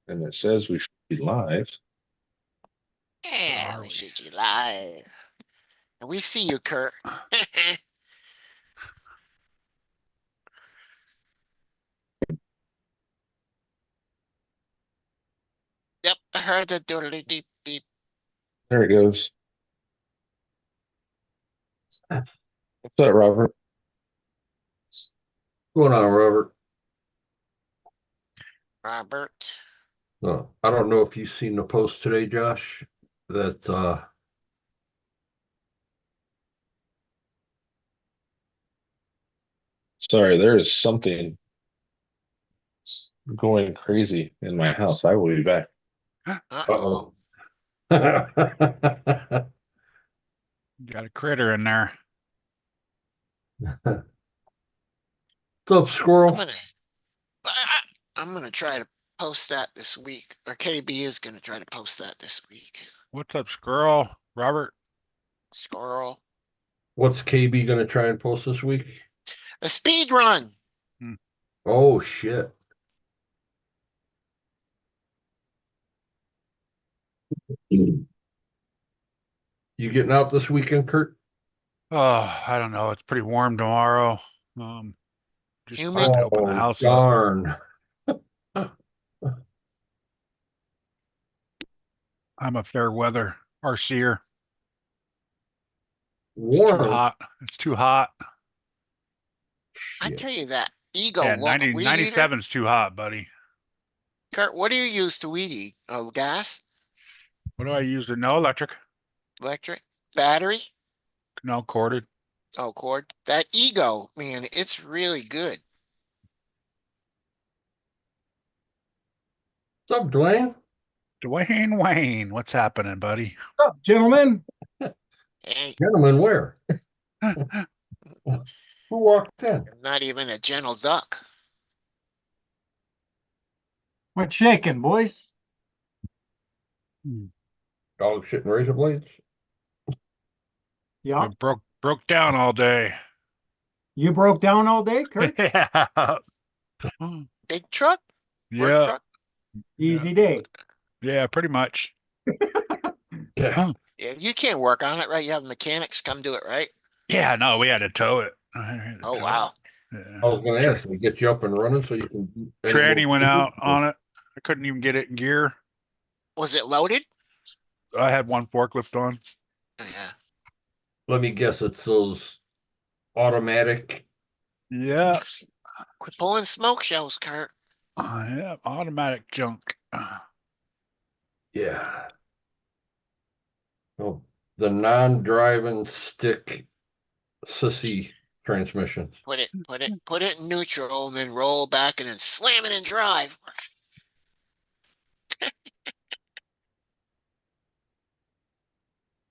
And it says we should be live. Yeah, are we we? should you live. And we see you, Kurt. Yep, I heard the doodly deep beep. There it goes. What's up, Robert? Going on, Robert? Robert. I don't know if you've seen the post today, Josh, that Sorry, there is something going crazy in my house. I will be back. Uh-oh. uh-oh. Got a critter in there. What's up, squirrel? I'm gonna try to post that this week. Or KB is gonna try to post that this week. What's up, squirrel? Robert? Squirrel. What's KB gonna try and post this week? A speed run. Oh shit. You getting out this weekend, Kurt? Oh, I don't know. It's pretty warm tomorrow. Just Humid. planning to open the Oh, house up. darn. I'm a fair weather RCer. It's too Warm. hot. It's too hot. I Shit. tell you that. Ego Yeah, weed eater. 97 is too hot, buddy. Kurt, what do you use to weed eat? Oh, gas? What do I use to no electric? Electric? Battery? No corded. Oh, cord. That Ego, man, it's really good. What's up, Dwayne? Dwayne Wayne, what's happening, buddy? What's up, gentlemen? Hey, Gentlemen, where? Who walked in? not even a gentle duck. What's shaking, boys? Dog shit and razor blades? Yeah. I broke down all day. You broke down all day, Kurt? Yeah. Big truck? Work Yeah. truck? Easy day. Yeah, pretty much. Yeah. Yeah, you can't work on it, right? You have mechanics come do it, right? Yeah, no, we had to tow it. I had to Oh, tow wow. it. I was gonna ask, we get you up and running so you can. Tranny went out on it. I couldn't even get it in gear. Was it loaded? I had one forklift on. Yeah. Let me guess, it's those automatic. Yeah. Quit pulling smoke shells, Kurt. Yeah, automatic junk. Yeah. Oh, the non-driving stick sissy transmissions. Put it in neutral, and then roll back, and then slam it and drive.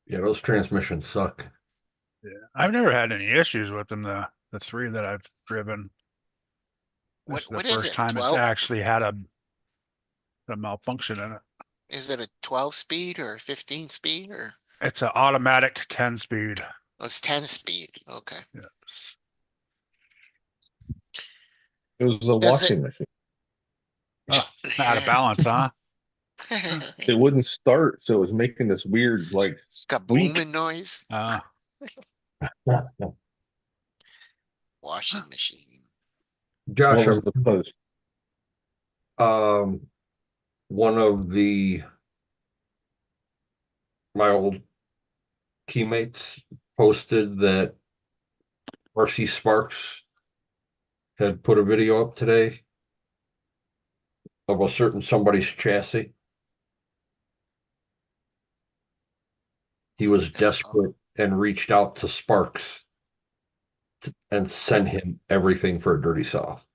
Yeah, those transmissions suck. Yeah. I've never had any issues with them, the three that I've driven. This is the What is first it? time it's 12? actually had a malfunction in it. Is it a 12 speed or 15 speed or It's an automatic 10 speed. oh, it's 10 speed? Okay. Yes. It was a Does washing machine. Out of balance, huh? It wouldn't start, so it was making this weird like squeak. Kabooming noise. Washing machine. Josh, What was the post? one of my old teammates posted that RC Sparks had put a video up today of a certain somebody's chassis. He was desperate and reached out to Sparks and sent him everything for a Dirty South.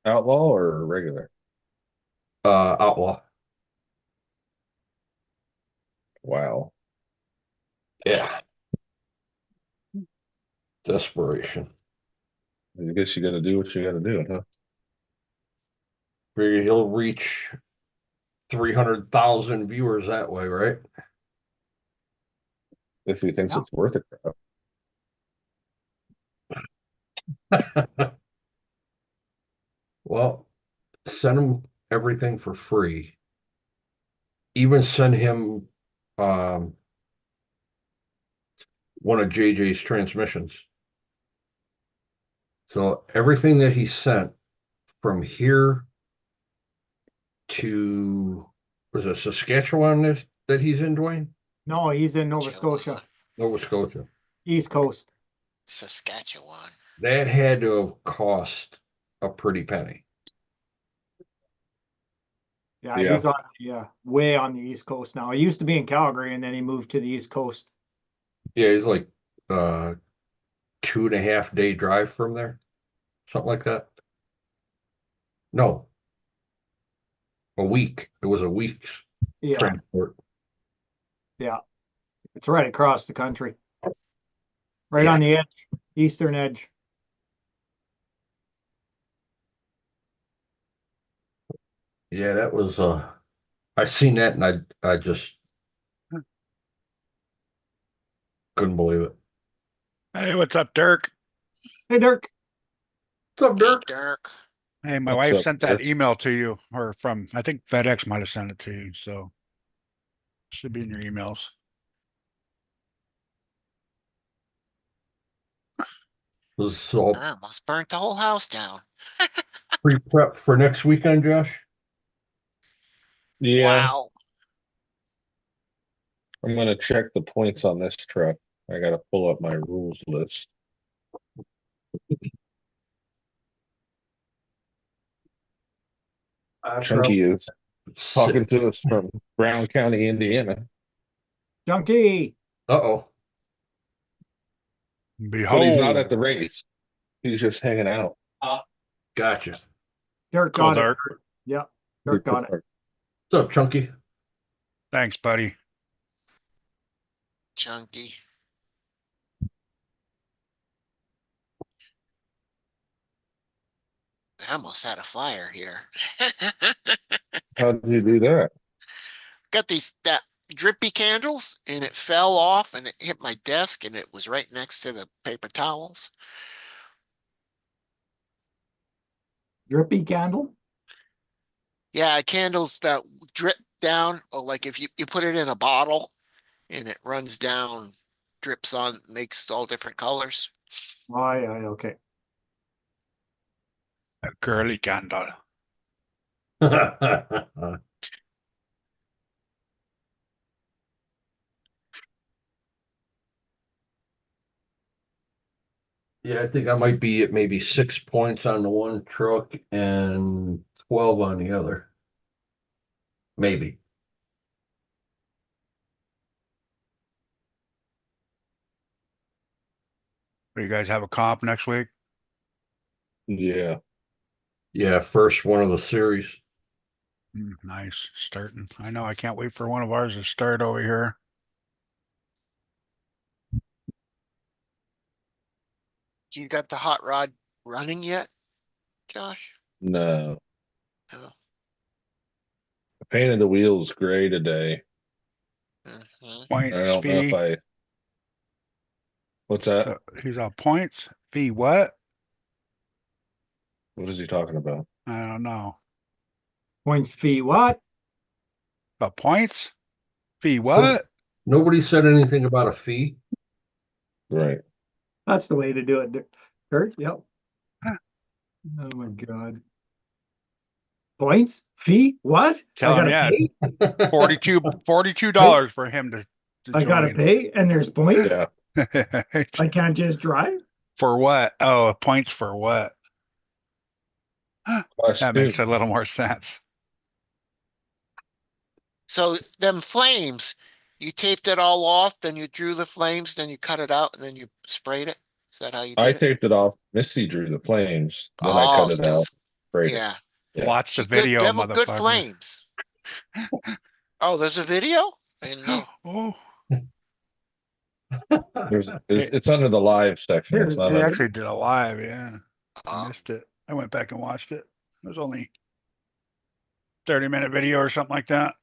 Outlaw or regular? Outlaw. Wow. Yeah. Desperation. I guess you got to do what you got to do, huh? Figure he'll reach 300,000 viewers that way, right? If he thinks Yeah. it's worth it. Well, send him everything for free. Even send him one of JJ's transmissions. So everything that he sent from here to, was it Saskatchewan that he's in, Dwayne? No, he's in Nova Saskatchewan. Scotia, Nova Scotia. East Coast. Saskatchewan. That had to have cost a pretty penny. Yeah, Yeah. he's on way on the East Coast now. He used to be in Calgary and then he moved to the East Coast. Yeah, he's like 2.5 day drive from there. Something like that. No. A week. It was a week's Yeah, transport. it's right across the country. Right Yeah. on the edge, eastern edge. Yeah, that was I seen that and I just couldn't believe it. Hey, what's up, Dirk? Hey, Dirk. What's up, Hey, Dirk? Dirk. Hey, my What's wife up, sent that Dirk? email to you, or from, I think FedEx might have sent it to you, so should be in your emails. Was all I almost burnt the whole house down. pre-prep for next weekend, Josh? Yeah, Wow. I'm gonna check the points on this truck. I gotta pull up my rules list. Chunky is talking to us from Brown County, Indiana, Junkie. Uh-oh. but he's not at Behold, the race. He's just hanging out. Gotcha. Dirk Cool, got it. Dirk. Yeah, Dirk got it. What's up, Chunky? Thanks, buddy. Chunky. I almost had a fire here. How did you do that? Got that drippy candles and it fell off and it hit my desk and it was right next to the paper towels. Drippy candle. Yeah, candles that drip down, or like if you put it in a bottle and it runs down, drips on, makes all different colors. Oh, yeah, okay. A girly candle. Yeah, I think I might be at maybe 6 points on the one truck and 12 on the other. Maybe. Do you guys have a comp next week? Yeah, Yeah, first one of the series. Nice, starting. I know, I can't wait for one of ours to start over here. You got the hot rod running yet, Josh? no. No. I painted the wheels gray today. Mhm. I Points, don't know if fee. what's that? So he's on points, fee what? What is he talking about? I don't know. Points fee. What? Points? Fee what? Nobody said anything about a fee. Right. That's the way to do it, Kurt. Yep. Huh. Oh my God. Points fee. What? Tell him, yeah, pay. $42 for him to I gotta join. pay, and there's points. Yeah. I can't just drive. For what? Oh, points for what? That makes a Question. little more sense. So them flames, you taped it all off, then you drew the flames, then you cut it out, and then you sprayed it? Is that how you I did it? taped it off. Missy drew the flames. Then I Oh, cut it still, out. sprayed it. yeah. Yeah. Watch the See, good video, devil, good motherfucker. flames. Oh, there's a video? I didn't know. Oh, It's under the live section. It's Here's- not he under- actually did a live, yeah. I Oh, missed it. I went back and watched it. It was only 30-minute video or something like that.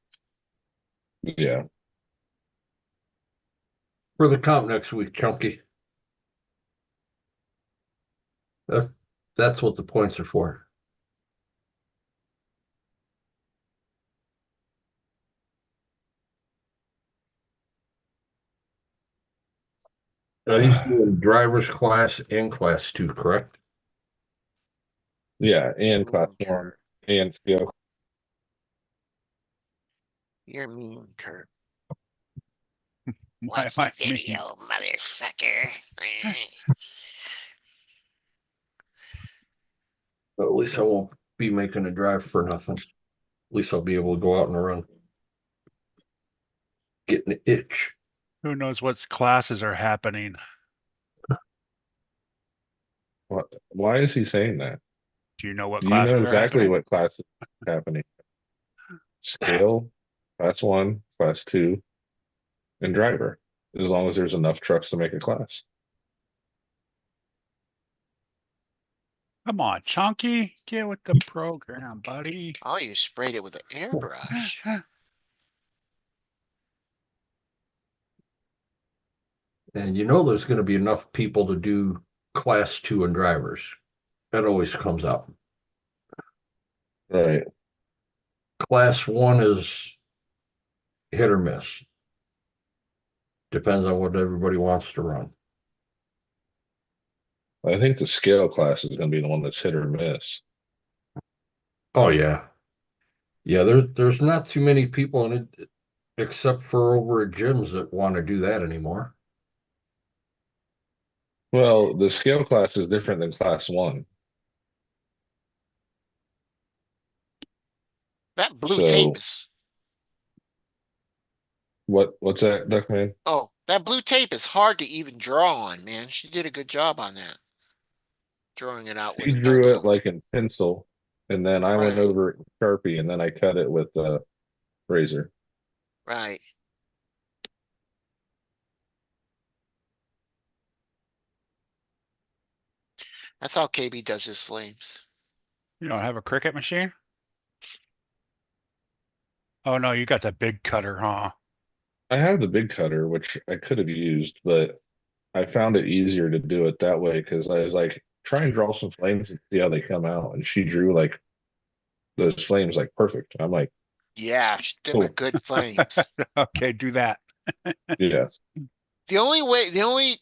Yeah. For the comp next week, Chunky. That's what the points are for. He's doing driver's class and class 2, correct? Yeah, and class Mean, 1 Kurt. and skill. You're mean, Kurt. Why Watch am the I mean? video, motherfucker. But at least I won't be making a drive for nothing. At least I'll be able to go out and run. Getting an itch. Who knows what classes are happening? What? Why is he saying that? Do you know what Do you classes know are exactly happening? what class is happening? Scale, class 1, class 2, and driver. As long as there's enough trucks to make a class. Come on, Chunky, get with the program, buddy. Oh, you sprayed it with an airbrush. And you know there's gonna be enough people to do class 2 and drivers. That always comes up. Right. Class 1 is hit or miss. Depends on what everybody wants to run. I think the scale class is going to be the one that's hit or miss. Oh yeah. Yeah, there's not too many people in it except for over at gyms that want to do that anymore. Well, the scale class is different than class 1. That blue So- tape is, What's that, Duckman? oh, that blue tape is hard to even draw on, man. She did a good job on that. Drawing it out with He a drew pencil. it like in pencil, and then I went Right. over it with Sharpie, and then I cut it with a razor. Right. That's how KB does his flames. You don't have a cricket machine? Oh no, you got the big cutter, huh? I have the big cutter, which I could have used, but I found it easier to do it that way because I was like, try and draw some flames and see how they come out. And she drew like those flames like perfect. I'm like, Yeah, them are Cool. good flames. Okay, do that. yeah, The only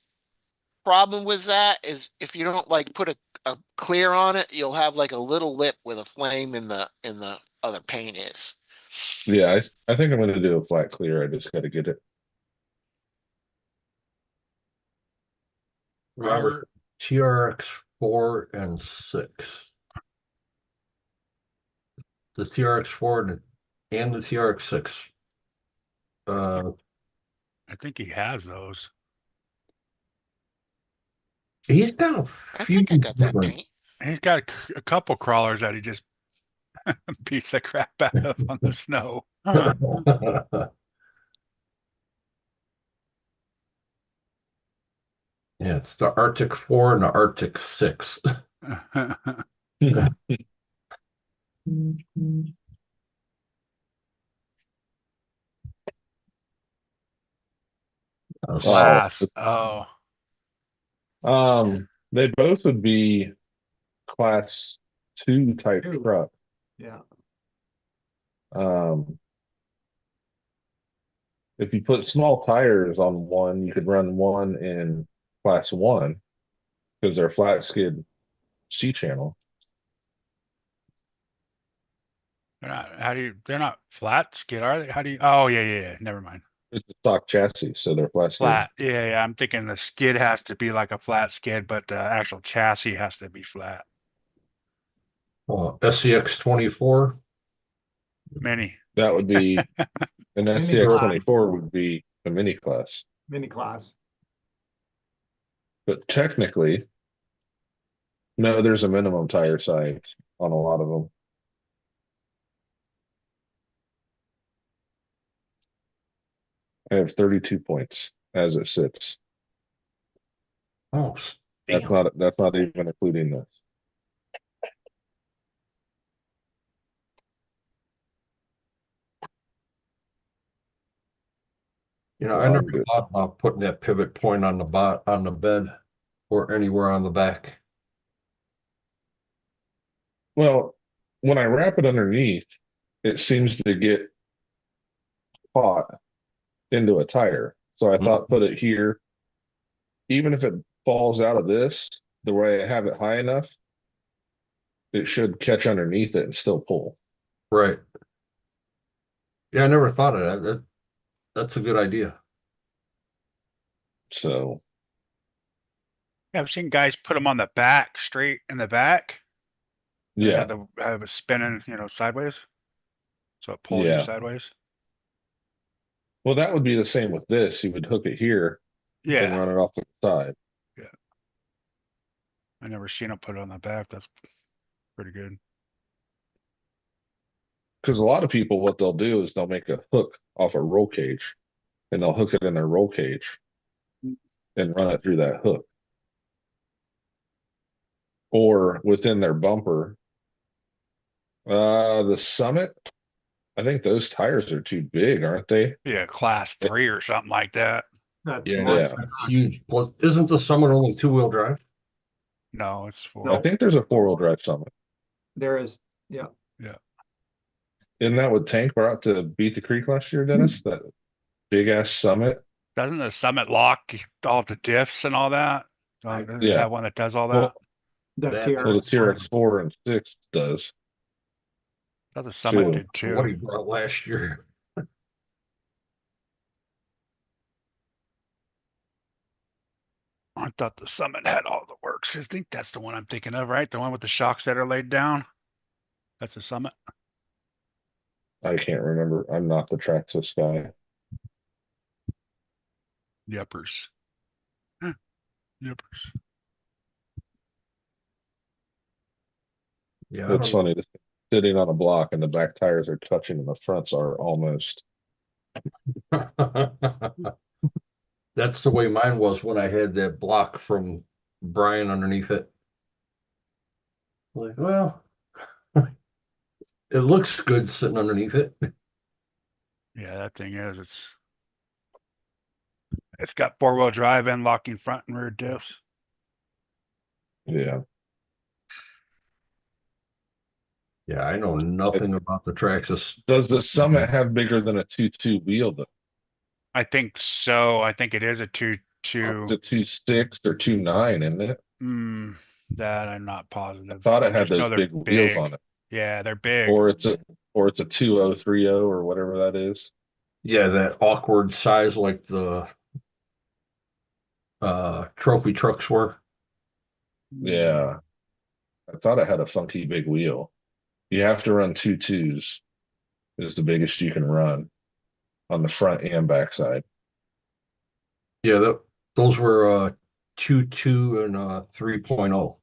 problem with that is if you don't like put a clear on it, you'll have like a little lip with a flame in the other paint is. yeah. I think I'm going to do a flat clear. I just got to get it. Robert, TRX 4 and 6. The TRX 4 and the TRX 6. I think he has those. He's got a I few think I got that different. paint. He's got a couple crawlers that he just beats the crap out of on the snow. Yeah, it's the Arctic 4 and the Arctic 6. Class. Oh, They both would be class 2 type Two. truck. Yeah. If you put small tires on one, you could run one in class 1 because they're flat skid C channel. they're not flat skid, are they? How do you, oh, yeah. Never mind. It's a stock chassis, so they're flat skid. Flat. Yeah. I'm thinking the skid has to be like a flat skid, but the actual chassis has to be flat. SCX 24. Mini. That would be an Mini SCX class. 24 would be a mini class. Mini class. But technically, no, there's a minimum tire size on a lot of them. I have 32 points as it sits. Oh, That's not even including this. I Well, never I'm good. thought about putting that pivot point on the bed or anywhere on the back. Well, when I wrap it underneath, it seems to get caught into a tire. So I thought put it here even if it falls out of this, the way I have it high enough, it should catch underneath it and still pull. Right. Yeah, I never thought of that's a good idea. So Yeah, I've seen guys put them on the back, straight in the back. and yeah, have it spinning, sideways. So it pulls you yeah. sideways. Well, that would be the same with this. You would hook it here and Yeah, run it off the side. I never seen them put it on the back. That's pretty good. Because a lot of people, what they'll do is they'll make a hook off a roll cage and they'll hook it in their roll cage and run it through that hook. Or within their bumper. The Summit, I think those tires are too big, aren't they? Yeah, class 3 or something like that. That's Yeah, more- that's huge. Plus, isn't the Summit only 2-wheel drive? No, it's No. I think there's a 4-wheel drive Summit. There is, Isn't that what Tank brought out to Beat the Creek last year, Dennis? That big ass Summit. Doesn't the Summit lock all the diffs and all that? Is Yeah. that one that does all that? Well, the That- tier. well, the TRX4 and 6 does. I thought the Summit Two. did What he too. brought last year. I thought the Summit had all the works. I think that's the one I'm thinking of, right? The one with the shocks that are laid down. That's the Summit. I can't remember. I'm not the Traxxas guy. Yuppers. Huh. Yuppers. Yeah, I It's don't funny. This sitting on a block and the back tires are touching and the fronts are almost. know. That's the way mine was when I had that block from Brian underneath it. Like, well, it looks good sitting underneath it. Yeah, that thing is, it's got 4-wheel drive and locking front and rear diffs. Yeah. Yeah, I know nothing about the Traxxas. Does the Summit have bigger than a 2.2 wheel though? I think so. I think it is a 2.2. The 2.6 or 2.9, isn't it? That I'm not positive. Thought it I had just know those they're big wheels on it. Yeah, they're big. Or it's a 2.030 or whatever that is. Yeah, that awkward size like the trophy trucks were. Yeah. I thought it had a funky big wheel. You have to run 2.2s is the biggest you can run on the front and back side. Yeah, those were 2.2 and 3.0.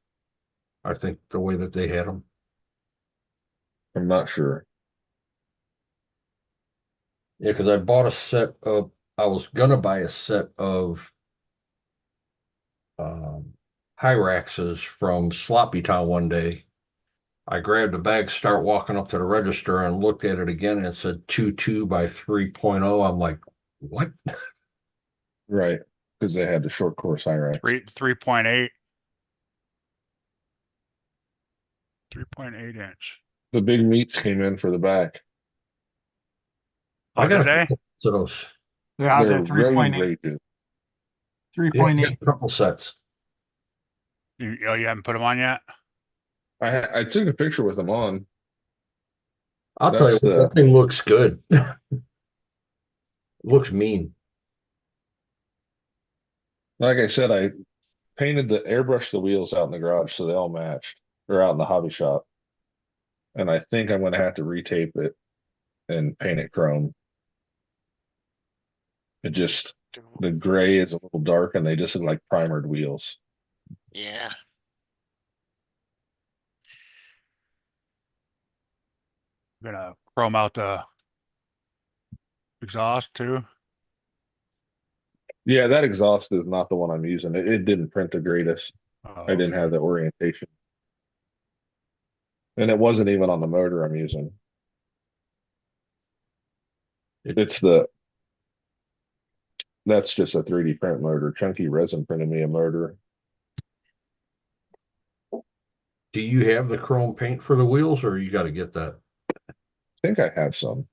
I think the way that they had them. I'm not sure. Yeah, because I bought a set of. I was gonna buy a set of Hyraxes from Sloppy Town one day. I grabbed the bag, start walking up to the register, and looked at it again, and it said 2.2 by 3.0. I'm like, what? Right. Because they had the short course high rack. 3.8. 3.8 inch. The big meats came in for the back. Oh, I got did a they? couple of those. Yeah, They're the 3.8, road rages. 3.8. Yeah, a couple sets. You haven't put them on yet? I took a picture with them on. I'll tell you That's what, that thing looks good. Looks mean. Like I said, I painted airbrushed the wheels out in the garage so they all matched. Or out in the hobby shop. And I think I'm gonna have to retape it and paint it chrome. It just the gray is a little dark and they just look like primered wheels. Yeah, Gonna chrome out the exhaust too. Yeah, that exhaust is not the one I'm using. It didn't print the greatest. Oh, I didn't okay. have the orientation. And it wasn't even on the motor I'm using. That's just a 3D print motor. Chunky Resin printed me a motor. Do you have the chrome paint for the wheels, or you got to get that? I think I have some.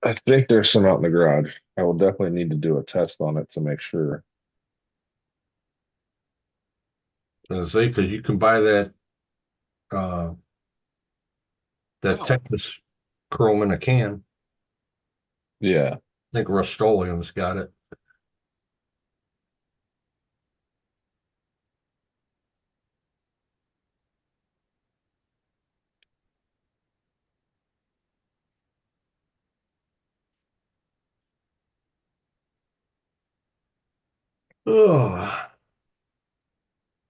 I think there's some out in the garage. I will definitely need to do a test on it to make sure. I say, because you can buy that Oh. Texas chrome in a can. Yeah. I think Rust-Oleum's got it. Oh,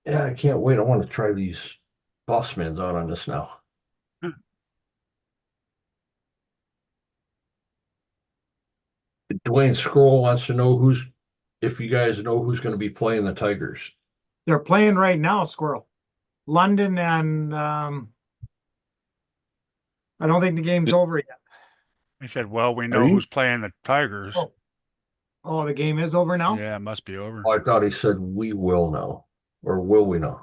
yeah, I can't wait. I want to try these Bossmans out on this now. Dwayne Scroll wants to know if you guys know who's going to be playing the Tigers. They're playing right now, Squirrel. London and I don't think the game's over yet. He said, well, we know you- who's playing the Tigers. Oh. Oh, the game is over now? Yeah, it must be over. Oh, I thought he said we will know, or will we know?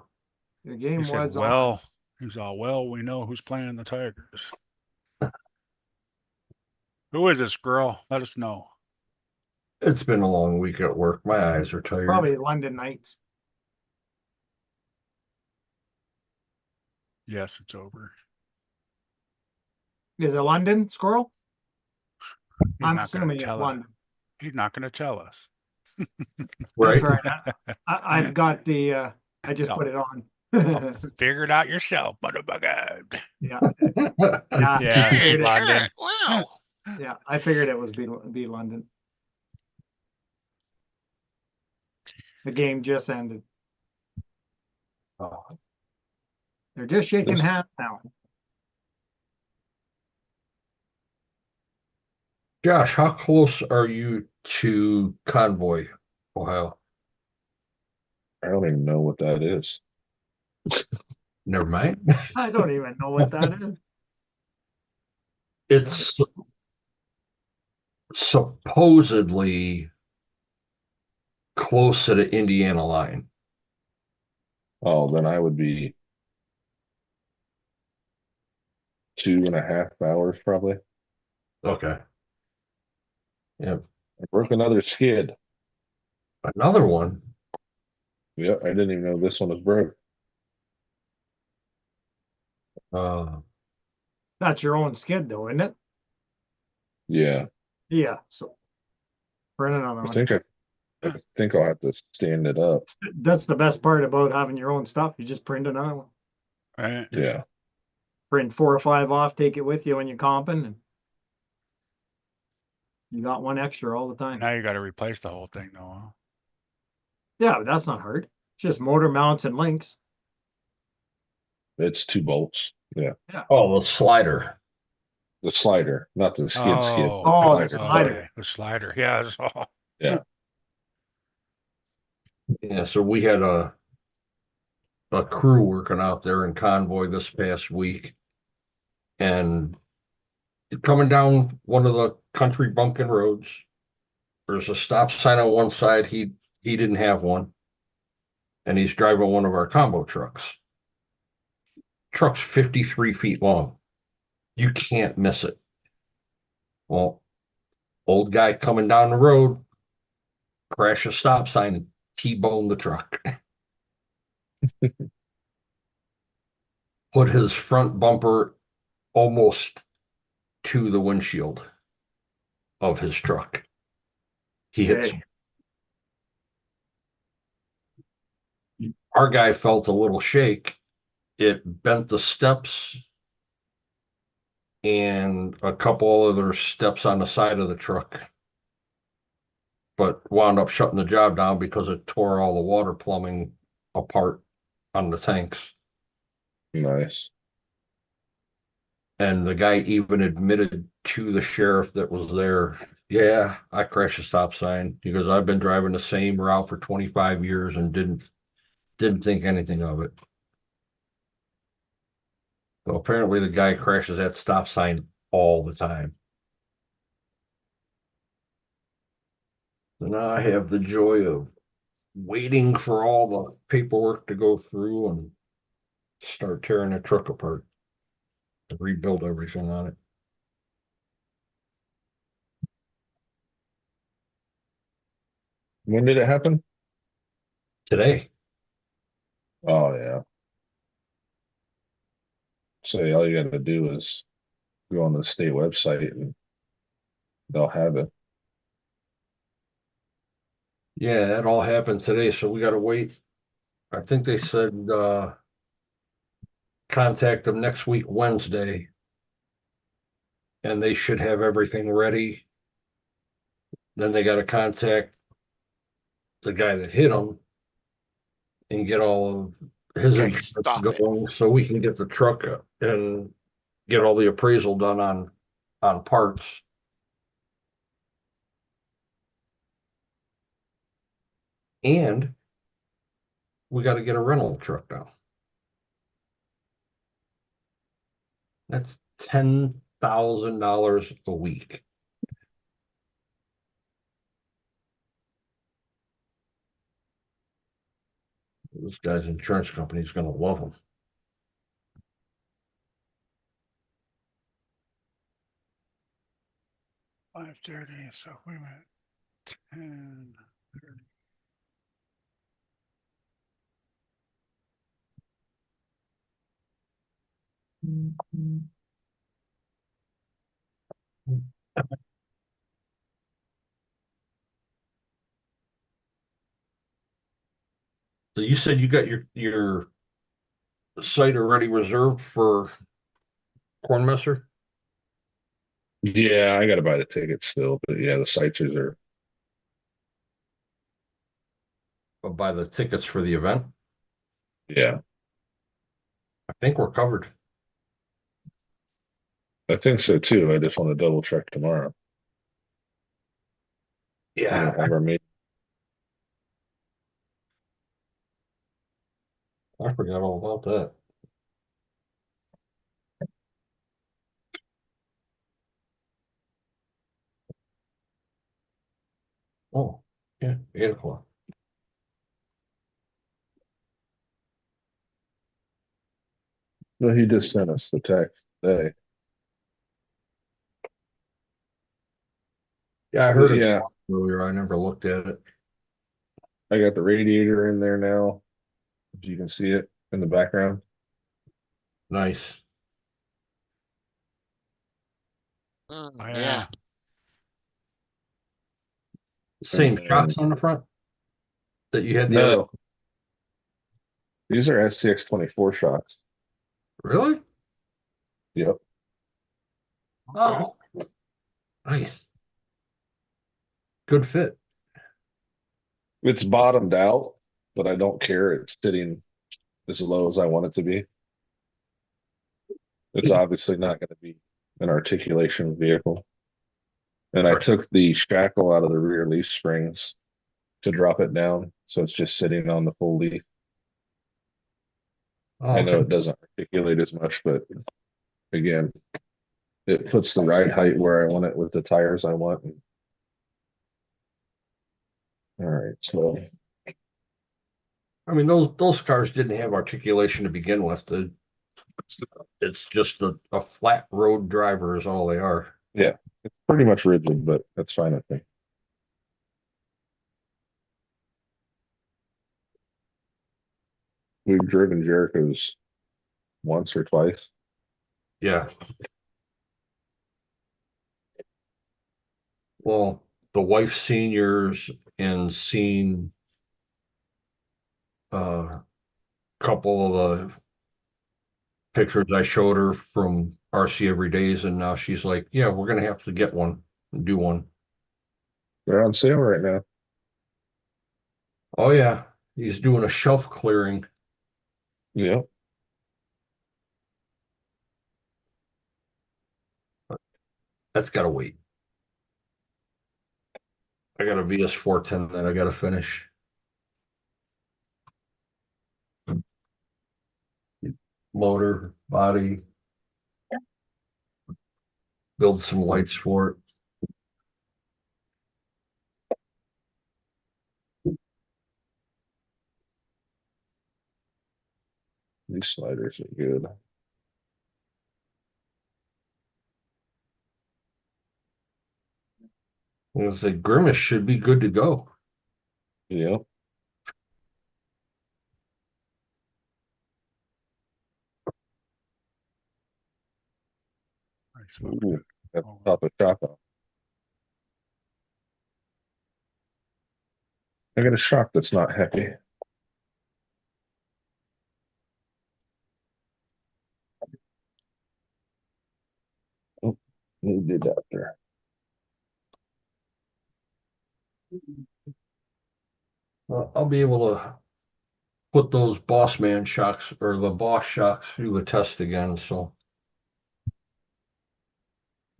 The He game said, was on. well, he's all, well, we know who's playing the Tigers. Who is this girl? Let us know. It's been a long week at work. My eyes are tired. Probably London Knights. Yes, it's over. Is it London, Squirrel? He's I'm not gonna assuming it's tell us. London. He's not going to tell us. That's Right? right. I've got the I just No. put it on. Figure it out yourself, motherfucker. Yeah. Yeah, figured it- London. Eric, wow. Yeah, I figured it was be London. The game just ended. Oh, They're just shaking Yes. hands now. Josh, how close are you to Convoy, Ohio? I don't even know what that is. Never mind. I don't even know what that is. It's supposedly close to the Indiana line. Oh, then I would be 2.5 hours probably. Okay. Yep. I broke another skid. Another one. Yep, I didn't even know this one was broke. That's your own skid though, isn't it? Yeah, Yeah, so print another I one. think I think I'll have to stand it up. That's the best part about having your own stuff. You just print another one. Right? Yeah, Print 4 or 5 off, take it with you when you're comping, and you got one extra all the time. Now you got to replace the whole thing, though. Huh? Yeah, but that's not hard. It's just motor mounts and links. it's 2 bolts. Yeah, Oh, the slider. the slider, not the skid. Oh, the slider. slider. Okay, the slider. Yeah. That's all. Yeah, so we had a crew working out there in Convoy this past week. And coming down one of the country bumpkin roads, there's a stop sign on one side. He didn't have one. And he's driving one of our combo trucks. Truck's 53 feet long. You can't miss it. Well, old guy coming down the road, crash a stop sign and T-bone the truck. Put his front bumper almost to the windshield of his truck. He hits. Okay. Our guy felt a little shake. It bent the steps and a couple other steps on the side of the truck, but wound up shutting the job down because it tore all the water plumbing apart on the tanks. Nice. And the guy even admitted to the sheriff that was there, yeah, I crashed a stop sign. He goes, I've been driving the same route for 25 years and didn't think anything of it. So apparently the guy crashes that stop sign all the time. So now I have the joy of waiting for all the paperwork to go through and start tearing the truck apart. To rebuild everything on it. When did it happen? today. Oh yeah. So all you got to do is go on the state website and they'll have it. Yeah, it all happened today, so we gotta wait. I think they said, contact them next week, Wednesday. And they should have everything ready. Then they gotta contact the guy that hit him and get all of his Okay, insurance stop it. going so we can get the truck up and get all the appraisal done on parts. And we gotta get a rental truck now. That's $10,000 a week. This guy's insurance company is gonna love him. 5:30, so wait a minute. 10:30. So you said you got your site already reserved for Cornmesser? Yeah, I got to buy the tickets still, but yeah, the sites are. Or buy the tickets for the event? Yeah, I think we're covered. I think so too. I just want to double check tomorrow. Yeah, Have our meeting. I forgot all about that. Oh, yeah, 8 o'clock. No, he just sent us the text today. Yeah, I heard it Yeah, earlier. I never looked at it. I got the radiator in there now. If you can see it in the background. Nice. Yeah, Same And shocks on the front that you had the other. no, these are SCX 24 shocks. Really? Yep. Oh, nice. Good fit. It's bottomed out, but I don't care. It's sitting as low as I want it to be. It's obviously not going to be an articulation vehicle. And I Right. took the shackle out of the rear leaf springs to drop it down. So it's just sitting on the full leaf. Oh, I know okay. it doesn't articulate as much, but again, it puts the ride height where I want it with the tires I want. All right, so I mean, those cars didn't have articulation to begin with. It's just a flat road driver is all they are. yeah, it's pretty much rigid, but that's fine, I think. We've driven Jericho's once or twice. Yeah. Well, the wife's seniors and seen a couple of the pictures I showed her from RC Every Days, and now she's like, "Yeah, we're gonna have to get one and do one." They're on sale right now. Oh yeah, he's doing a shelf clearing. Yeah, That's gotta wait. I got a VS 410 that I gotta finish. Motor, body, build some lights for it. these sliders are good. I was like, Grimace should be good to go. Yeah. Nice one. Ooh, that's Oh, top of shock off. I got a shock that's not heavy. Oh, need the adapter. I'll be able to put those Boss Man shocks or the Boss shocks through the test again, so.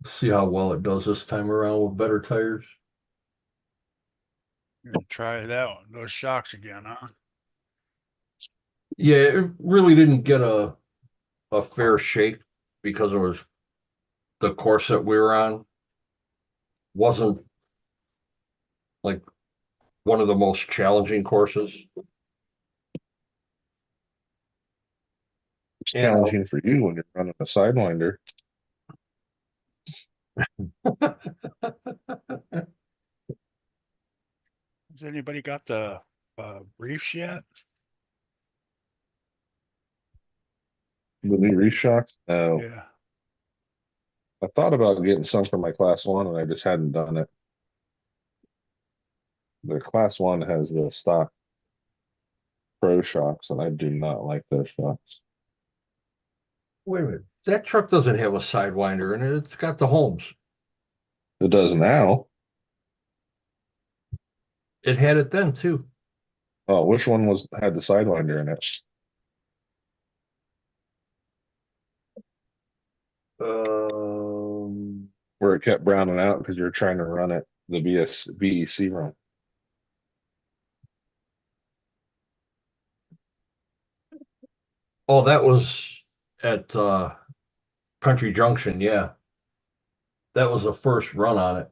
See how well it does this time around with better tires. you're gonna try it out, those shocks again, huh? Yeah, it really didn't get a fair shake because it was the course that we were on wasn't like one of the most challenging courses. It's And challenging for you when you're running a sidewinder. Has anybody got the briefs yet? The new reef shocks. No, Yeah, I thought about getting some for my class one, and I just hadn't done it. The class one has the stock pro shocks, and I do not like those shocks. wait a minute, that truck doesn't have a sidewinder in it. It's got the Holmes. It does now. It had it then too. Oh, which one had the sidewinder in it? Where it kept browning out because you were trying to run it the BEC run. Oh, that was at Country Junction, yeah. That was the first run on it.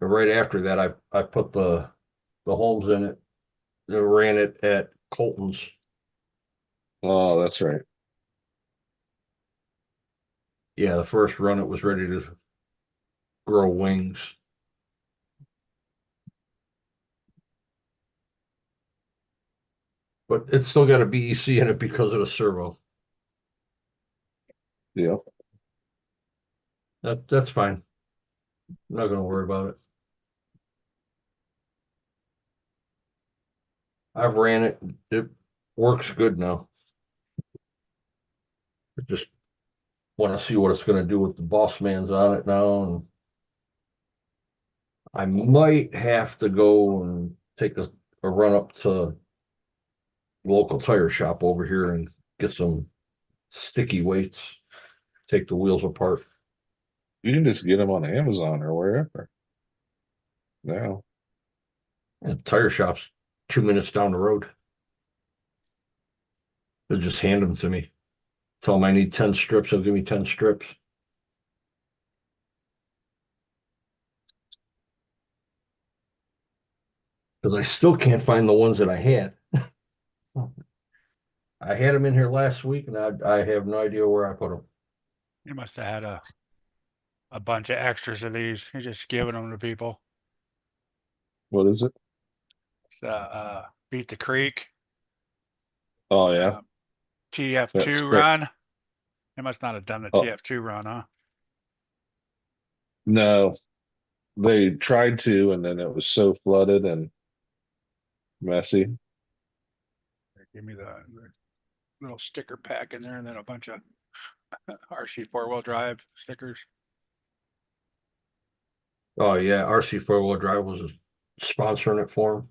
And right after that, I put the Holmes in it. And ran it at Colton's. Oh, that's right. Yeah, the first run it was ready to grow wings. But it's still got a BEC in it because of the servo. Yeah. That's fine. I'm not gonna worry about it. I've ran it. It works good now. I just want to see what it's gonna do with the Boss Man's on it now, and I might have to go and take a run up to local tire shop over here and get some sticky weights. Take the wheels apart. You can just get them on Amazon or wherever. Now, And tire shops 2 minutes down the road. They'll just hand them to me. Tell them I need 10 strips, they'll give me 10 strips. Because I still can't find the ones that I had. I had them in here last week and I have no idea where I put them. he must have had a bunch of extras of these. He's just giving them to people. what is it? It's, Beat the Creek, Oh yeah, TF2 that's great. run. He must not have done the Oh TF2 run, huh? no, they tried to, and then it was so flooded and messy. Give me the little sticker pack in there and then a bunch of RC 4-wheel drive stickers. Oh yeah, RC 4-wheel drive was sponsoring it for them.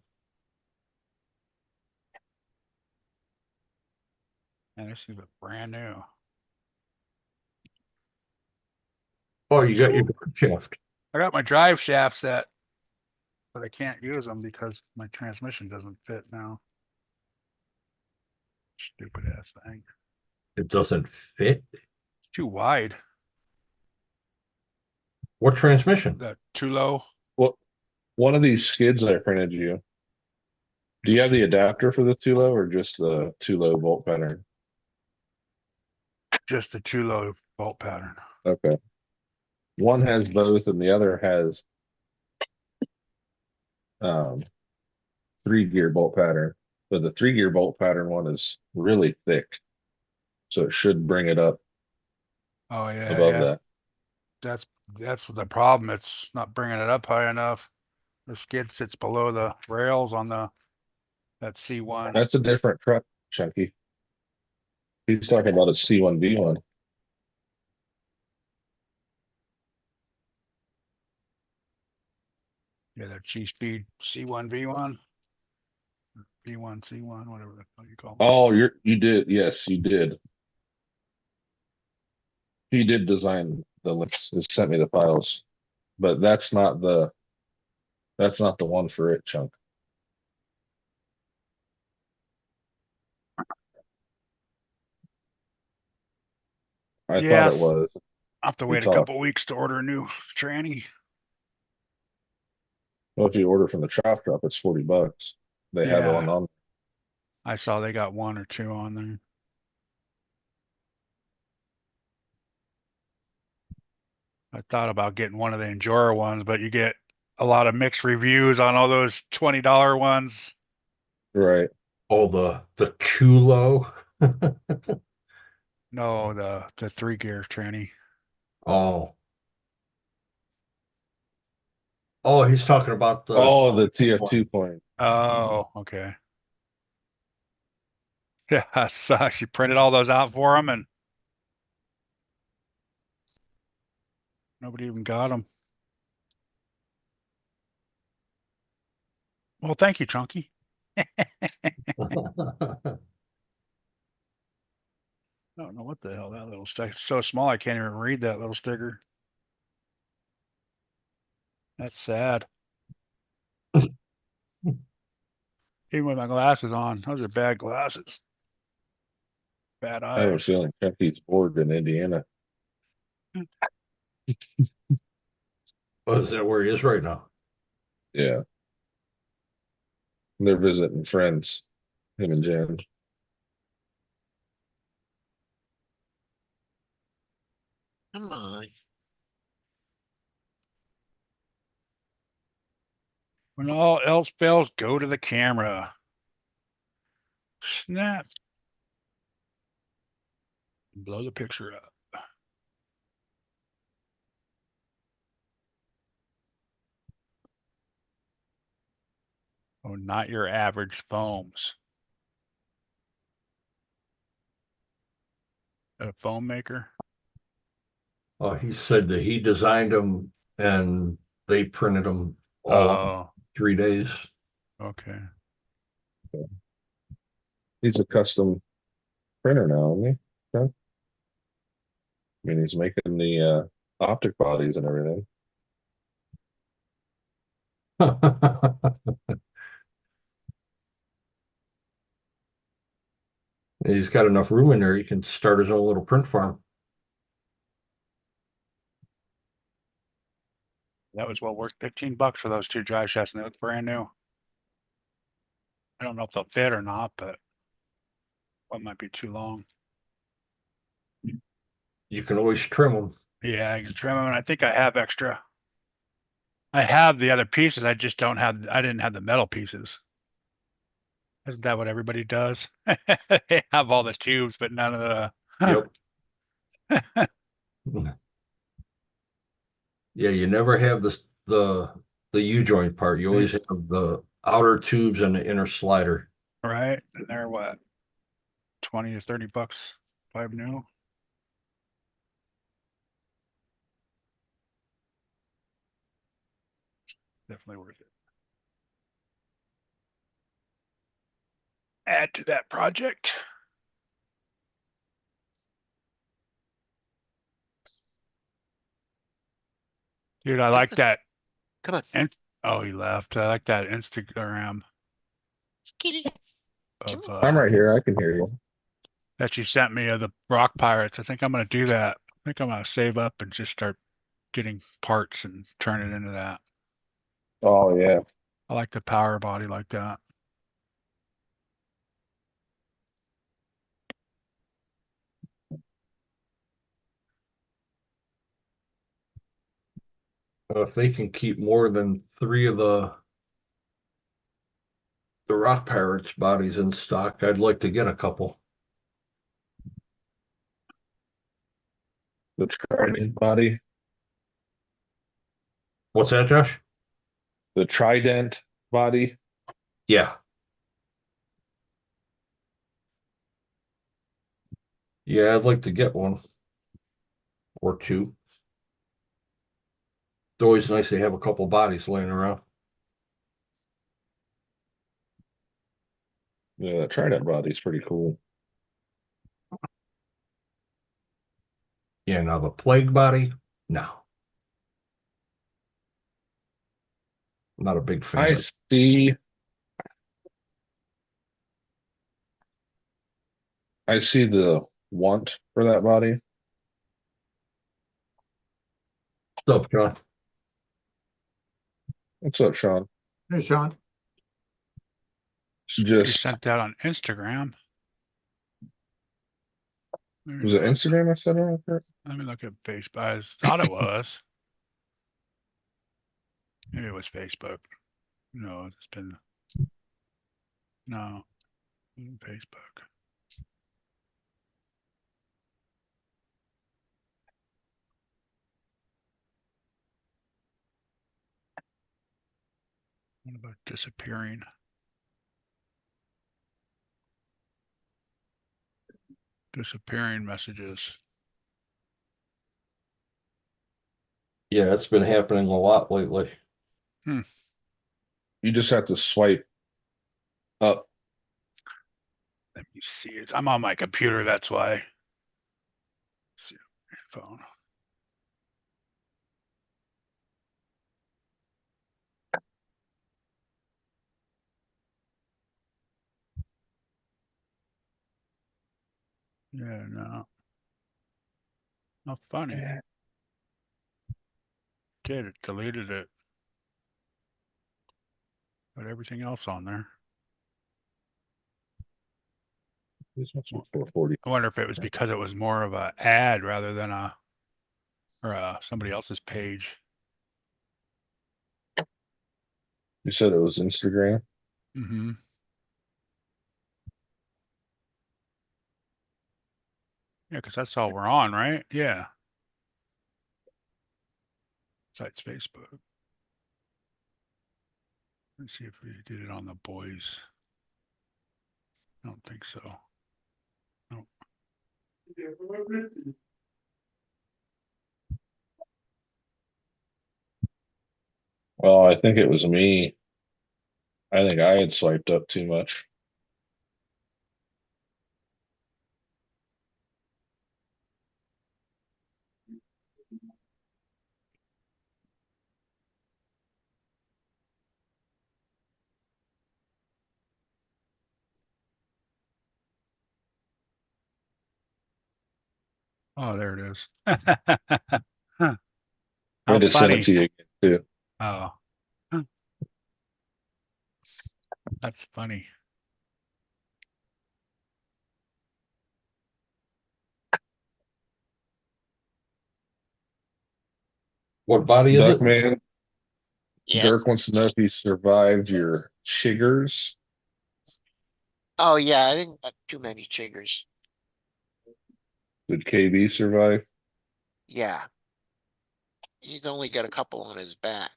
And this is a brand new. Oh, you got your shaft. I got my drive shaft set, but I can't use them because my transmission doesn't fit now. Stupid ass thing. It doesn't fit. It's too wide. What transmission? The too low. Well, one of these skids I printed you. Do you have the adapter for the Tulo or just the Tulo bolt pattern? Just the too low bolt pattern. Okay. One has both, and the other has um 3-gear bolt pattern, but the 3-gear bolt pattern one is really thick, so it should bring it up Oh, yeah, above yeah. that. That's the problem. It's not bringing it up high enough. The skid sits below the rails on that C1. That's a different truck, Chunky. He's talking about a C1V1. Yeah, that G-Speed C1 V1. V1 C1, whatever the hell you call it. Oh, you did. Yes, you did. He did design the links. He sent me the files, but that's not the one for it, Chunk. I thought it Yes. was. I'll have to We wait a talked. couple weeks to order a new tranny. Well, if you order from the chop shop, it's $40. They have it Yeah. on. I saw they got 1 or 2 on there. I thought about getting one of the Endura ones, but you get a lot of mixed reviews on all those $20 ones. Right. Oh, the Chulo. No, the 3-gear tranny. Oh. Oh, he's talking about the Oh, the TF2 point. Oh, okay. Yeah, that sucks. You printed all those out for them and nobody even got them. Well, thank you, Chunky. I don't know what the hell that little sticker. It's so small I can't even read that little sticker. That's sad. Even with my glasses on, those are bad glasses. Bad I have a eyes. feeling Chunky's bored in Indiana. Oh, is that where he is right now? Yeah. They're visiting friends, him and Jan. Come on. When all else fails, go to the camera. Snap. Blow the picture up. Oh, not your average foams. A foam maker? Oh, he said that he designed them and they printed them all in Oh, 3 days. okay. He's a custom printer now, isn't he? Chuck? I mean, he's making the optic bodies and everything. He's got enough room in there. He can start his own little print farm. That was well worth 15 bucks for those 2 drive shafts and they look brand new. I don't know if they'll fit or not, but one might be too long. You can always trim them. Yeah, I can trim them and I think I have extra. I have the other pieces. I just don't have, I didn't have the metal pieces. Isn't that what everybody does? They have all the tubes, but none of the. Yep. Yeah, you never have the U-joint part. You always have the outer tubes and the inner slider. Right? And they're what? 20 to 30 bucks, 5 new. Definitely worth it. Add to that project. Dude, I like that. Come on, And oh, he left. I like that Instagram kitty. of I'm right here. I can hear you. that you sent me of the rock pirates. I think I'm gonna do that. I think I'm gonna save up and just start getting parts and turn it into that. Oh, yeah. I like the power body like that. If they can keep more than 3 of the Rock Pirates bodies in stock. I'd like to get a couple. The Trident body, What's that, Josh? the Trident body. Yeah. Yeah, I'd like to get one or two. It's always nice to have a couple bodies laying around. Yeah, that Trident body's pretty cool. Yeah, now the Plague body, no. I'm not a big fan I of. see. I see the want for that body. What's up, John? What's up, Sean? Hey, Sean. You Just sent that on Instagram. Let me was it look. Instagram I said it on? Let me look at Facebook. I thought it was. Maybe it was Facebook. No, it's been no Facebook. What about disappearing? Disappearing messages. Yeah, it's been happening a lot lately. You just have to swipe up. Let me see it. I'm on my computer, that's why. Let's see my phone. Yeah, no. Not funny. Did it, deleted it. Put everything else on there. This must be 440. I wonder if it was because it was more of a ad rather than somebody else's page. You said it was Instagram. Mm-hmm. Yeah, because that's all we're on, right? Yeah. Besides Facebook. Let's see if we did it on the boys. I don't think so. No. Well, I think it was me. I think I had swiped up too much. Oh, there it is. I How just sent it funny. to you again too. Oh. Huh. That's funny. What body is it? Duckman, Yes. Dirk wants to know if you survived your chiggers. Oh, yeah, I didn't got too many chiggers. Did KB survive? Yeah. He'd only got a couple on his back.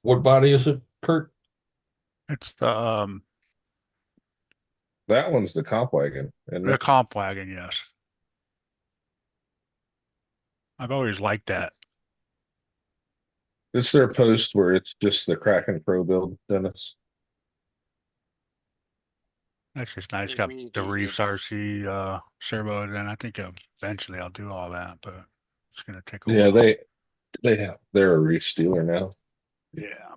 What body is it, Kurt? It's the That one's the comp wagon. And the comp wagon, yes. I've always liked that. it's their post where it's just the Kraken Pro build, Dennis. That's just nice. They Got the redid Reefs it. RC servos, and I think eventually I'll do all that, but it's gonna take a Yeah, while. they're a Reef Stealer now. Yeah.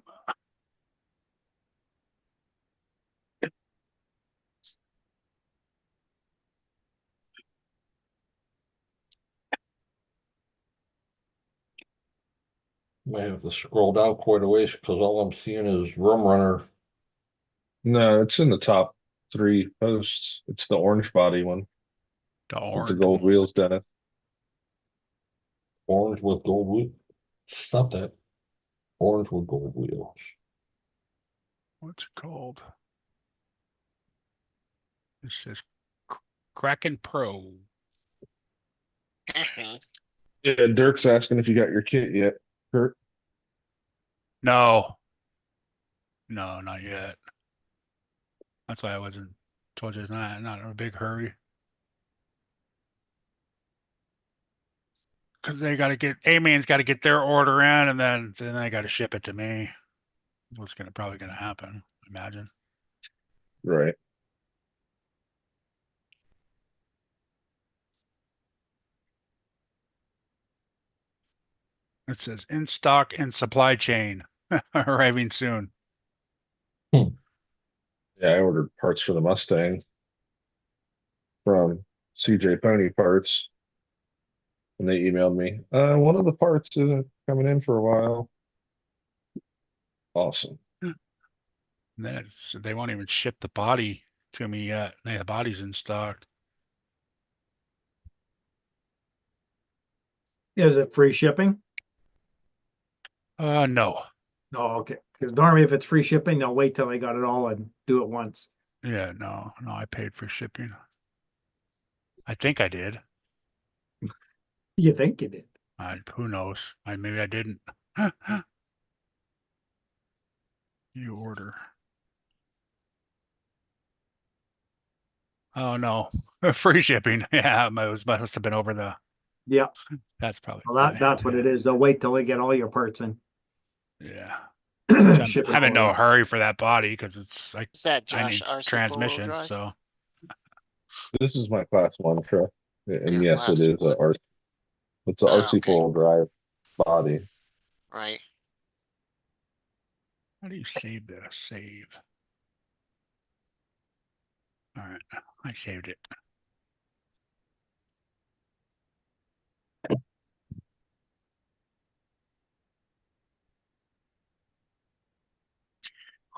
Might have to scroll down quite a ways because all I'm seeing is Rum Runner. No, it's in the top 3 posts. It's the orange body one The with the orange gold one. wheels, Dennis. Orange with gold wheat. Something. Orange with gold wheels. What's it called? This says Kraken Pro. Mhm. Yeah, Dirk's asking if you got your kit yet, Kurt. No. No, not yet. That's why I wasn't told you it's not in a big hurry. Cause they gotta get, A-Main's gotta get their order in and then they gotta ship it to me. What's probably gonna happen, I imagine. Right. It says in stock and supply chain, arriving soon. Yeah, I ordered parts for the Mustang from CJ Pony Parts. And they emailed me, one of the parts isn't coming in for a while. Awesome. And then they won't even ship the body to me yet. The body's in stock. Is it free shipping? No. Oh, okay. Because normally if it's free shipping, they'll wait till they got it all and do it once. Yeah, no, I paid for shipping. I think I did. You think you did? Who knows? Maybe I didn't. You order. Oh no, free shipping. Yeah, must have been over the. Yeah. That's probably Well, why. that's what it is. They'll wait till they get all your parts in. Yeah, Ship it I'm in all no in. hurry for that body because it's like Is that I Josh need RC transmission. drive? So This is my class 1 truck. And Yeah, yes, it class is a one. RC. It's a Oh, RC okay. 4-wheel drive body. Right. how do you save this? Save. All right, I saved it.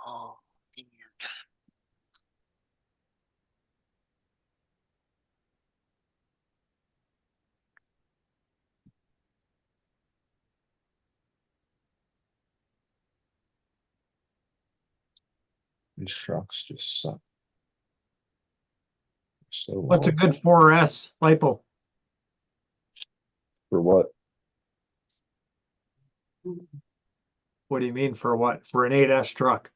Oh, dear. These trucks just suck. So What's a long. good 4S LiPo? For what? What do you mean for what? For an 8S truck?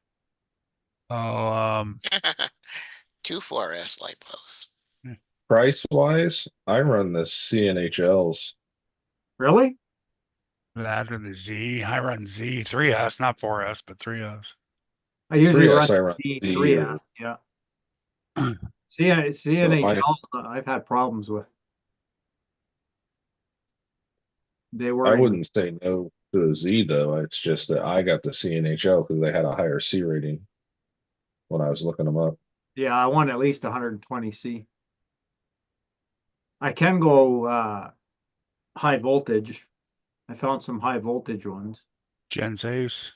Oh, 2 4S lipos. Price wise, I run the CNHLs. Really? that or the Z. I run Z 3S, not 4S, but 3S. I usually 3S, run I run the Z 3S. or- Yeah. So CNHL, I've had problems with. They were I in, wouldn't say no to the Z though. It's just that I got the CNHL because they had a higher C rating when I was looking them up. yeah, I want at least 120C. I can go high voltage. I found some high voltage ones. Gens Ace.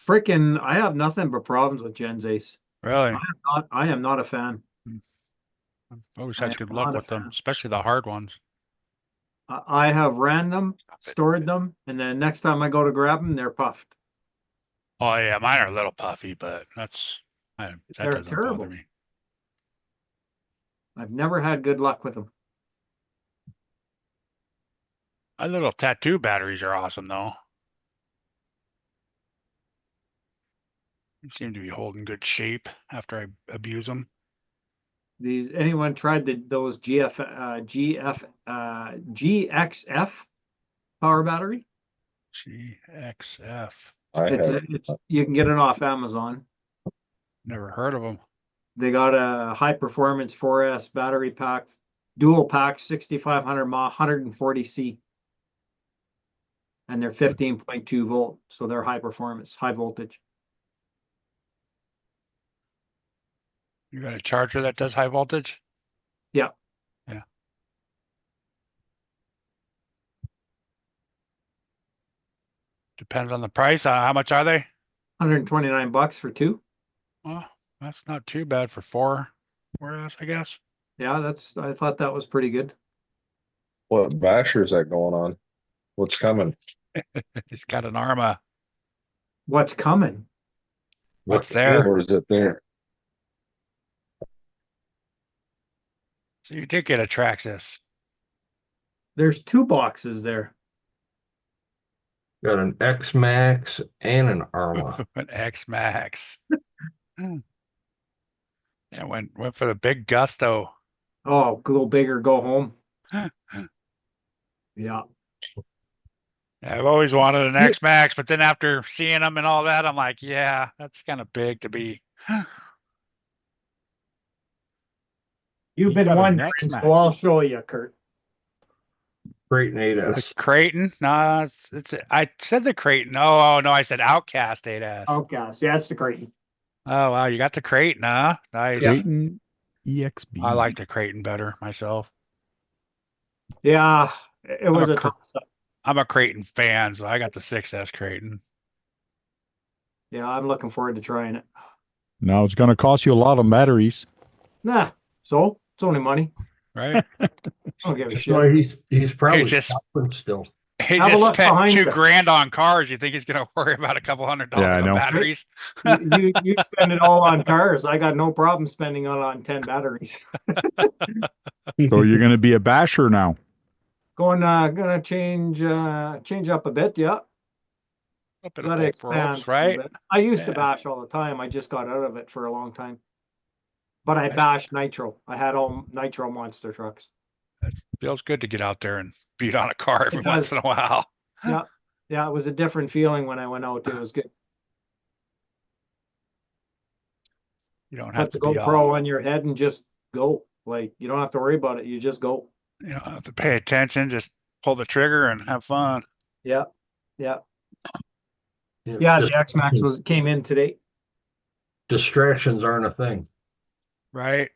Freaking, I have nothing but problems with Gens Ace. Really? I am not a fan. I've always I had am good not luck a with them, fan. especially the hard ones. I have ran them, Stop it. stored them, and then next time I go to grab them, they're puffed. Oh yeah, mine are a little puffy, but that They're doesn't bother terrible. me. I've never had good luck with them. My little tattoo batteries are awesome though. They seem to be holding good shape after I abuse them. Anyone tried those GXF power battery? GXF. I have You can get it off Amazon. Never heard of them. They got a high performance 4S battery pack, dual pack, 6,500 mAh, 140C. And they're 15.2 volt, so they're high performance, high voltage. You got a charger that does high voltage? Yeah. Yeah. Depends on the price. How much are they? $129 for two. Well, that's not too bad for 4S, I guess. Yeah, I thought that was pretty good. what basher is that going on? What's coming? He's got an Arma. What's coming? What's there? Or is it there? So you did get a Traxxas. There's 2 boxes there. Got an X Max and an Arma. An X Max. Yeah, went for the big gusto. Oh, go big or go home. Yeah. I've always wanted an X Max, but then after seeing them and all that, I'm like, yeah, that's kind of big to be. You've You been got an wondering, X-Max. so I'll show you, Kurt. Creighton The 8S. Creighton? No, I said the Creighton. Oh no, I said Outcast 8S. Oh, gosh, yeah, that's the Creighton. Oh wow, you got the Creighton, huh? Nice. Creighton EXB. I like the Creighton better myself. Yeah, it was a a Cur- toss up. I'm a Creighton fan, so I got the 6S Creighton. Yeah, I'm looking forward to trying it. Now it's going to cost you a lot of batteries. Nah, so it's only money. Right? I don't give a That's shit. why he's probably just- shopping still. He Have a just look spent behind you. $2,000 on cars. You think he's gonna worry about a couple $100 Yeah, I on know. batteries? You spend it all on cars. I got no problem spending it on 10 batteries. So you're going to be a basher now. Gonna change up a bit, yeah. Up in Gotta both expand worlds, a right? little bit. I used to Yeah. bash all the time. I just got out of it for a long time. But I I- bashed nitro. I had all nitro monster trucks. It feels good to get out there and beat on a car every It once does. in a while. Yeah. Yeah, it was a different feeling when I went out. It was good. You don't have Put the to be GoPro on your head and just go. Like, you don't have to worry about it. You just go. you don't have to pay attention. Just pull the trigger and have fun. Yeah. Yeah. Yeah, the X-Max came in today. Distractions aren't a thing. Right?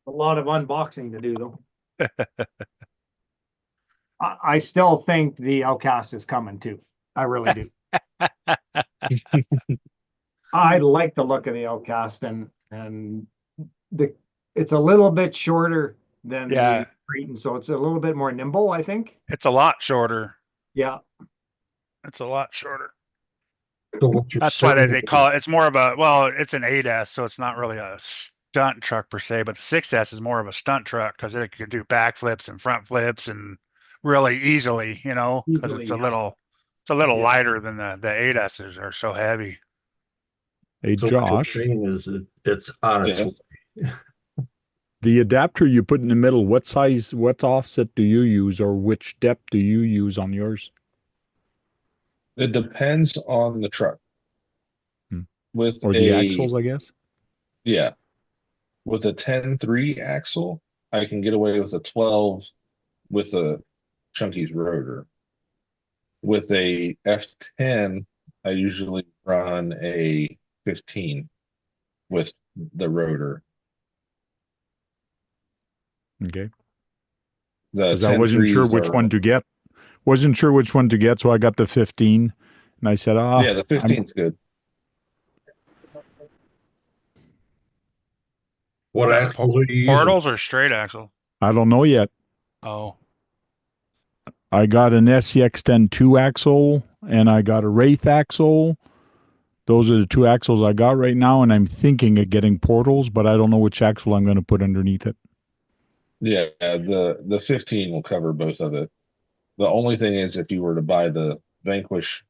A lot of unboxing to do though. I still think the Outcast is coming too. I really do. I like the look of the Outcast and it's a little bit shorter than Yeah. the Creighton, so it's a little bit more nimble, I think. It's a lot shorter. Yeah. It's a lot shorter. So what you're That's why saying they call it. It's more of a, well, it's an 8S, so it's not really a stunt truck per se, but the 6S is more of a stunt truck because it can do backflips and front flips and really easily, because Easily, it's yeah. a little Yeah. lighter than the 8S's are so heavy. Hey, So what you're Josh, saying is it's on its Yeah. way. the adapter you put in the middle, what offset do you use or which depth do you use on yours? It depends on the truck. Hmm. With Or the axles, I guess? yeah, with a 10-3 axle, I can get away with a 12 with a Chunky's rotor. With a F10, I usually run a 15 with the rotor. Okay. The Because I wasn't sure 10-3s which are- one to get. Wasn't sure which one to get, so I got the 15. And I said, Yeah, the 15's good. What Yeah, axles are you using? Portals or straight axle? I don't know yet. Oh, I got an SCX-10 2 axle and I got a Wraith axle. Those are the 2 axles I got right now, and I'm thinking of getting portals, but I don't know which axle I'm going to put underneath it. Yeah, the 15 will cover both of it. The only thing is if you were to buy the Vanquish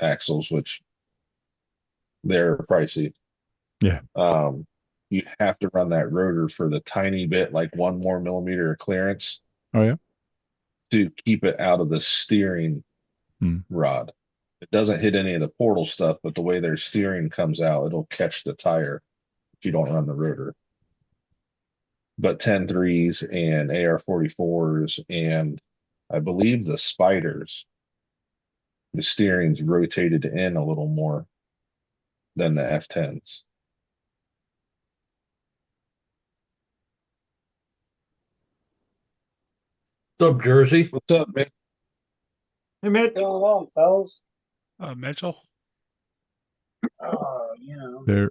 axles, which they're pricey. Yeah. You have to run that rotor for the tiny bit, like 1 more millimeter of clearance. Oh, yeah? To keep it out of the steering rod. It doesn't hit any of the portal stuff, but the way their steering comes out, it'll catch the tire if you don't run the rotor. But 10-3s and AR-44s and I believe the Spiders, the steering's rotated in a little more than the F10s. What's up, Jersey? What's up, man? Hey, Mitch. Going along, fellas. Mitchell. You know,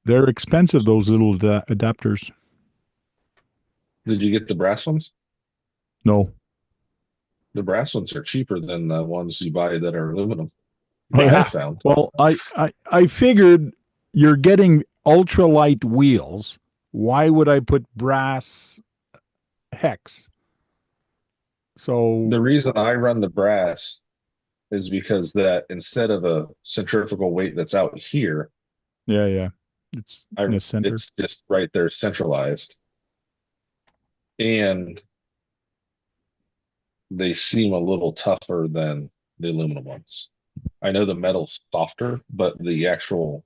They're expensive, those little adapters. Did you get the brass ones? No. The brass ones are cheaper than the ones you buy that are aluminum. Oh, I yeah. found. Well, I figured you're getting ultralight wheels. Why would I put brass hex? So The reason I run the brass is because that instead of a centrifugal weight that's out here, yeah, it's in the center. it's just right there centralized. And they seem a little tougher than the aluminum ones. I know the metal's softer, but the actual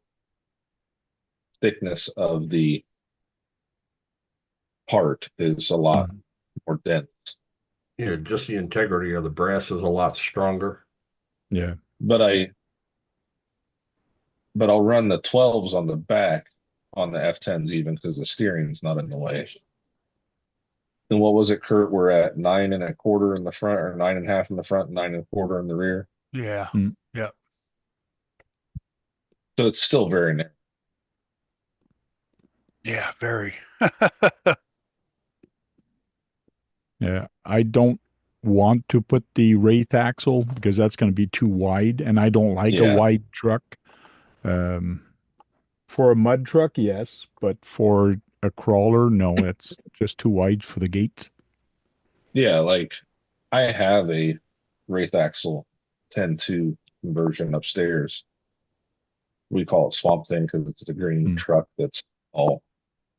thickness of the part is a lot more dense. Yeah, just the integrity of the brass is a lot stronger. Yeah. But I'll run the 12s on the back on the F10s even because the steering's not in the way. And what was it, Kurt? We're at 9 1/4 in the front, or 9 1/2 in the front, 9 1/4 in the rear. Yeah. Mm. Yep. So it's still very narrow. Yeah. Very. Yeah. I don't want to put the Wraith axle because that's going to be too wide, and I don't like a Yeah. wide truck. For a mud truck, yes, but for a crawler, no, it's just too wide for the gates. Yeah, like I have a Wraith Axle 10-2 conversion upstairs. We call it Swamp Thing because it's a green truck that's all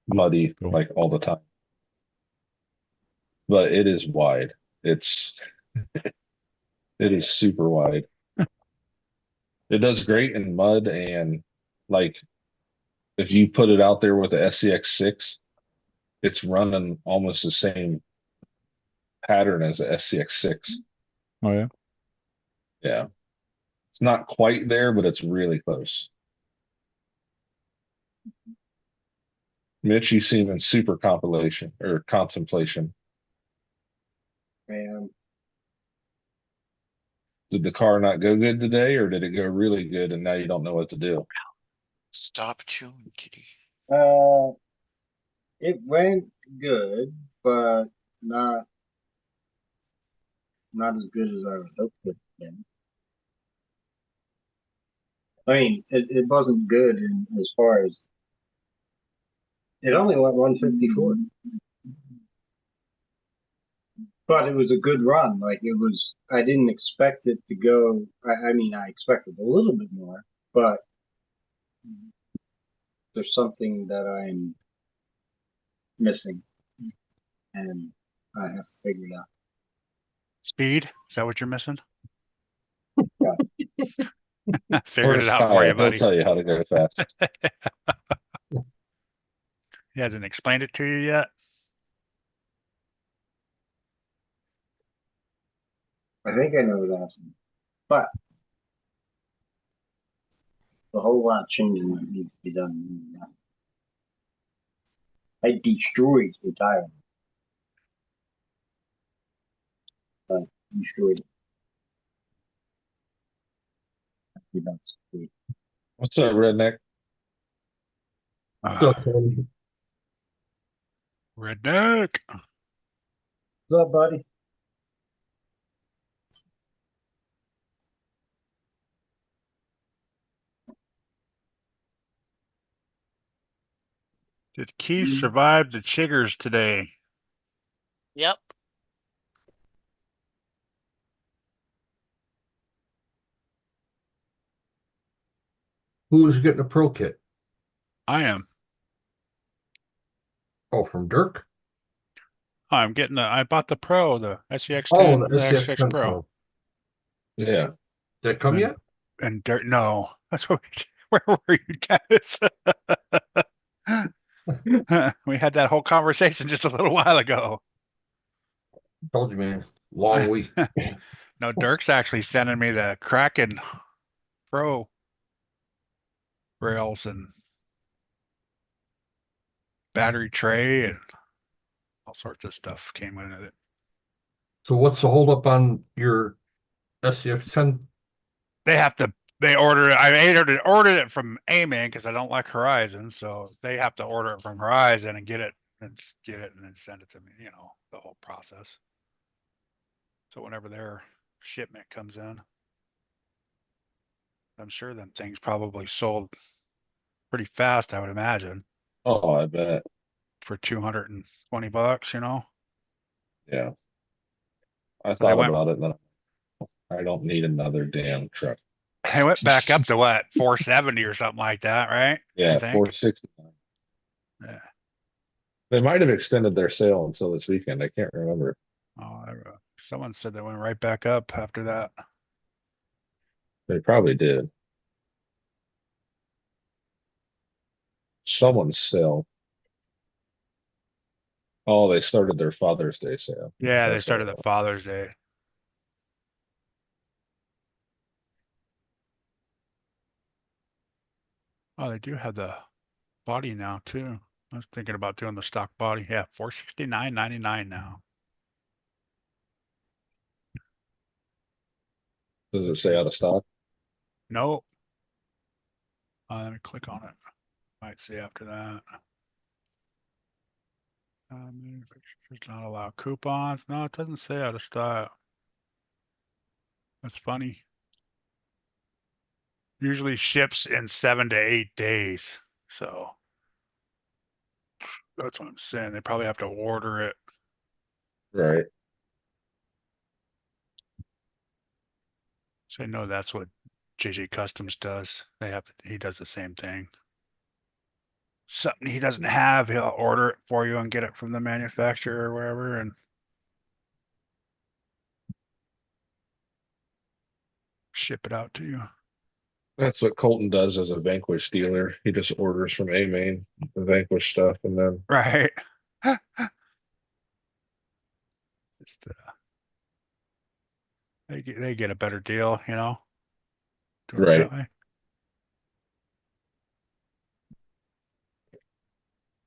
muddy Cool. like all the time. But it is wide. It is super wide. It does great in mud, and like if you put it out there with the SCX6, it's running almost the same pattern as the SCX6. Oh yeah. Yeah. It's not quite there, but it's really close. Mitch, you seem in super compilation or contemplation. Man, Did the car not go good today, or did it go really good and now you don't know what to do? Stop chewing, kitty. it went good, but not as good as I would hope it would have been. I mean, it wasn't good in as far as it only went 154. But it was a good run. Like it was, I didn't expect it to go. I mean, I expected a little bit more, but there's something that I'm missing, and I have to figure it out. Speed? Is that what you're missing? Yeah. Figured it out for you, He'll buddy. tell you how to go fast. He hasn't explained it to you yet. I think I know what happened, but a whole lot of changing that needs to be done. I destroyed the tire. Destroyed it. That's great. What's up, redneck? So, Tony, Redneck. What's up, buddy? Did Keith survive the chiggers today? Yep. who's getting a pro kit? I am. Oh, from Dirk? I'm getting I bought the Pro, the SCX10, Oh, the the SCX SCX10 Pro. Pro. Yeah. Did that come yet? And dirt, no. That's what where were you guys? We had that whole conversation just a little while ago. Told you, man. Long week. No, Dirk's actually sending me the Kraken Pro rails and battery tray and all sorts of stuff came in with it. So what's the holdup on your SCX10? They order it. I ordered it from Amen because I don't like Horizon, so they have to order it from Horizon and get it and get it and then send it to me, the whole process. So whenever their shipment comes in, I'm sure them things probably sold pretty fast, I would imagine, Oh, I bet. for $220, Yeah. I So they thought went about it and then I don't need another damn truck. they went back up to what, 470 or something like that, right? I Yeah, think. 469. Yeah. They might have extended their sale until this weekend. I can't remember. Oh, someone said they went right back up after that. They probably did. Someone's sale. Oh, they started their Father's Day sale. Yeah, they That's what started it at was. Father's Day. Oh, they do have the body now too. I was thinking about doing the stock body. Yeah, $469.99 now. Does it say out of stock? Nope. Let me click on it. Might see after that. Manufacturers not allow coupons. No, it doesn't say out of stock. That's funny. Usually ships in 7 to 8 days. So that's what I'm saying. They probably have to order it. Right. So I know that's what JJ Customs does. He does the same thing. Something he doesn't have, he'll order it for you and get it from the manufacturer or wherever and ship it out to you. That's what Colton does as a Vanquish dealer. He just orders from A-Main the Vanquish stuff and then Right. Just, they get a better deal, doing it right. that way.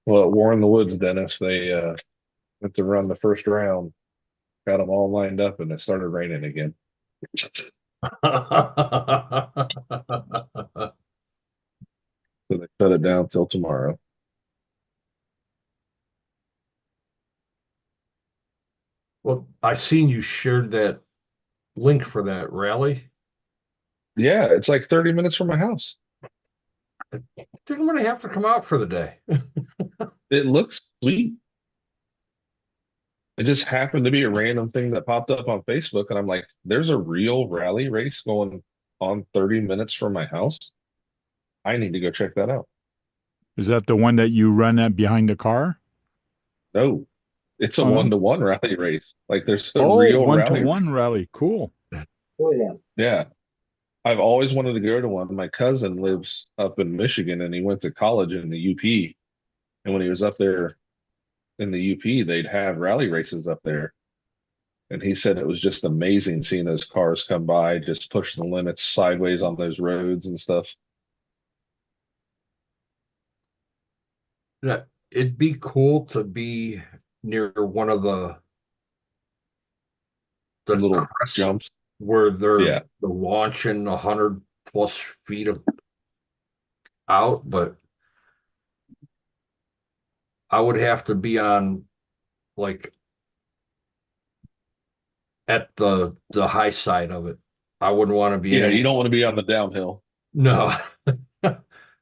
Well, at War in the Woods, Dennis, they went to run the first round, got them all lined up, and it started raining again. So they shut it down till tomorrow. Well, I seen you shared that link for that rally. Yeah, it's like 30 minutes from my house. I think I'm gonna have to come out for the day. It looks sweet. It just happened to be a random thing that popped up on Facebook, and I'm like, there's a real rally race going on 30 minutes from my house. I need to go check that out. Is that the one that you run at behind the car? No, it's a Oh, no? one-to-one rally race. Like there's a Oh, real one to rally race. one rally. Cool. Oh, yeah. Yeah. I've always wanted to go to one. My cousin lives up in Michigan and he went to college in the UP. And when he was up there in the UP, they'd have rally races up there. And he said it was just amazing seeing those cars come by, just push the limits sideways on those roads and stuff. Yeah, it'd be cool to be near one of the Little crests jumps. where Yeah. they're launching 100+ feet out, but I would have to be on like at the high side of it. I wouldn't want to be Yeah, any. you don't want to be on the downhill. No,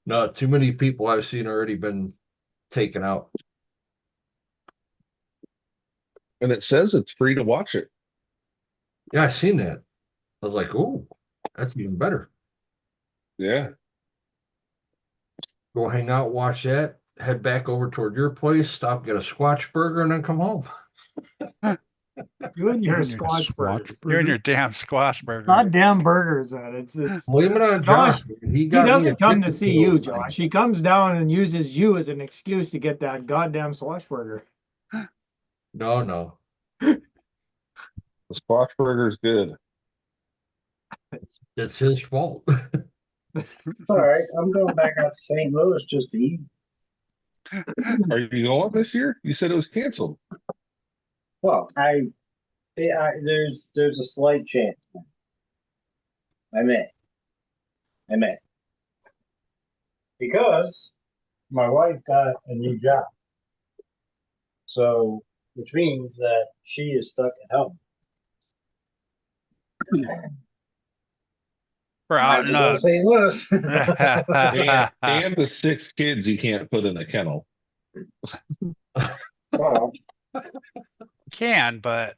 no, too many people I've seen already been taken out. And it says it's free to watch it. Yeah, I seen that. I was like, oh, that's even better. Yeah. Go hang out, watch that, head back over toward your place, stop, get a Squatch burger, and then come home. You and your You and your squash burgers. You and your damn squash burger. Goddamn burgers, that it's. Blame it on Josh, Josh. He He got me doesn't come to addicted see you, those Josh. things. He comes down and uses you as an excuse to get that goddamn squash burger. No. The Squash Burger's good. It's his fault. All right, I'm going back out to St. Louis just to eat. Are you going this year? You said it was canceled. Well, there's a slight chance. I may, because my wife got a new job. So, which means that she is stuck at home. We're Might out have in to go to St. Louis. And the 6 kids you can't put in a kennel. Well, can, but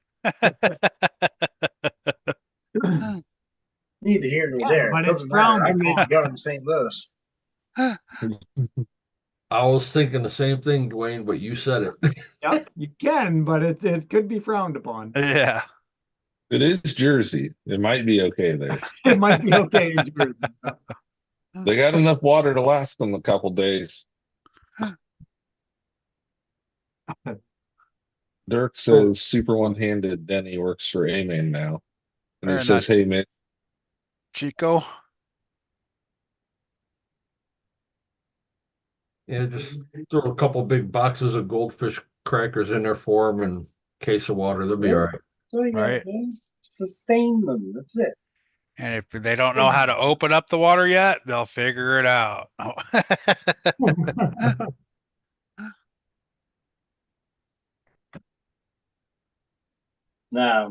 neither here nor Yeah, there. but It it's doesn't matter. I frowned made upon. to go to St. Louis. I was thinking the same thing, Dwayne, but you said it. Yep, you can, but it could be frowned upon. yeah. It is Jersey. It might be okay there. It might be okay in Jersey. They got enough water to last them a couple days. Dirk says super one-handed Denny works for A-Man now. And he Very says, nice. hey man, Chico. Yeah, just throw a couple big boxes of goldfish crackers in there for them and case of water. They'll be all right. So you gotta Right. do, sustain them. That's it. And if they don't know how to open up the water yet, they'll figure it out. Now,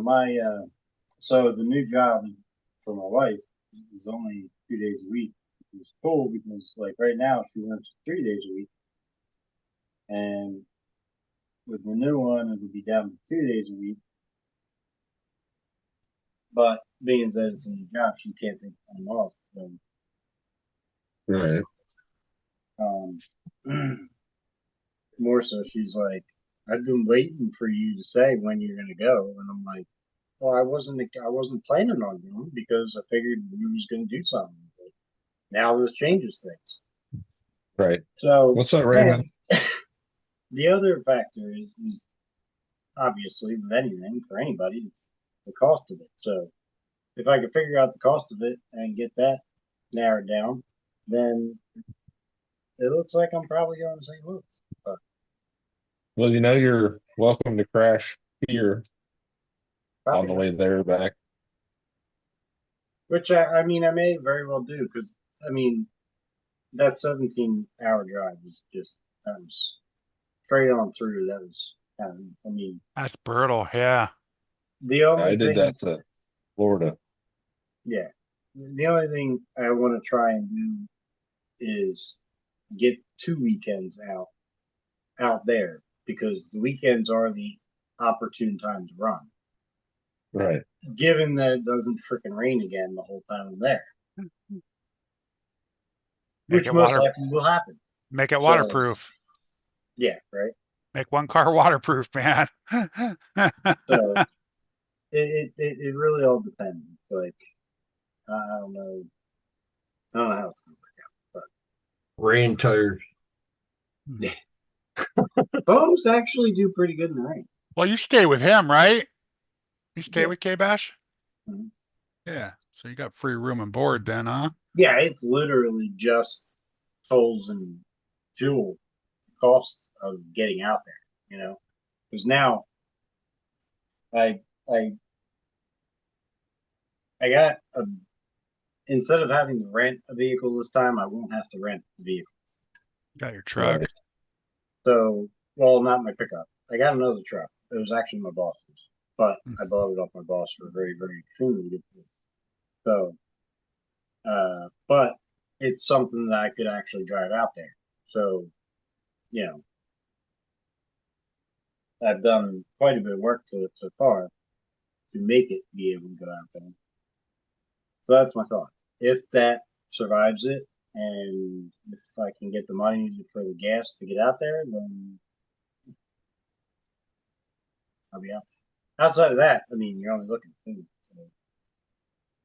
so the new job for my wife is only 2 days a week. It's cool because, like, right now she works 3 days a week, and with the new one, it'll be down to 2 days a week. But being that it's a new job, she can't take time off. So, right. more so, she's like, "I've been waiting for you to say when you're gonna go," and I'm like, "Well, I wasn't planning on going because I figured we was gonna do something. But now this changes things." Right. So What's up, Raymond? the other factor is obviously with anything for anybody, it's the cost of it. So if I could figure out the cost of it and get that narrowed down, then it looks like I'm probably going to St. Louis. But Well, you know, you're welcome to crash here on probably the not. way there or back. Which I mean, I may very well do because I mean, that 17-hour drive was just, that was straight on through. That was, I mean, That's brutal. Yeah. the only I did thing, that to Florida. yeah, the only thing I want to try and do is get 2 weekends out there because the weekends are the opportune time to run. Right. Given that it doesn't freaking rain again the whole time I'm there, which most likely will happen. Make it So- waterproof. Yeah, right. Make one car waterproof, man. So it really all depends. It's like I don't know how it's gonna Rain tires. work. Bows actually do pretty good in the rain. Well, you stay with him, right? You stay Yeah. with K-Bash? Mhm. Yeah. So you got free room and board then, huh? Yeah, it's literally just tolls and fuel cost of getting out there. You know, because now I got a, instead of having to rent a vehicle this time, I won't have to rent the vehicle. Got your truck. Right. So, well, not my pickup. I got another truck. It was actually my boss's, but I bought it off my boss for a very, very extremely good price. So, but it's something that I could actually drive out there. So, you know, I've done quite a bit of work to it so far to make it be able to go out there. So that's my thought. If that survives it, and if I can get the money for the gas to get out there, then I'll be out there. Outside of that, I mean, you're only looking at food.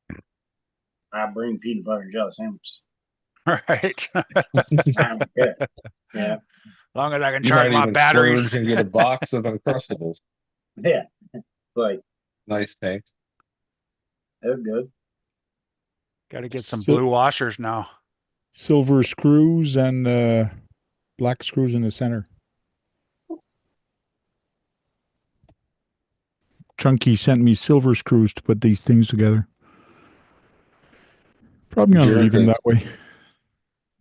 So I bring peanut butter and jelly sandwiches. Right. I don't care. Yeah, As long as I can You charge might my even batteries. splurge and get a box of Uncrustables. yeah. It's like Nice tank. they're good. Got to get some So- blue washers now. Silver screws and black screws in the center. Chunky sent me silver screws to put these things together. Probably gonna leave them that way.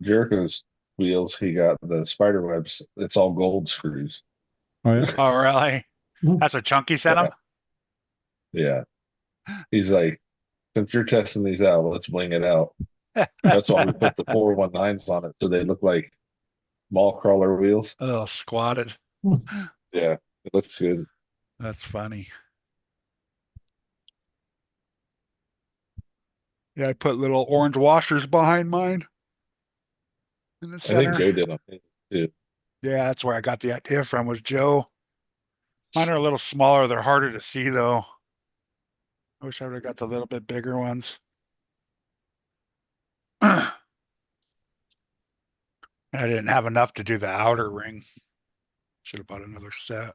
Jericho's wheels, he got the spider webs. It's all gold screws. Oh yeah. Oh, really? That's what Chunky sent him? Yeah. He's like, since you're testing these out, let's bling it out. That's why we put the 419s on it, so they look like mall crawler wheels. Oh, squatted. Yeah, it looks good. That's funny. Yeah, I put little orange washers behind mine in the I think center. Joe did on his too. Yeah, that's where I got the idea from, was Joe. Mine are a little smaller. They're harder to see though. I wish I would have got the little bit bigger ones. I didn't have enough to do the outer ring. Should have bought another set.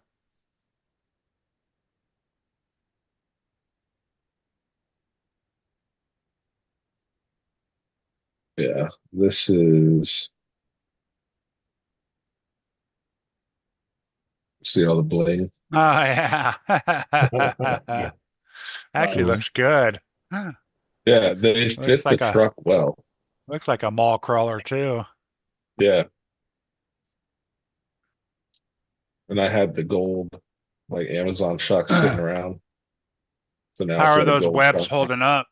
Yeah, this is. See all the bling. Oh yeah. Yeah. Actually Nice. looks good. Yeah, they Looks fit the like a truck well. looks like a mall crawler too. Yeah. And I had the gold, like Amazon truck sitting around. So now How it's are got a those gold webs truck. holding up?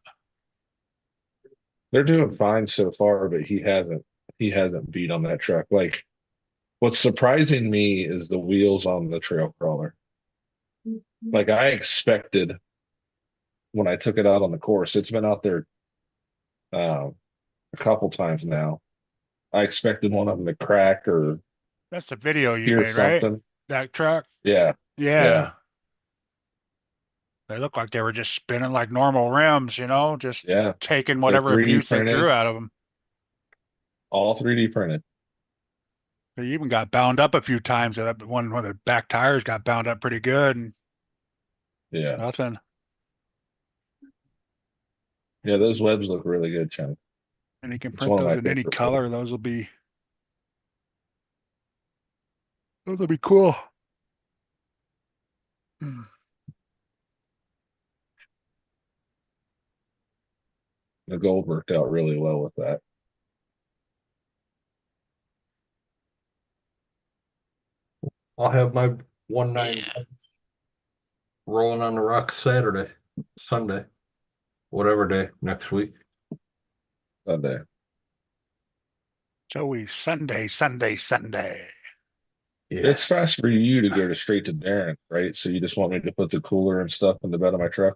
They're doing fine so far, but he hasn't beat on that truck. Like, what's surprising me is the wheels on the trail crawler. Like I expected when I took it out on the course, it's been out there a couple times now. I expected one of them to crack or That's the video you hear made, right? something. That truck? Yeah, Yeah. yeah, They look like they were just spinning like normal rims, just yeah. taking They're whatever 3D abuse they printed, threw out of them. all 3D printed. They even got bound up a few times. That one of the back tires got bound up pretty good and Yeah, nothing. yeah. Those webs look really good, Chunk. And you can It's print one of those my in any favorite color. webs. Those will be cool. Mm. The gold worked out really well with that. I'll have my 190 rolling on the rock Saturday, Sunday, whatever day next week. Sunday. Joey, Sunday, Sunday, Sunday. Yeah. It's fast for you to go to straight to Darren, right? So you just want me to put the cooler and stuff in the bed of my truck?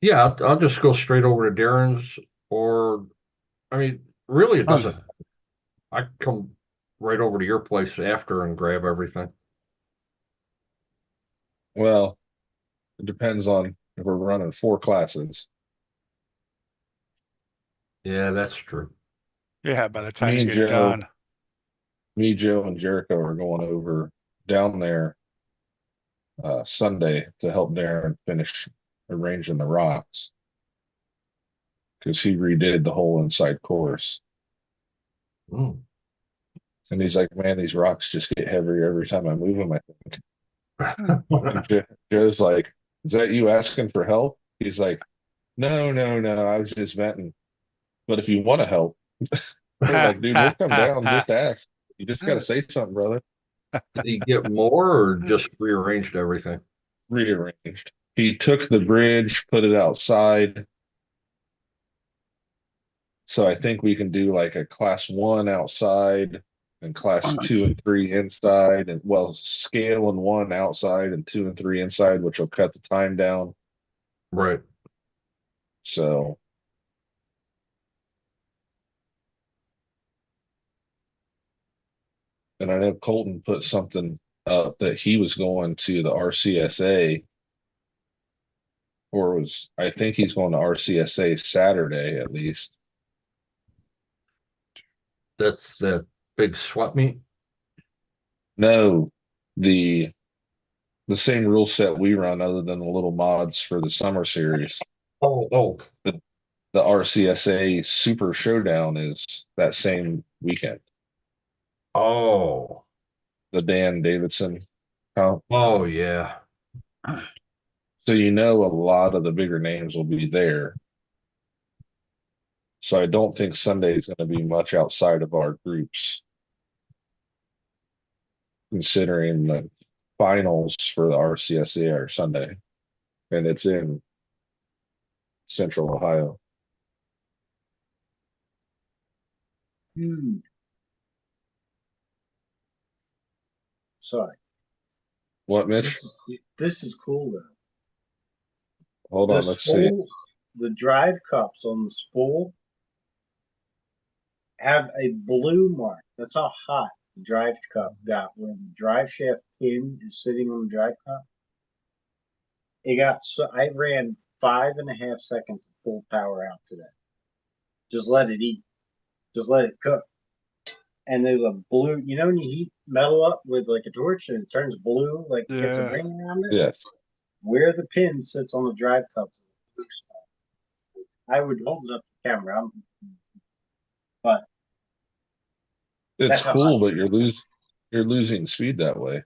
Yeah, I'll just go straight over to Darren's, or I mean, really, it doesn't. I can come right over to your place after and grab everything. Well, it depends on if we're running 4 classes. Yeah, that's true. Yeah, by the time Me you and get Joe, done. me, Joe, and Jericho are going over down there Sunday to help Darren finish arranging the rocks because he redid the whole inside course. Mm. And he's like, man, these rocks just get heavier every time I move them, I think. And Joe's like, is that you asking for help? He's like, no, no, no, I was just venting. But if you want to help, we're like, dude, we'll come down, just ask. You just got to say something, brother. Did he get more or just rearranged everything? Rearranged. He took the bridge, put it outside. So I think we can do like a class 1 outside and class 2 and 3 inside, and well, scale and 1 outside and 2 and 3 inside, which will cut the time down. Right. So and I know Colton put something up that he was going to the RCSA, or was I think he's going to RCSA Saturday at least. That's the big swap meet. No, the same rule set we run, other than the little mods for the summer series. Oh, The RCSA Super Showdown is that same weekend. oh, The Dan Davidson comp. oh, yeah. So you know a lot of the bigger names will be there. So I don't think Sunday is going to be much outside of our groups. considering the finals for the RCSA are Sunday, and it's in Central Ohio. Dude. Sorry. What, Mitch? This is cool though. Hold The on, let's see. spool, the drive cups on the spool have a blue mark. That's how hot the drive cup got when the drive shaft pin is sitting on the drive cup. It got so I ran 5.5 seconds of full power out today. Just let it eat. Just let it cook. And there's a blue, you know, when you heat metal up with like a torch and it turns blue, like it gets a Yeah. ring around it? Yes. Where the pin sits on the drive cup. I would hold it up to the camera, but It's That's how cool, hot- but you're losing speed that way.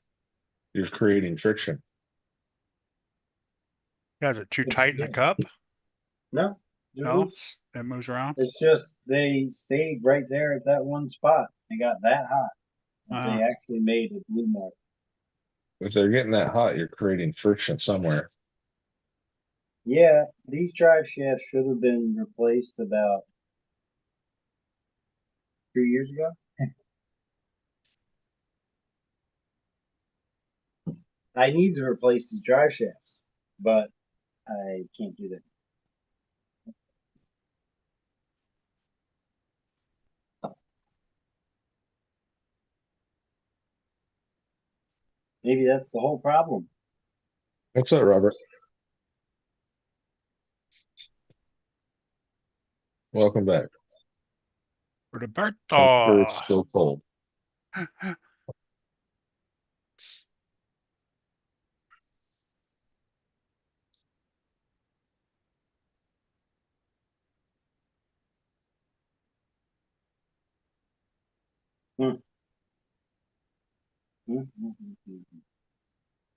You're creating friction. Yeah, is it too tight in the cup? no, they're No, loose. it moves around. It's just they stayed right there at that one spot. They got that hot. That They actually made a blue mark. If they're getting that hot, you're creating friction somewhere. Yeah, these drive shafts should have been replaced about 2 years ago. I need to replace these drive shafts, but I can't do that. Maybe that's the whole problem. What's up, Robert? Welcome back. Roberto. I'm sure it's still cold.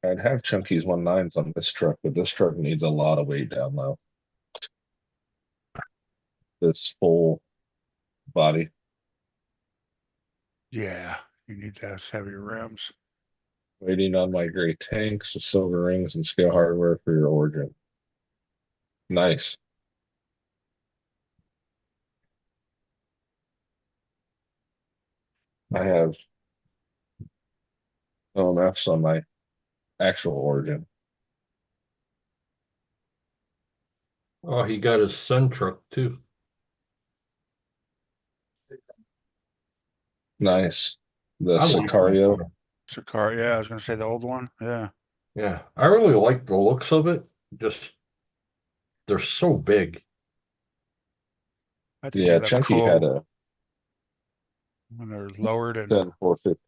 I'd have Chunky's 1.9s on this truck, but this truck needs a lot of weight down low. This full body. Yeah, you need those heavy rims. Waiting on my gray tanks with silver rings and scale hardware for your origin. Nice. I have OMFs on my actual origin. Oh, he got his Sun truck too. Nice. The I like that Sicario. one. Sicario, yeah, I was gonna say the old one. Yeah. Yeah, I really like the looks of it. Just they're so big. I think Yeah, they look Chunky had cool a when they're lowered and 10450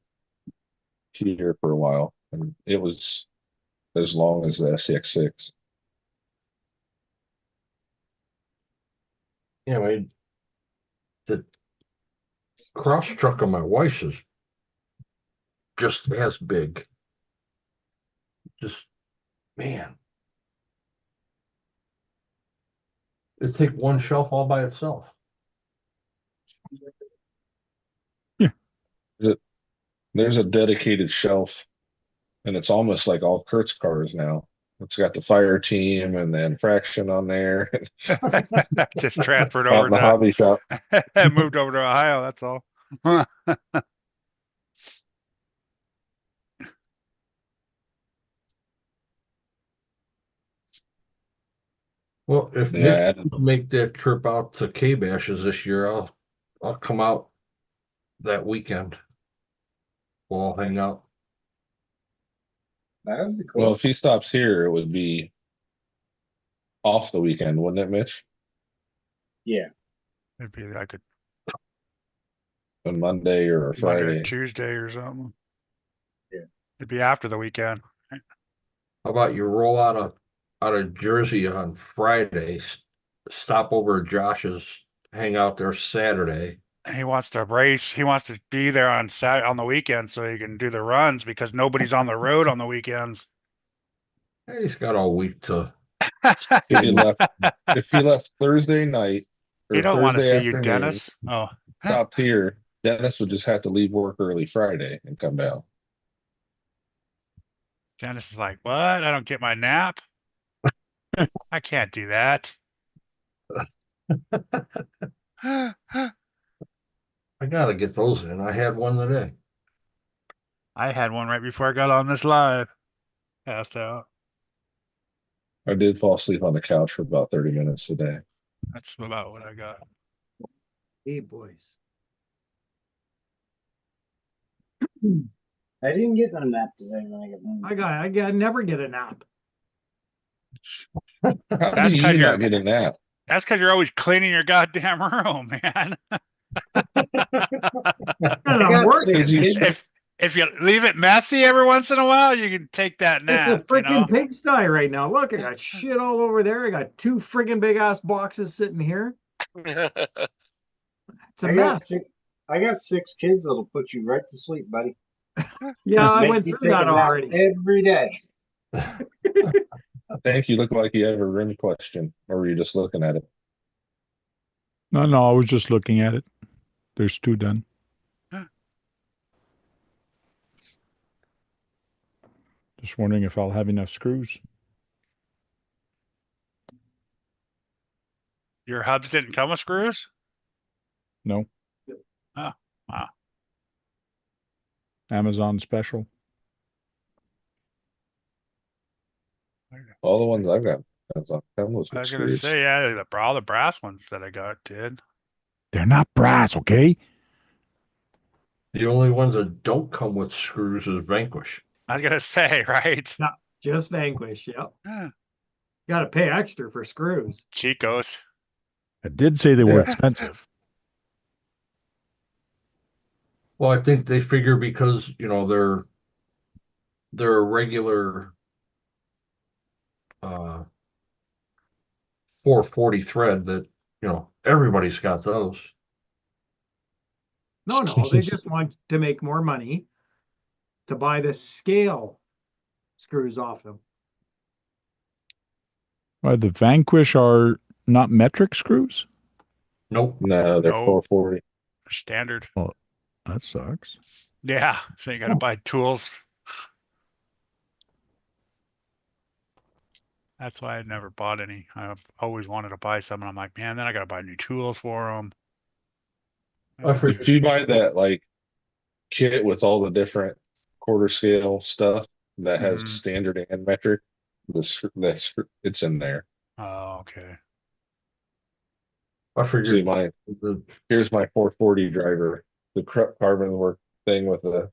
here for a while, and it was as long as the SCX6. Yeah, I mean, the cross truck of my wife's is just as big. Just man, it'd take one shelf all by itself. There's a dedicated shelf, and it's almost like all Kurt's cars now. It's got the fire team and then fraction on there. just transferred Out over in the to hobby shop. moved over to Ohio, that's all. Well, if Yeah, Nick can make that trip out to K-Bashes this year, I'll come out that weekend. We'll all hang out. That would be well, cool. if he stops here, it would be off the weekend, wouldn't it, Mitch? Yeah. It'd be like a A Monday or a Monday or Friday. Tuesday or something. Yeah. It'd be after the weekend. How about you roll out of Jersey on Friday, stop over at Josh's, hang out there Saturday. He wants to race. He wants to be there on Saturday on the weekend so he can do the runs because nobody's on the road on the weekends. Hey, he's got all week to. If he left Thursday night or He don't want to Thursday see you, afternoon, Dennis. Oh, stopped here, Dennis would just have to leave work early Friday and come down. Dennis is like, what? I don't get my nap. I can't do that. I gotta get those in. I had one today. I had one right before I got on this live. Passed out. I did fall asleep on the couch for about 30 minutes today. That's about what I got. Hey, boys. I didn't get no nap today when I got home. I never get a nap. How That's do 'cause you you're- not get a nap? That's because you're always cleaning your goddamn room, man. And I I'm got working. 6 kids. If you leave it messy every once in a while, you can take that It's a nap. You freaking know? pigsty right now. Look, I got shit all over there. I got 2 friggin' big ass boxes sitting here. It's a mess. I got 6 kids that'll put you right to sleep, buddy. Yeah, I Make went you through take that a nap already. every day. I think you look like you have a rim question, or were you just looking at it? No, I was just looking at it. There's 2 done. Just wondering if I'll have enough screws. Your hubs didn't come with screws? No. Oh, wow. Amazon special. All the ones I've got. Come with I was gonna screws. say, yeah, all the brass ones that I got did. They're not brass, okay? The only ones that don't come with screws is Vanquish. I was gonna say, right? Just Vanquish, yep. Yeah. Gotta pay extra for screws. Chicos. I did say they were Yeah. expensive. Well, I think they figure because, you know, they're a regular 440 thread that, you know, everybody's got those. No, they just want to make more money to buy the scale screws off them. The Vanquish are not metric screws? Nope. No, they're No. 440. Standard. That sucks. Yeah. So you gotta buy tools. That's why I never bought any. I've always wanted to buy some, and I'm like, man, then I gotta buy new tools for them. If you buy that like kit with all the different quarter scale stuff that has Mhm. standard and metric, it's in there. Oh, okay. I See figured here's my 440 driver, the carbon work thing with the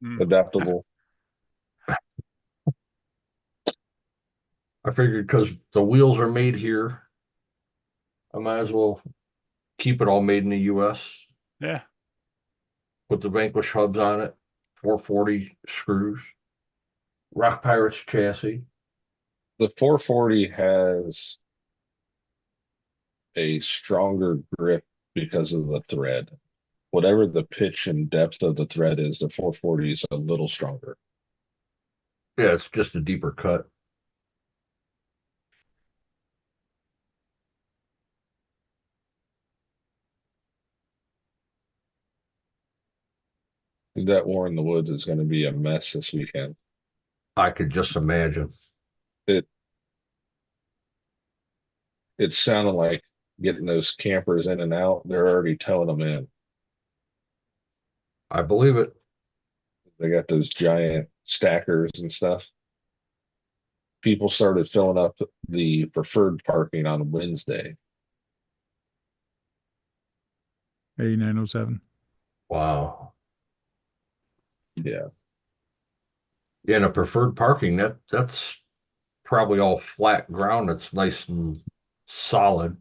Mm. adaptable. because the wheels are made here, I might as well keep it all made in the US. Yeah. Put the Vanquish hubs on it, 440 screws, Rock Pirates chassis. The 440 has a stronger grip because of the thread. Whatever the pitch and depth of the thread is, the 440 is a little stronger. Yeah, it's just a deeper cut. That war in the woods is going to be a mess this weekend. I could just imagine. It sounded like getting those campers in and out. They're already towing them in. I believe it. They got those giant stackers and stuff. People started filling up the preferred parking on Wednesday. 8907. Wow. Yeah. Yeah, and a preferred parking, that's probably all flat ground that's nice and solid,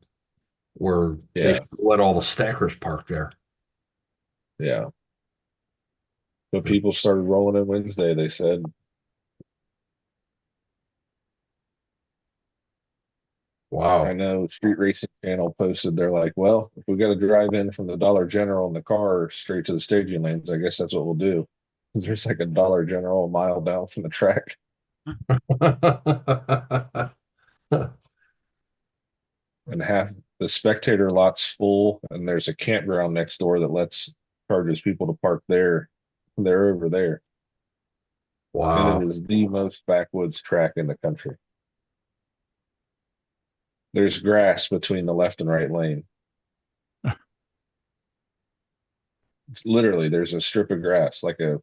where they Yeah. should let all the stackers park there. Yeah. But people started rolling in Wednesday, they said. Wow. I know Street Racing Channel posted, they're like, well, if we got to drive in from the Dollar General in the car straight to the staging lanes, I guess that's what we'll do. 'Cause there's like a Dollar General a mile down from the track. And half the spectator lot's full, and there's a campground next door that charges people to park there. They're over there. Wow. And it is the most backwoods track in the country. There's grass between the left and right lane. It's literally, there's a strip of grass, like a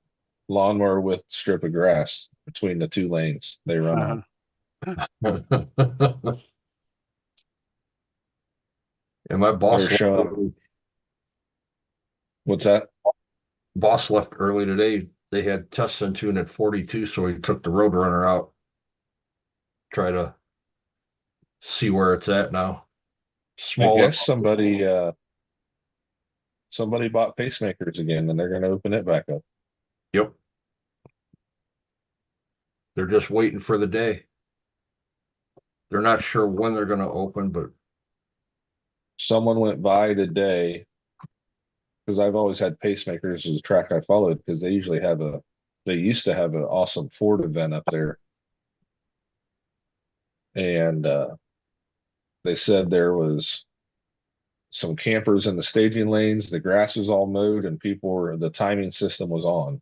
lawnmower with strip of grass between the two lanes they run on. And my boss They're showing- What's that? left early today. They had tests in tune at 42, so he took the Roadrunner out. Try to see where it's at now. I Smaller. guess somebody bought pacemakers again, and they're going to open it back up. Yep. They're just waiting for the day. They're not sure when they're going to open, but Someone went by today because I've always had pacemakers as a track I followed because they used to have an awesome Ford event up there. And they said there was some campers in the staging lanes, the grass was all mowed, and the timing system was on.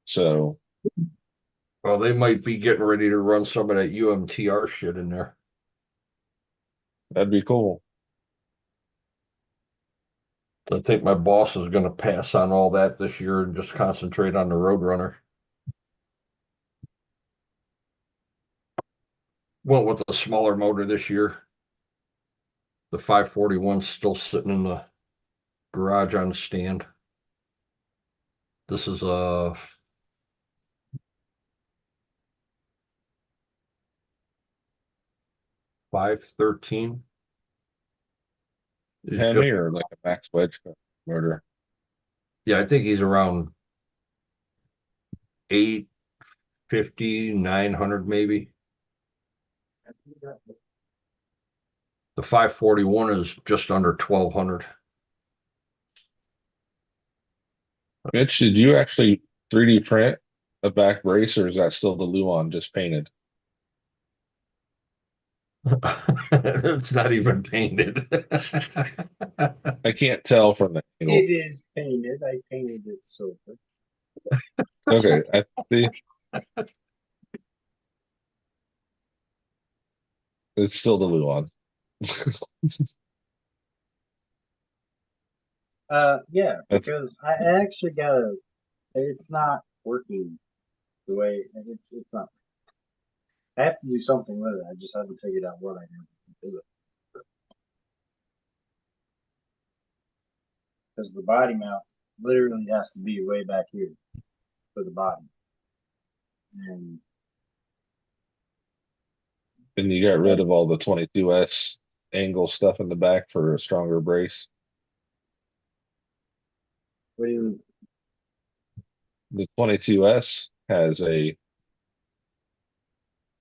So, well, they might be getting ready to run some of that UMTR shit in there. that'd be cool. I think my boss is going to pass on all that this year and just concentrate on the Roadrunner. Went with a smaller motor this year. The 541's still sitting in the garage on the stand. This is a 513. Hemi or like a max wedge motor. Yeah, I think he's around 850, 900 maybe. The 541 is just under 1200. Mitch, did you actually 3D print a back brace, or is that still the Luan just painted? It's not even painted. I can't tell from the angle. It is painted. I painted it silver. Okay, I see. It's still the Luan. Yeah, That's- because I actually it's not working the way it's not. I have to do something with it. I just haven't figured out what I have to do it. Because the body mount literally has to be way back here for the body. And And you got rid of all the 22S angle stuff in the back for a stronger brace. what do you The 22S has a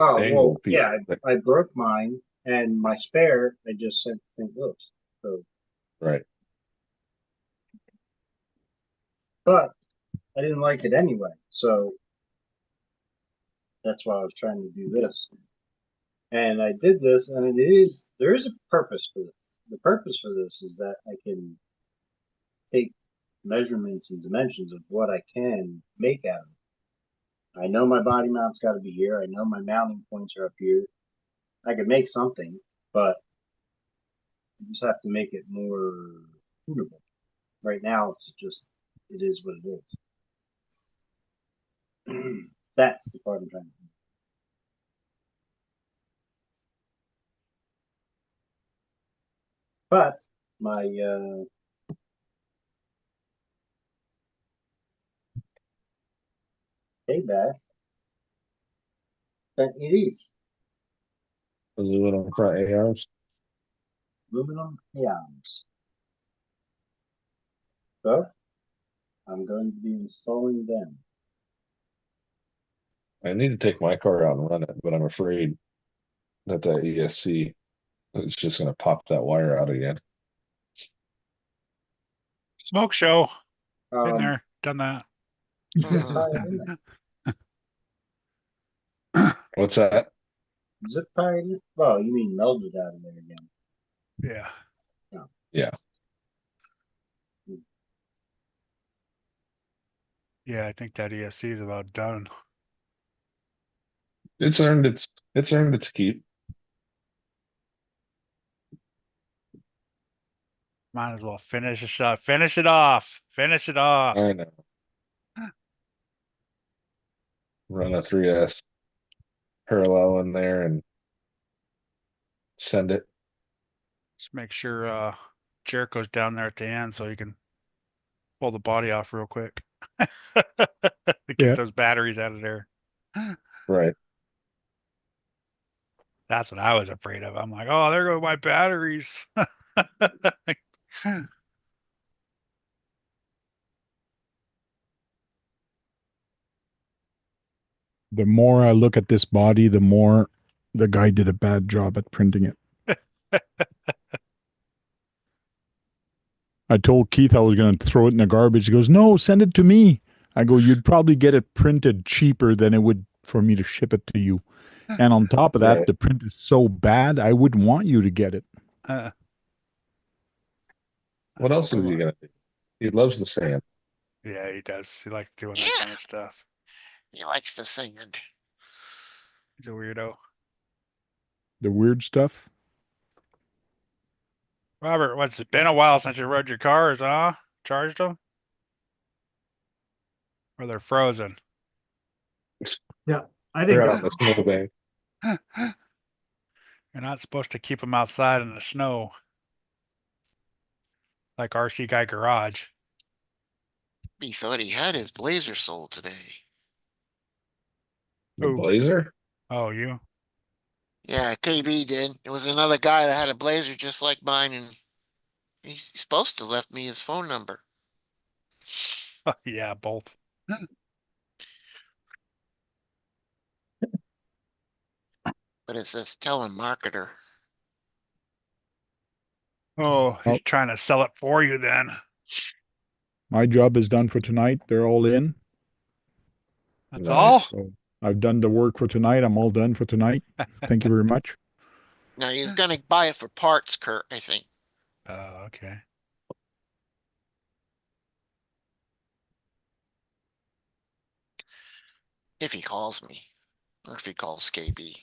Oh, angle well, piece. yeah, I broke mine and my spare, I just sent to St. Louis. So, Right. but I didn't like it anyway. So that's why I was trying to do this. And I did this, and there is a purpose for this. The purpose for this is that I can take measurements and dimensions of what I can make out of it. I know my body mount's got to be here. I know my mounting points are up here. I could make something, but you just have to make it more tunable. Right now, it is what it is. That's the part I'm trying to do. But my K-Bash sent me these Aluminum front ARs. aluminum arms. So I'm going to be installing them. I need to take my car out and run it, but I'm afraid that ESC is just going to pop that wire out again. Smoke show. Been Um, there, done that. zip tie it in there. What's that? Zip tie it in. Well, you mean melded out of there again? Yeah. Yeah. Yeah, I think that ESC is about done. It's earned its keep. Might as well finish the shot. Finish it off. Finish it off. I know. Run a 3S parallel in there and send it. Just make sure Jericho's down there at the end so you can pull the body off real quick. Get Yeah. those batteries out of there. Right. That's what I was afraid of. I'm like, oh, there go my batteries. The more I look at this body, the more the guy did a bad job at printing it. I told Keith I was going to throw it in the garbage. He goes, no, send it to me. I go, you'd probably get it printed cheaper than it would for me to ship it to you. And on top of that, Right. the print is so bad, I wouldn't want you to get it. What else is he gonna do? He loves the sand. Yeah, he does. He likes doing that Yeah. kind of stuff. He likes the sand. He's a weirdo. The weird stuff. Robert, what's it been a while since you rode your cars, huh? Charged them? Or they're frozen? I They're think out in the snowbank. You're not supposed to keep them outside in the snow. Like RC Guy Garage. He thought he had his Blazer sold today. The Ooh. Blazer? Oh, you? Yeah, KB did. It was another guy that had a Blazer just like mine, and he's supposed to left me his phone number. Yeah, both. But it says telemarketer. Oh, he's Oh. trying to sell it for you then. My job is done for tonight. They're all in. That's Nice. all? So I've done the work for tonight. I'm all done for tonight. Thank you very much. Now he was gonna buy it for parts, Kurt, I think. Oh, okay. If he calls me. Or if he calls KB.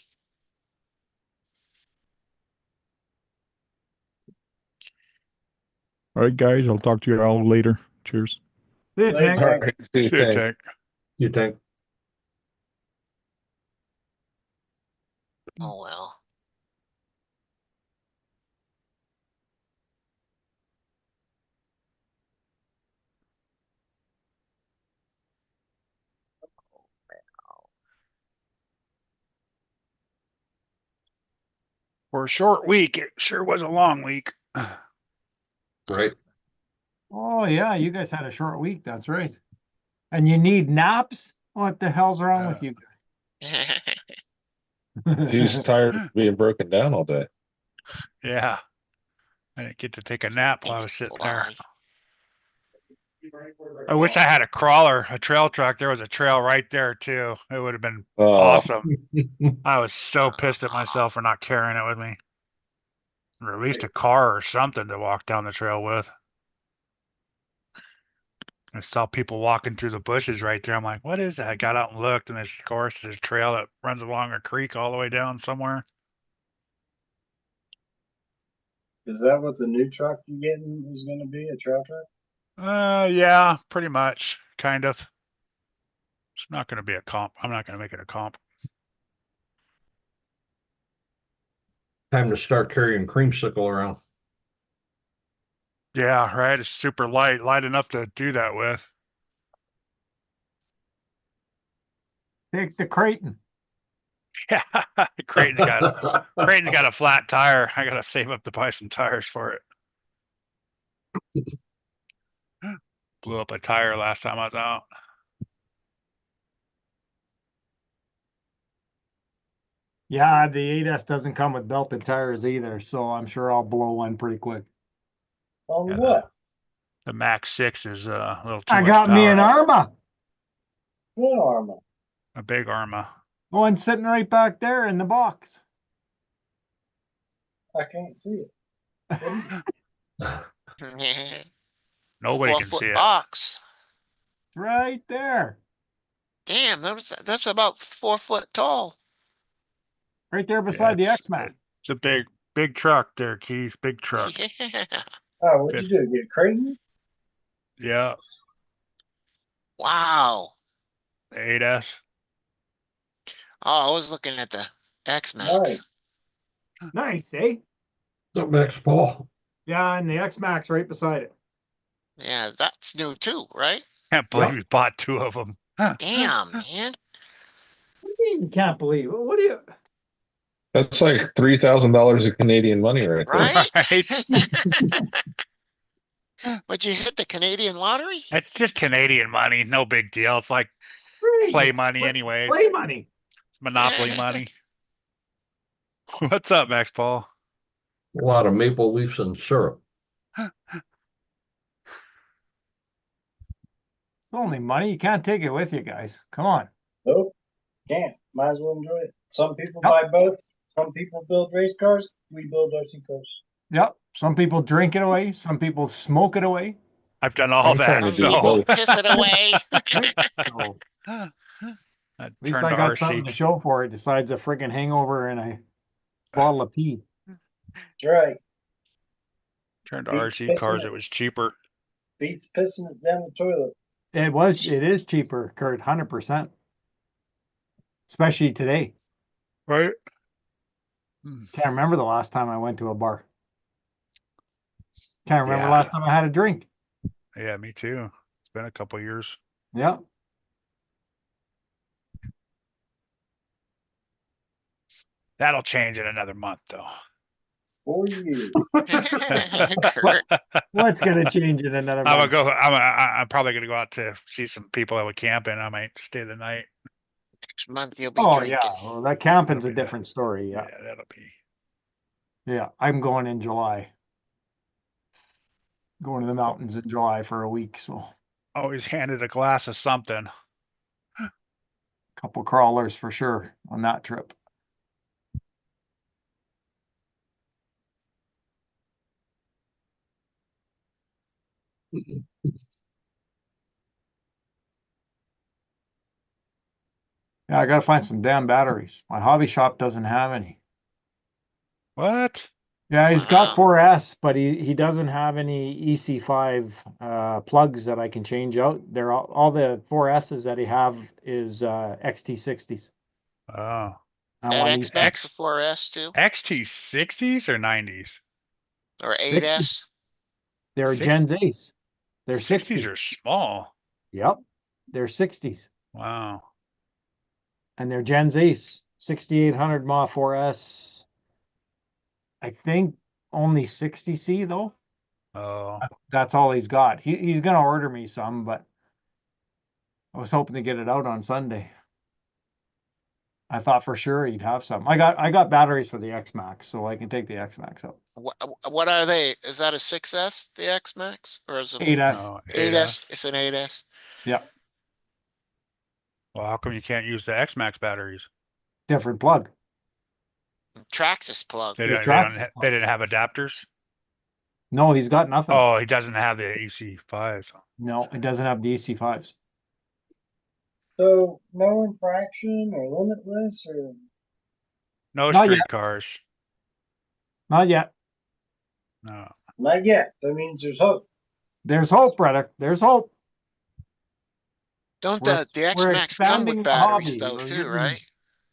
All right, guys. I'll talk to you all later. Cheers. it's Later. All right. See you, Shit, Tank. Tank. You think? Oh well. For a short week, it sure was a long week. Right. Oh yeah, you guys had a short week. That's right. And you need naps? What the hell's wrong with you He's guys? tired of being broken down all day. Yeah. I didn't get to take a nap while I was sitting there. I wish I had a crawler, a trail truck. There was a trail right there too. It would have been awesome. I was so pissed at myself for not carrying it with me. Or at least a car or something to walk down the trail with. I saw people walking through the bushes right there. I'm like, what is that? I got out and looked, and there's, of course, there's a trail that runs along a creek all the way down somewhere. Is that what the new truck you getting is going to be? A trail truck? Yeah, pretty much, kind of. It's not going to be a comp. I'm not going to make it a comp. Time to start carrying creamsicle around. Yeah, right. It's super light, light enough to do that with. Take the Creighton. Yeah, Creighton's got a flat tire. I gotta save up to buy some tires for it. Blew up a tire last time I was out. Yeah, the 8S doesn't come with belted tires either, so I'm sure I'll blow one pretty quick. On Yeah, what? The Max 6 is a little too I much got me an power. Arma. What armor? A big Arma. One sitting right back there in the box. I can't see it. What is it? Nobody can see 4-foot it. box. right there. Damn, that's about 4 foot tall. Right there beside the it's- X-Max. It's a big truck there, Keith. Big truck. Yeah. Oh, what'd you do? Get a Creighton? Yeah, Wow. the 8S. Oh, I was looking at the X-Max. Nice. Nice, eh? What's up, Max Paul? Yeah, and the X-Max right beside it. Yeah, that's new too, right? Can't believe Yep. we bought two of them. Damn, man. What do you mean you can't believe? What do you? That's like $3,000 of Canadian money right there. Right? Right? Would you hit the Canadian lottery? It's just Canadian money. No big deal. It's like Right, play it's money anyways. Play money. It's Monopoly money. What's up, Max Paul? A lot of maple leaves and syrup. It's only money. You can't take it with you, guys. Come on. Nope. Can't. Might as well enjoy it. Some people Yep. buy boats. Some people build race cars. We build RC cars. Yep. Some people drink it away. Some people smoke it away. I've done all I'm trying that. to do Some people both. piss it away. So I at least turned I to got something RC. to show for it besides a friggin' hangover and a bottle of pee. That's right. Turned to Beat RC pissing cars. it. It was cheaper. Beats pissing it down the toilet. It is cheaper, Kurt, 100%. Especially today. Right? Can't remember the last time I went to a bar. Can't remember Yeah. last time I had a drink. Yeah, me too. It's been a couple years. Yeah. That'll change in another month, though. 4 years. Kurt, What's gonna change in another I'm gonna month? go. I'm probably gonna go out to see some people that would camp, and I might stay the night. next month you'll be Oh drinking. yeah, well, that camping's a That'll be different story. Yeah, that'll be. yeah. I'm going in July. Going to the mountains in July for a week, so Always handed a glass of something. a couple crawlers for sure on that trip. Yeah, I gotta find some damn batteries. My hobby shop doesn't have any. What? Yeah, he's got Wow. 4S, but he doesn't have any EC5 plugs that I can change out. They're all the 4S's that he have is XT60s. Oh, I That want these X-Max 4S too, XT60s or 90s? or 60. 8S. They're Six- Gen Ace. They're 60s 60s. are small. Yep, they're 60s, Wow. and they're Gen Ace 6800 Ma 4S. I think only 60C though. Oh, That's all he's got. He's gonna order me some, but I was hoping to get it out on Sunday. I thought for sure he'd have some. I got batteries for the X-Max, so I can take the X-Max out. What are they? Is that a 6S, the X-Max, or is it 8S. no, 8S? It's an 8S. Yeah, Well, how come you can't use the X-Max batteries? different plug. Traxxas plug. They The don't. Traxxas They didn't have adapters. No, he's got nothing. Oh, he doesn't have the EC5s. No, it doesn't have the EC5s. So no infraction or limitless or No Not street yet. cars. Not yet. No. not yet. That means there's hope. There's hope, brother. There's hope. Don't We're- the we're X-Max come expanding with the batteries hobby. though We're too, getting- right?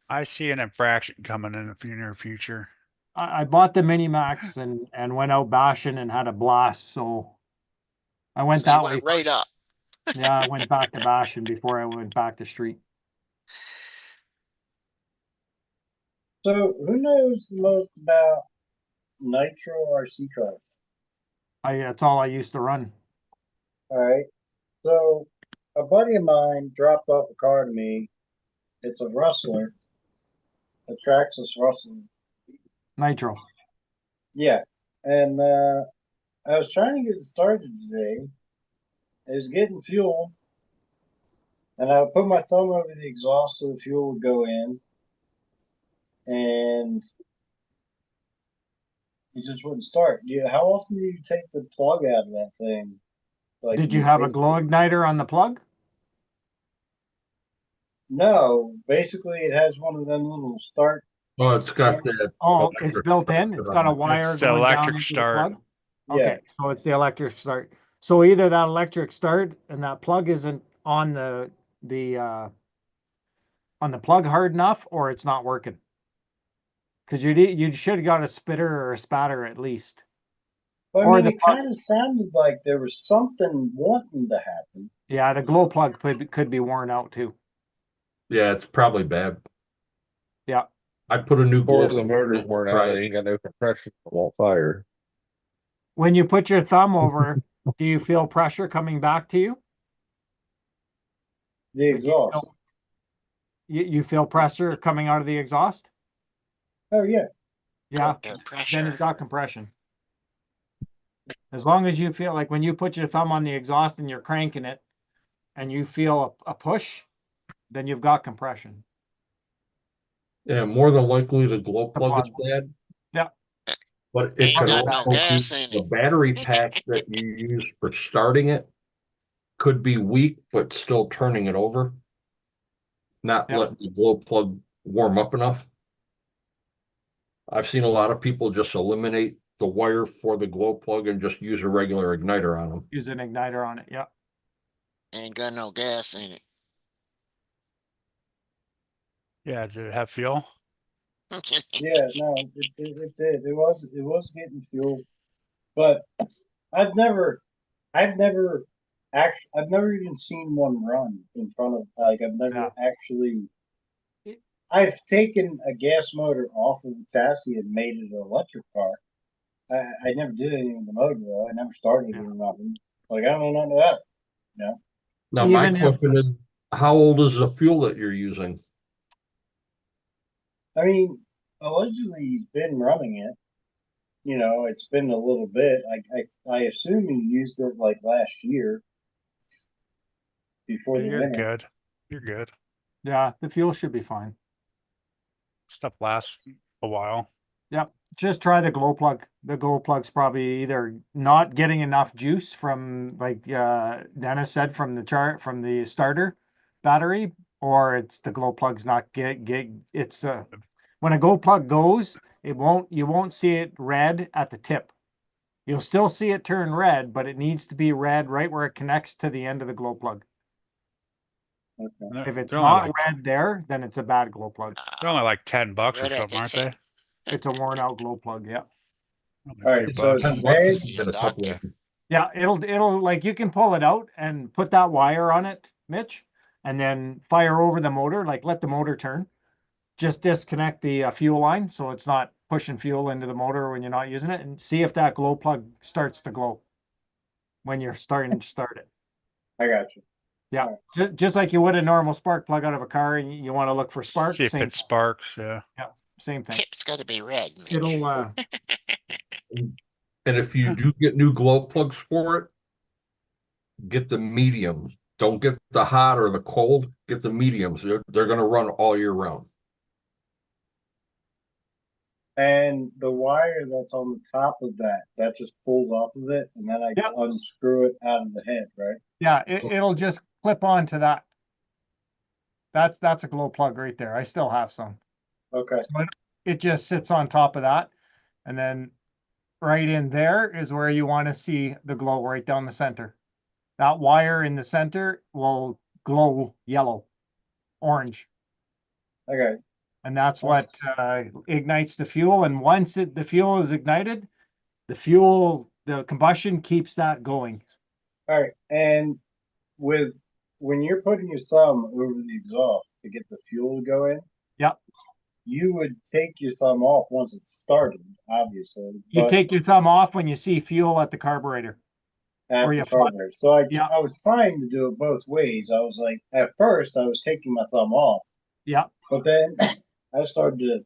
I see an infraction coming in the near future. I bought the Minimax and went out bashing and had a blast. So I went So you that way. went right up. Yeah, I went back to bashing before I went back to street. So who knows the most about nitro RC cars? That's all I used to run. All right. So a buddy of mine dropped off a car to me. It's a Rustler, a Traxxas Rustler. Nitro. Yeah. And I was trying to get it started today. I was getting fuel. And I would put my thumb over the exhaust so the fuel would go in. And it just wouldn't start. How often do you take the plug out of that thing? Like, Did do you have a take- glow igniter on the plug? No, basically it has one of them little start. Oh, it's got that. Oh, it's electric built in. start It's got a on it. wire It's the going down electric into the start. plug. Yeah, Okay, so it's the electric start. So either that electric start and that plug isn't on on the plug hard enough, or it's not working. Because you should have got a spitter or a spatter at least. but I Or mean, the it kind of sounded like there was something wanting to happen. Yeah, the glow plug could be worn out too. Yeah, it's probably bad. Yeah. I put a new Or glow. the motor's worn out, it ain't got no compression, it won't fire. When you put your thumb over, do you feel pressure coming back to you? The Like, exhaust. You feel pressure coming out of the exhaust? Oh yeah, Yeah, Air then pressure. it's got compression. As long as you feel like when you put your thumb on the exhaust and you're cranking it and you feel a push, then you've got compression. Yeah, more than likely the glow The plug is plug. bad. Yeah. But it Ain't could got no also gas be in the it. battery pack that you use for starting it could be weak, but still turning it over. Not Yeah. letting the glow plug warm up enough. I've seen a lot of people just eliminate the wire for the glow plug and just use a regular igniter on them. Use an igniter on it. Yeah. Ain't got no gas in it. Yeah, did it have fuel? yeah. No, it did. It was getting fuel, but I've never I've never I've never even seen one run in front of like I've never actually. I've taken a gas motor off of the chassis and made it an electric car. I never did anything with the motor though. I never started it or nothing. Like I don't know nothing about it. You know? Now, my Even if question is, how old is the fuel that you're using? I mean, allegedly he's been running it. You know, it's been a little bit. I assume he used it like last year before the You're winter. good. You're good. yeah, the fuel should be fine. Stuff lasts a while. Yep. Just try the glow plug. The glow plug's probably either not getting enough juice from like Dennis said from the starter battery, or it's the glow plug's not it's when a glow plug goes, you won't see it red at the tip. You'll still see it turn red, but it needs to be red right where it connects to the end of the glow plug. Okay. If it's They're only not like red there, then it's a bad glow plug. they're only like $10 or Right at something, the aren't they? tip. It's a worn out glow plug, yeah. Only All a right, few so bucks. it's 10 bucks red. to get a couple of them. Yeah, it'll like you can pull it out and put that wire on it, Mitch, and then fire over the motor, like let the motor turn. Just disconnect the fuel line so it's not pushing fuel into the motor when you're not using it, and see if that glow plug starts to glow when you're starting to start it. I got you. Yeah, just like you would a normal spark plug out of a car, and you want to look for sparks. See if Same, it sparks. Yeah. same thing. Tip's got to be red, Mitch. It'll And if you do get new glow plugs for it, get the mediums. Don't get the hot or the cold. Get the mediums. They're going to run all year round. And the wire that's on the top of that just pulls off of it, and then I Yep. unscrew it out of the head, right? yeah, it'll just clip onto that. That's a glow plug right there. I still have some. Okay. So it just sits on top of that, and then right in there is where you want to see the glow right down the center. That wire in the center will glow yellow, orange, Okay. and that's what ignites the fuel. And once the fuel is ignited, the combustion keeps that going. All right. And when you're putting your thumb over the exhaust to get the fuel to go in, Yep. you would take your thumb off once it's started, obviously. You but take your thumb off when you see fuel at the carburetor. at or the you fly- carburetor. So Yeah. I was trying to do it both ways. I was like, at first I was taking my thumb off, Yeah. but then I started to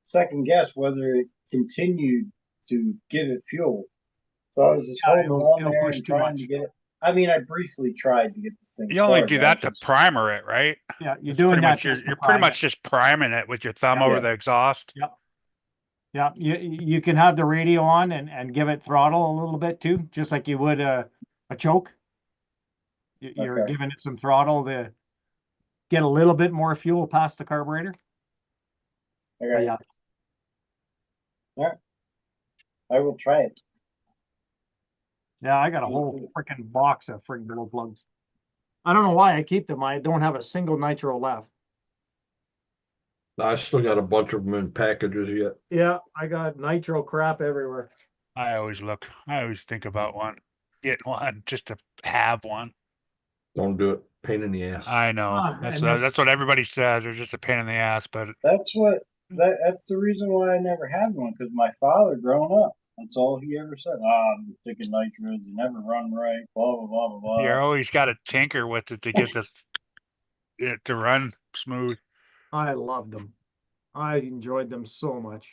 second guess whether it continued to give it fuel. So I was just Yeah, holding on it'll there push and too trying much. to get it. I mean, I briefly tried to get this thing. You only started. do I that was to just- primer it, right? Yeah, you're It's doing pretty that much just to you're pretty prime much it. just priming it with your thumb Yeah. over the exhaust. Yeah, you can have the radio on and give it throttle a little bit too, just like you would a choke. You're Okay. giving it some throttle get a little bit more fuel past the carburetor. But Okay, yeah, I will try it. yeah, I got a whole freaking box of friggin' glow plugs. I don't know why I keep them. I don't have a single nitro left. I still got a bunch of them in packages yet. Yeah, I got nitro crap everywhere. I always think about one, getting one just to have one. Don't do it. Pain in the ass. I know. Ah, That's and what, that's- that's what everybody says. They're just a pain in the ass, but That's the reason why I never had one, because my father growing up, that's all he ever said. I'm sticking nitros, you never run right, blah blah blah blah blah. you always got to tinker with it to get it to run smooth. I loved them. I enjoyed them so much.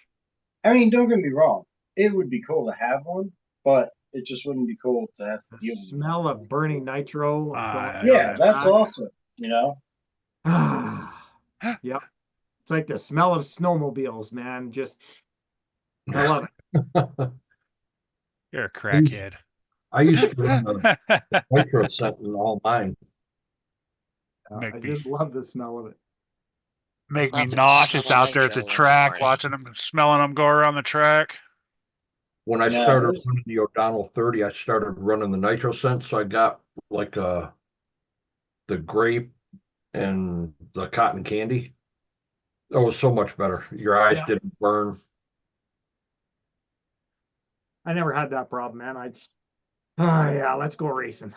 I mean, don't get me wrong, it would be cool to have one, but it just wouldn't be cool to have to The deal with smell of burning nitro. Ah, Yeah, that's Ah. awesome. You know, Yep. It's like the smell of snowmobiles, man. Just, I love it. You're a crackhead. I used to run a nitro set in all mine. Make I me- just love the smell of it. Make me Love the nauseous smell of out there at the nitro in the track, morning. watching them, smelling them go around the track. When I Yeah, started there's- running the O'Donnell 30, I started running the nitro scent, so I got like the grape and the cotton candy. That was so much better. Your eyes Yeah. didn't burn. I never had that problem, man. Oh yeah, let's go racing.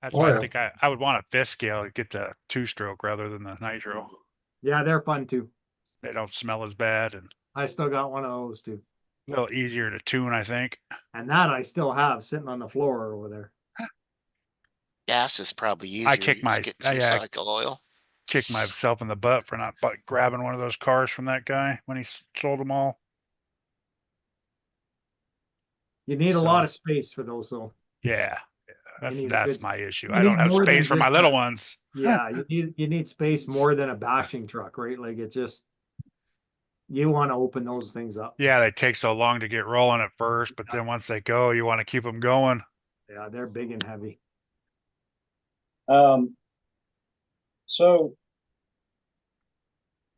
That's Oh, why yeah. I think I would want a fifth scale to get the 2-stroke rather than the nitro. Yeah, they're fun too. They don't smell as bad and I still got one of those too. a little easier to tune, I think. And that I still have sitting on the floor over there. Gas is probably easier. I kick You my- just get some yeah. cycle oil. Kick myself in the butt for not grabbing one of those cars from that guy when he sold them all. You need a So- lot of space for those though. Yeah, that's need a that's good- my issue. you I don't need have more than space for my just little that. ones. Yeah, you need space more than a bashing truck, right? Like it's just you want to open those things up. Yeah, they take so long to get rolling at first, but then once they go, you want to keep them going. Yeah, they're big and heavy. So,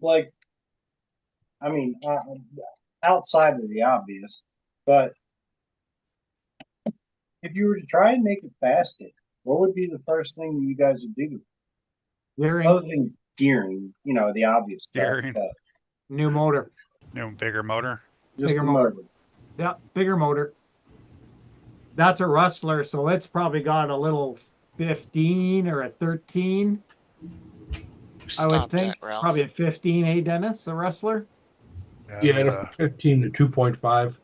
like, I mean, outside of the obvious, but if you were to try and make it faster, what would be the first thing you guys would do? Gearing, Other than gearing, you know, the obvious stuff, Gearing. but new motor. Bigger motor. just Bigger the motor. motor. Yeah, bigger motor. That's a Rustler, so it's probably got a little 15 or a 13. I would Stop think that, Ralph. probably a 15, eh, Dennis, the Rustler? Yeah, and a 15 to 2.5.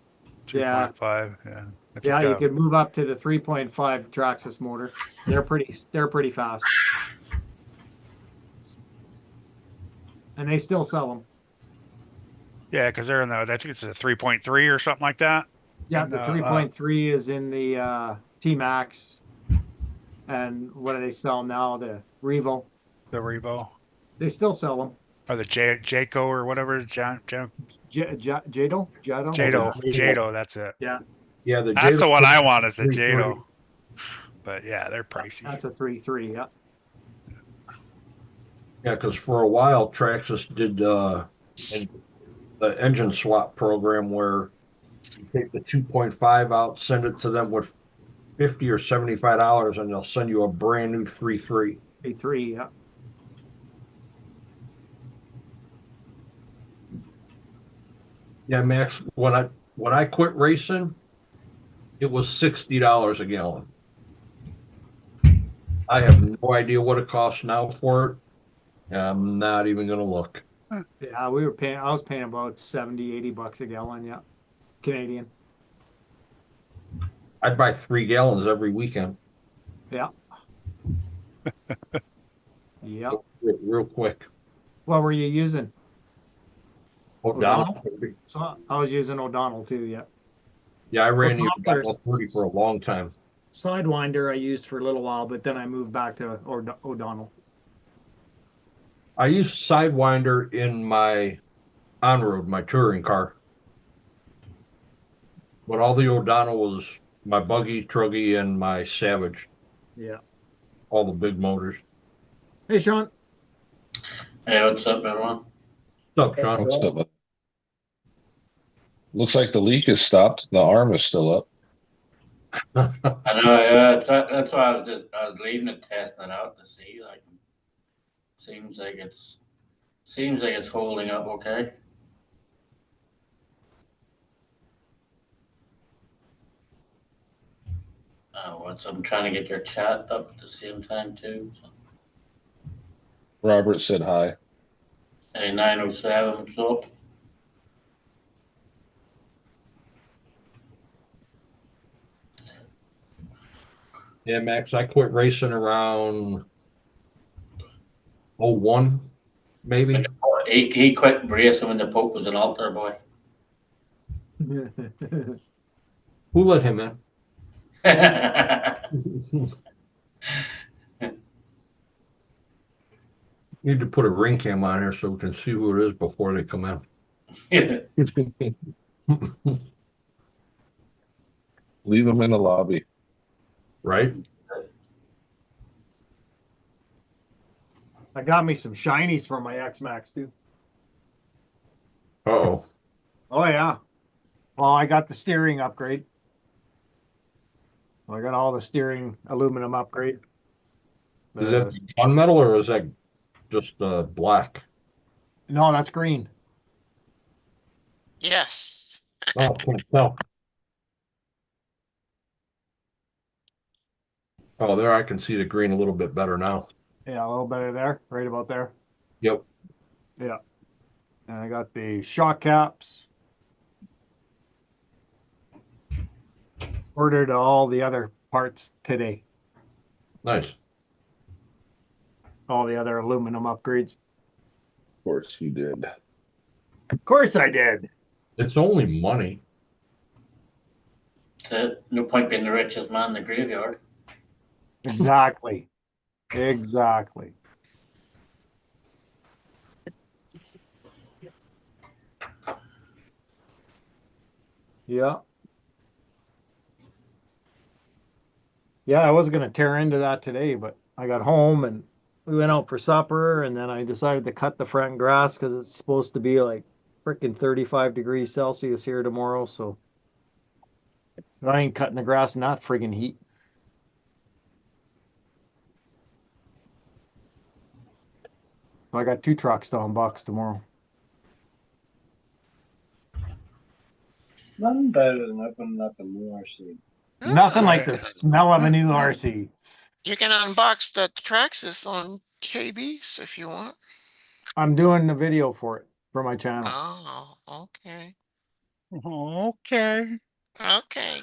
2.5. Yeah. If Yeah, you got- could move up to the 3.5 Traxxas motor. They're pretty fast. And they still sell them. Yeah, because they're in the. I think it's a 3.3 or something like that. Yeah, And, the uh, 3.3 is in the T-Max. And what do they sell now? The Revo. The Revo They still sell them. or the Jayco or whatever. Jado. Jado. That's it. Yeah, the That's the Jado- one I want is the 340. Jado. But yeah, they're pricey. That's a 3.3, yeah. Yeah, because for a while, Traxxas did the engine swap program where you take the 2.5 out, send it to them with $50 or $75, and they'll send you a brand new 3.3. 3.3, yeah. Yeah, Max. When I quit racing, it was $60 a gallon. I have no idea what it costs now for it. I'm not even gonna look. Yeah, I was paying about 70, 80 bucks a gallon, yeah. Canadian. I'd buy 3 gallons every weekend, Yeah. Yeah. real quick. What were you using? O'Donnell. So I was using O'Donnell too, yeah. Yeah, I ran the O'Donnell's- O'Donnell 30 for a long time. Sidewinder I used for a little while, but then I moved back to O'Donnell. I used Sidewinder in my on-road, my touring car. But all the O'Donnell was my buggy, truggy, and my Savage, Yeah. all the big motors. Hey, Sean. Hey, what's up, everyone? What's up, Sean? What's up? Looks like the leak is stopped. The arm is still up. I know, yeah, that's why I was leaving it, testing it out to see. Like, seems like it's holding up okay. I'm trying to get your chat up at the same time too. So. Robert said hi. Hey, 907, what's up? Yeah, Max, I quit racing around 01, maybe. He quit racing when the Pope was an altar boy. Who let him in? Need to put a ring cam on here so we can see who it is before they come in. Leave him in the lobby. Right? I got me some shinies for my X Max too. Uh-oh. Oh yeah. Well, I got the steering upgrade. I got all the steering aluminum upgrade. Is that gunmetal or is that just black? No, that's green. Yes. Oh, can't tell. Oh, there I can see the green a little bit better now. Yeah, a little better there, right about there. Yep. Yeah. And I got the shock caps. Ordered all the other parts today. Nice. All the other aluminum upgrades. Of course you did. Of course I did. It's only money. No point being the richest man in the graveyard. Exactly. Exactly. Yeah. Yeah, I was gonna tear into that today, but I got home and we went out for supper, and then I decided to cut the front grass because it's supposed to be like freaking 35 degrees Celsius here tomorrow. So I ain't cutting the grass in that friggin' heat. I got 2 trucks to unbox tomorrow. Nothing better than opening up a new RC. Nothing like the smell of a new RC. You can unbox the Traxxas on KBs if you want. I'm doing the video for it for my channel. Oh, okay. Okay. Okay.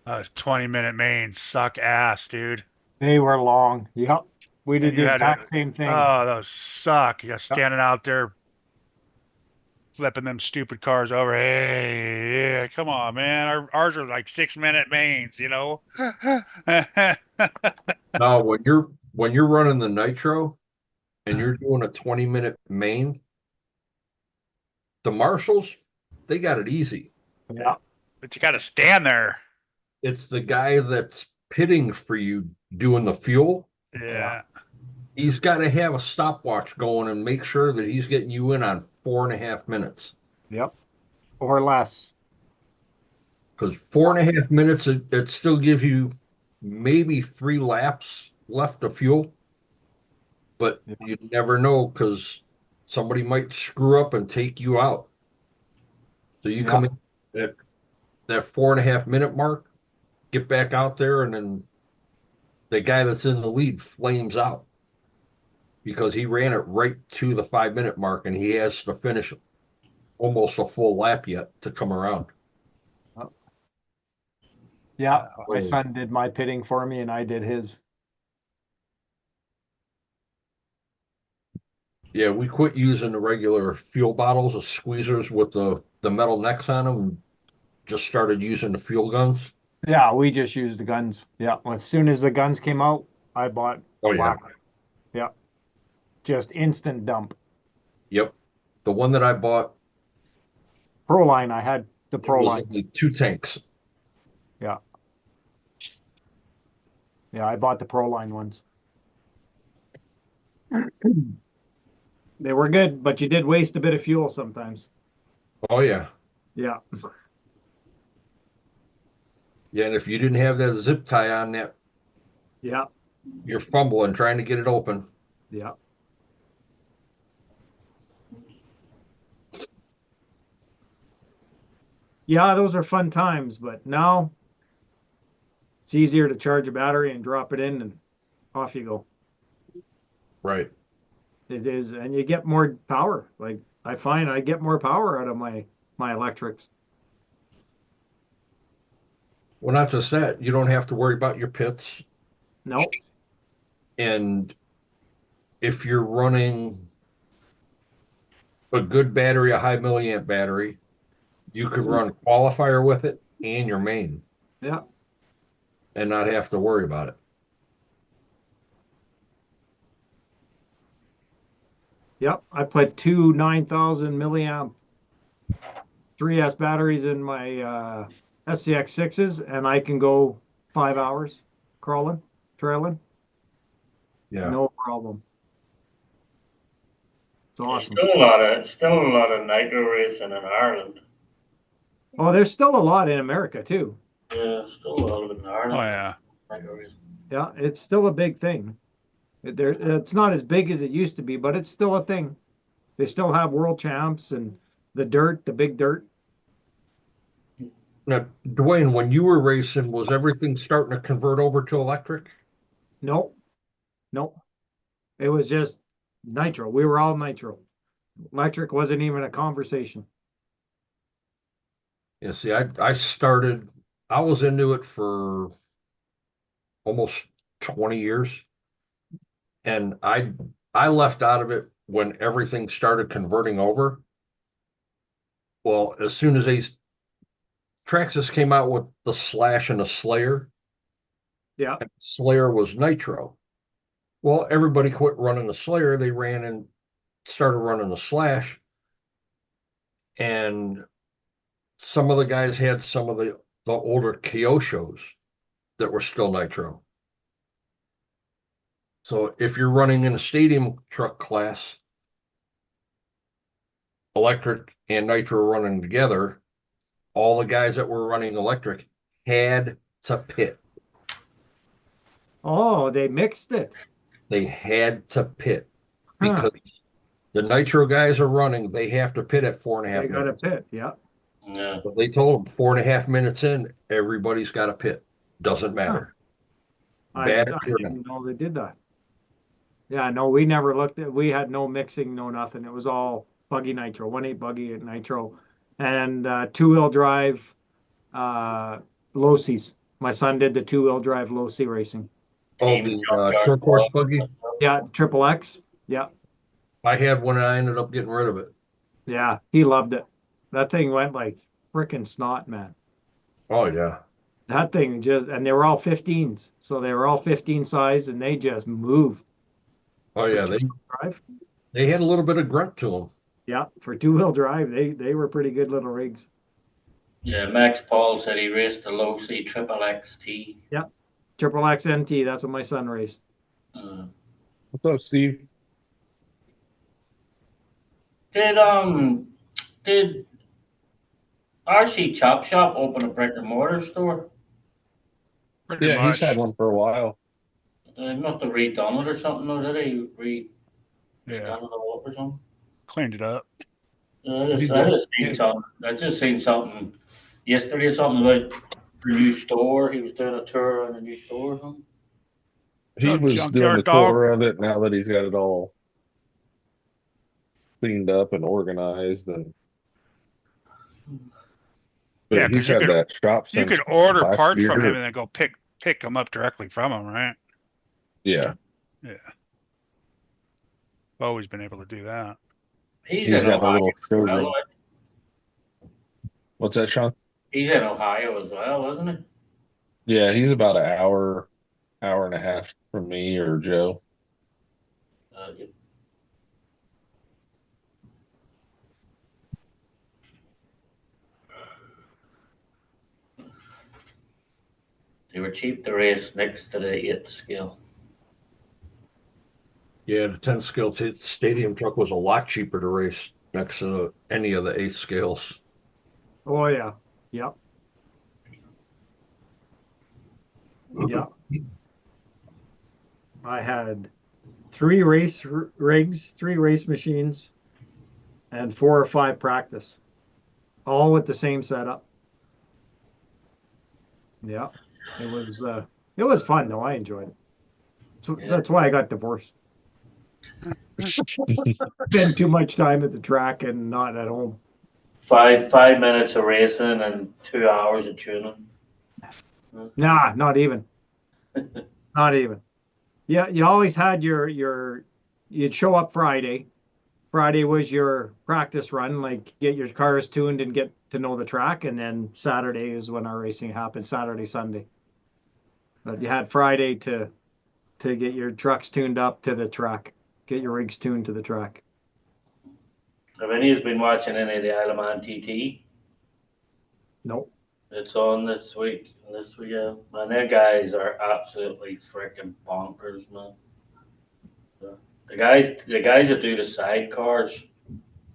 Those 20-minute mains suck ass, dude. They were long. Yep. We did And you the had to, exact same thing. oh, those suck. You're standing out there flipping them stupid cars over. Hey, yeah, come on, man. Ours are like 6-minute mains, you know? Now, when you're running the nitro and you're doing a 20-minute main, the marshals, they got it easy. Yeah. But you got to stand there. It's the guy that's pitting for you doing the fuel. Yeah. He's got to have a stopwatch going and make sure that he's getting you in on 4.5 minutes. Yep. Or less. Because 4.5 minutes, it still gives you maybe 3 laps left of fuel. But you never know because somebody might screw up and take you out. So you come in at that 4.5 minute mark, get back out there, and then the guy that's in the lead flames out because he ran it right to the 5 minute mark and he has to finish almost a full lap yet to come around. Yeah. My son did my pitting for me and I did his. Yeah, we quit using the regular fuel bottles, the squeezers with the metal necks on them. Just started using the fuel guns. Yeah, we just used the guns. Yeah. As soon as the guns came out, I bought Oh, yeah. black. Yeah. Just instant dump. Yep. The one that I bought, Proline, I had The It Pro was line. only 2 tanks. Yeah, I bought the Pro line ones. They were good, but you did waste a bit of fuel sometimes. Oh yeah. Yeah. Yeah, and if you didn't have that zip tie on that, Yeah. you're fumbling trying to get it open. Yeah. Yeah, those are fun times, but now it's easier to charge a battery and drop it in and off you go. Right. It is, and you get more power. Like I find I get more power out of my electrics. Well, not just that, you don't have to worry about your pits. No. And if you're running a good battery, a high milliamp battery, you could run qualifier with it and your main Yeah. and not have to worry about it. Yep. I put two 9,000 milliamp 3S batteries in my SCX 6s, and I can go 5 hours crawling, trailing. Yeah. No problem. It's There's awesome. still a lot of nitro racing in Ireland. Oh, there's still a lot in America too. Yeah, still a lot of it in Ireland. Oh yeah. Nitro racing. Yeah, it's still a big thing. It's not as big as it used to be, but it's still a thing. They still have world champs and the big dirt. Now, Dwayne, when you were racing, was everything starting to convert over to electric? Nope. Nope. It was just nitro. We were all nitro. Electric wasn't even a conversation. Yeah, see, I was into it for almost 20 years. And I left out of it when everything started converting over. Well, as soon as Traxxas came out with the Slash and the Slayer, Yeah. and Slayer was nitro. Well, everybody quit running the Slayer. They ran and started running the Slash. And some of the guys had some of the older Kyoshos that were still nitro. So if you're running in a stadium truck class, electric and nitro running together, all the guys that were running electric had to pit. Oh, they mixed it. They had to pit Huh. because the nitro guys are running. They have to pit at 4.5 They got a minutes. pit. Yeah. Yeah. But they told them 4.5 minutes in, everybody's got a pit. Doesn't matter. I Battery or not. didn't know they did that. Yeah, no, we never looked at. We had no mixing, no nothing. It was all buggy nitro, 1.8 buggy and nitro, and two-wheel drive, low C's. My son did the two-wheel drive low C racing. Oh, the short course buggy. Yeah, Triple X. Yeah, I had one and I ended up getting rid of it. yeah, he loved it. That thing went like freaking snot, man. Oh yeah. That thing just, and they were all 15s, so they were all 15 size, and they just moved. Oh yeah. For two-wheel drive. They had a little bit of grunt to them. Yeah, for two-wheel drive, they were pretty good little rigs. Yeah, Max Paul said he raced the low C triple XT. Yeah, Triple X NT. That's what my son raced. What's up, Steve? Did RC Chop Shop open a brick and mortar store? Pretty Yeah, much. he's had one for a while. He must have redone it or something, or did he Yeah. redone it all up or something? Cleaned it up. I just seen something yesterday or something about the new store. He was doing a tour on the new store or something. He Junk- was doing junkyard the dog. tour of it now that he's got it all cleaned up and organized and but Yeah, 'cause he's you had could- that shop You since could order last parts from year. him and then go pick them up directly from him, right? Yeah, Always been able to do that. He's he's in got a Ohio. little showroom. Well, What's that, Sean? he's in Ohio as well, isn't he? Yeah, he's about an hour and a half from me or Joe. Yeah. They were cheap to race next to the 8th scale. Yeah, the 10 scale stadium truck was a lot cheaper to race next to any of the 8 scales. Oh, yeah. Yep. Yep. I had 3 race rigs, 3 race machines, and 4 or 5 practice, all with the same setup. Yeah, it was fun though. I enjoyed it. So Yeah. that's why I got divorced. Spend too much time at the track and not at home. 5 minutes of racing and 2 hours of tuning. Nah, not even. Not even. Yeah, you always had you'd show up Friday. Friday was your practice run, like get your cars tuned and get to know the track, and then Saturday is when our racing happened, Saturday, Sunday. But you had Friday to get your trucks tuned up to the track, get your rigs tuned to the track. Have any of you been watching any of the Isle of Man TT? Nope. It's on this week. This weekend. Man, their guys are absolutely freaking bonkers, man. The guys that do the sidecars,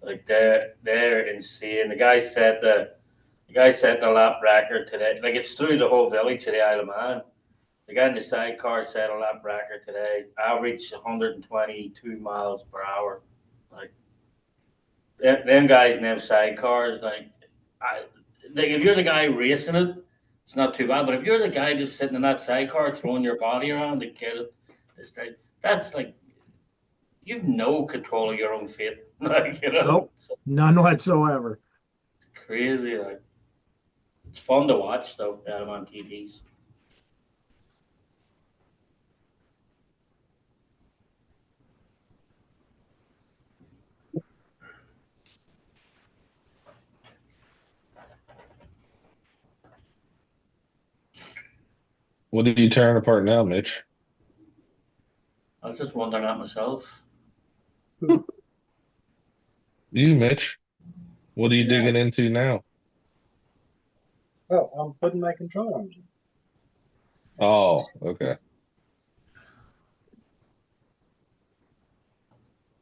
like they're insane. The guy set the lap record today. Like it's through the whole village of the Isle of Man. The guy in the sidecar set a lap record today. Average 122 miles per hour. Like them guys in them sidecars, like if you're the guy racing it, it's not too bad. But if you're the guy just sitting in that sidecar throwing your body around to get it, that's like you've no control of your own fate. Like Nope. None whatsoever. It's crazy. Like it's fun to watch though. Them on TVs. What are you tearing apart now, Mitch? I was just wondering that myself. You, Mitch? What are you Yeah. digging into now? Oh, I'm putting my control arms in. Oh, okay.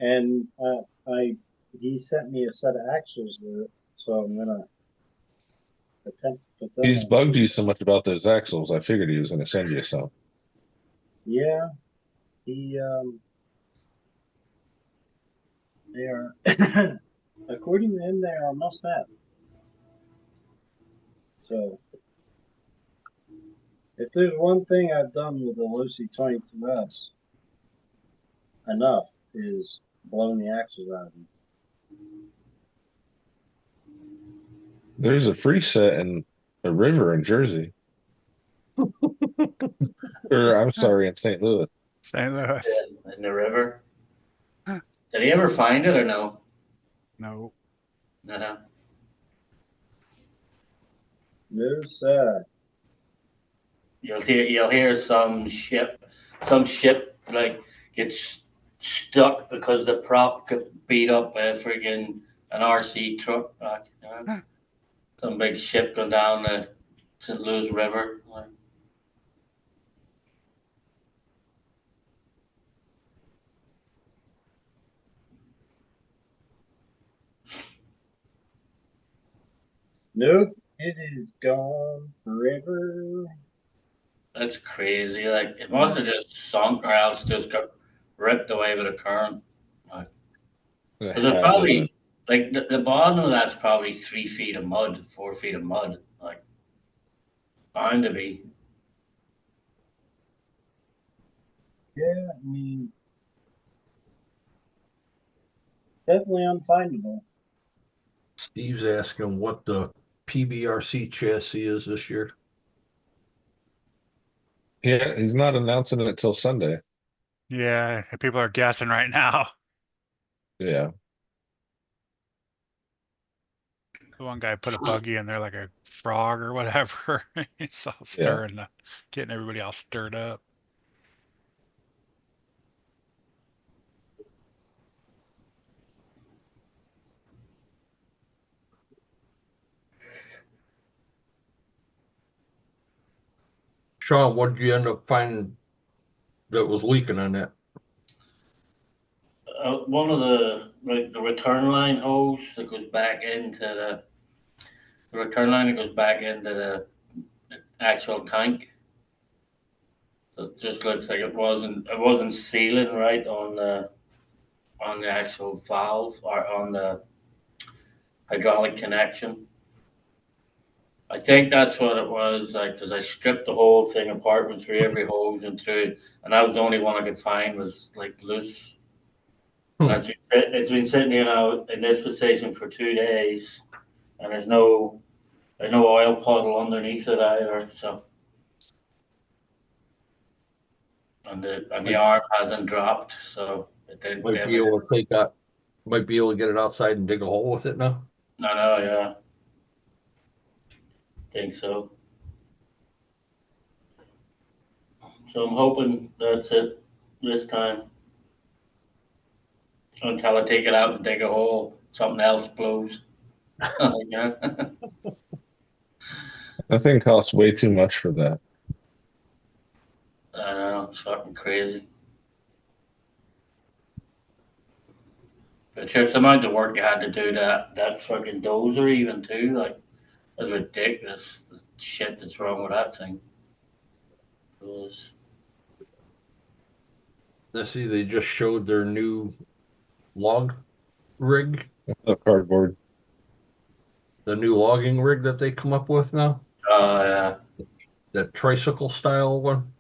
And he sent me a set of axles with it, so I'm gonna attempt to put them He's on. bugged you so much about those axles. I figured he was going to send you some. Yeah, he they are according to him they are a must have. So if there's one thing I've done with the Lucy 22S enough is blowing the axles out of them. There's a free set in a river in Jersey. Or I'm sorry, in St. Louis. St. Louis. In the river. Did he ever find it or no? No. Uh-huh. No, sir. You'll hear some ship like gets stuck because the prop got beat up by a friggin' an RC truck. Like, some big ship going down the St. Louis River. Like, Nope, it is gone forever. that's crazy. Like it must have just sunk or else just got ripped away with a current. Like, It 'cause it's had probably like the bottom of that's probably 3 feet of mud, 4 feet of mud. Like bound to be. Yeah, I mean, definitely unfindable. Steve's asking what the PBRC chassis is this year. Yeah, he's not announcing it until Sunday. Yeah, people are guessing right now. Yeah. The one guy put a buggy in there like a frog or whatever. It's all stirring, getting everybody all stirred up. Sean, what did you end up finding that was leaking on that? One of the return line hose that goes back into the return line that goes back into the actual tank. So it just looks like it wasn't sealing right on the actual valve or on the hydraulic connection. I think that's what it was, like, because I stripped the whole thing apart, went through every hose and through it, and that was the only one I could find was like loose. Hmm. It's been sitting here now in this position for 2 days, and there's no oil puddle underneath it either. So, and the arm hasn't dropped, so it did. Might be able to take that. Might be able to get it outside and dig a hole with it now. No, yeah. Think so. So I'm hoping that's it this time. Until I take it out and dig a hole, something else blows. Yeah. That thing costs way too much for that. I know, it's fucking crazy. But just the amount of work you had to do that fucking dozer even too, like, that's ridiculous. The shit that's wrong with that thing. It was. I see they just showed their new log rig, The cardboard. the new logging rig that they come up with now, Oh yeah. that tricycle style one.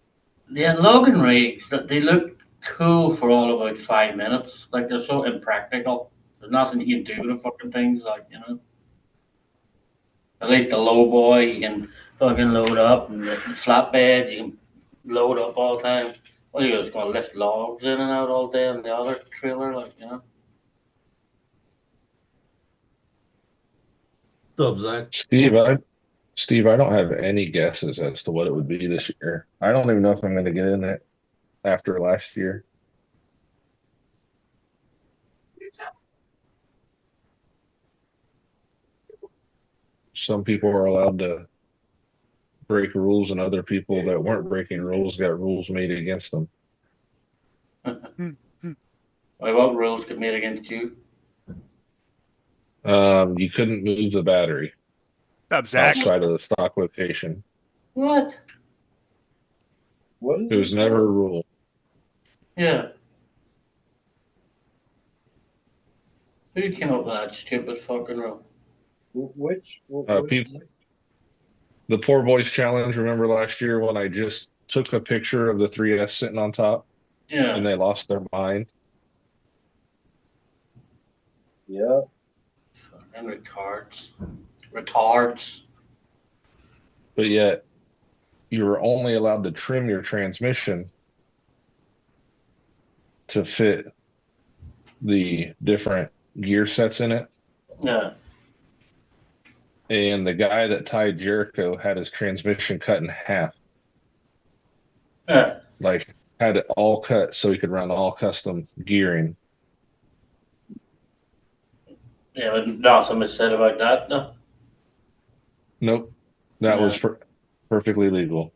Yeah, Logan rigs, they look cool for all about 5 minutes. Like, they're so impractical. There's nothing you can do with the fucking things, like, you know. At least the low boy you can fucking load up, and the flatbeds you can load up all the time. Well, you're just gonna lift logs in and out all day on the other trailer, like, you know. Steve, I don't have any guesses as to what it would be this year. I don't even know if I'm going to get in it after last year. Some people are allowed to break rules, and other people that weren't breaking rules got rules made against them. Like, what rules get made against you? You couldn't move the battery Exactly. outside of the stock location. What? What is It was this never a for? rule. Yeah. Who came up with that stupid fucking rule? Which? People, the Poor Boys Challenge. Remember last year when I just took a picture of the 3S sitting on top Yeah. and they lost their mind? Yeah. Fucking retards. Retards. But yet you were only allowed to trim your transmission to fit the different gear sets in it. Yeah. And the guy that tied Jericho had his transmission cut in half. Yeah. Like, had it all cut so he could run all custom gearing. Yeah, but nothing was said about that, though. Nope. That Yeah. was perfectly legal.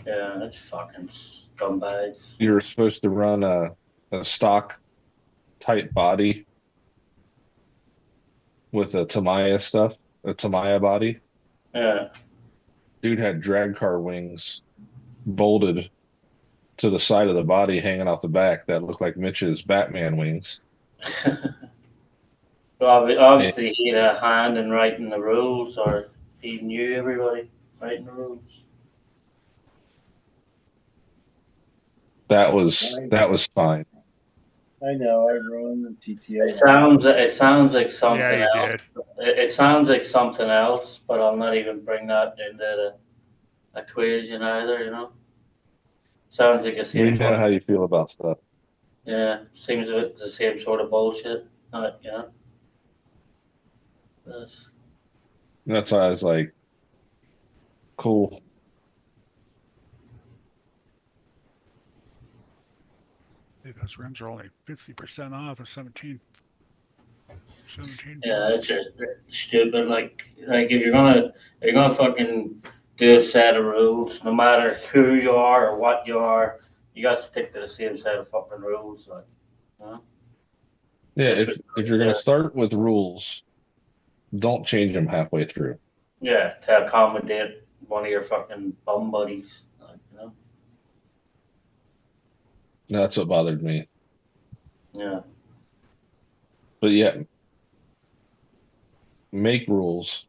Yeah, that's fucking scumbags. You were supposed to run a stock type body with a Tamiya stuff, a Tamiya body. Yeah. Dude had drag car wings bolted to the side of the body hanging off the back that looked like Mitch's Batman wings. Well, obviously, he had a hand in writing the rules, or he knew everybody writing the rules. That was fine. I know. I run the TTO. It sounds like something Yeah, you else. did. It sounds like something else, but I'll not even bring that into the equation either. You know, sounds like a We same. know how you feel about stuff. Yeah, seems the same sort of bullshit. You know. Yes. That's why I was like, cool. Hey, those rims are only 50% off of 17. Yeah, it's just stupid. Like if you're gonna fucking do a set of rules, no matter who you are or what you are. You got to stick to the same set of fucking rules. Like, you know? Yeah, if you're gonna start with rules, don't change them halfway through. Yeah, to accommodate one of your fucking bum buddies. Like, you know? That's what bothered me. Yeah. But yeah, make rules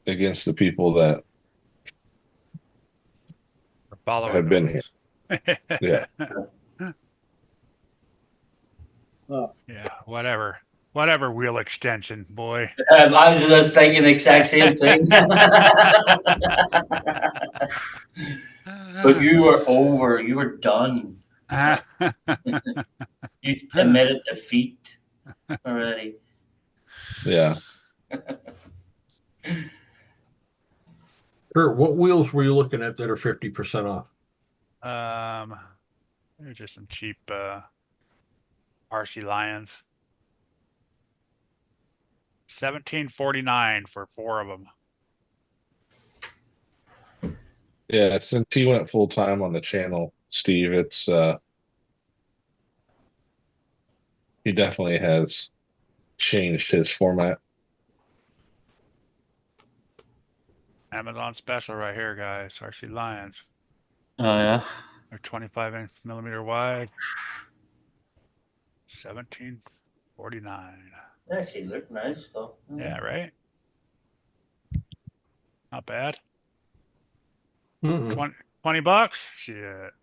against the people that Following have the been rules. Yeah. Oh. Yeah, whatever. Whatever wheel extension, boy. I was just thinking the exact same thing. But you were over. You were done. You admitted defeat already. Yeah. Kurt, what wheels were you looking at that are 50% off? They're just some cheap RC Lions. $17.49 for 4 of them. Yeah, since he went full time on the channel, Steve, it's he definitely has changed his format. Amazon special right here, guys. RC Lions. Oh yeah. They're 25mm wide. $17.49. They actually look nice though. Yeah, right? Not bad. Mm-mm. 20 bucks? Shit.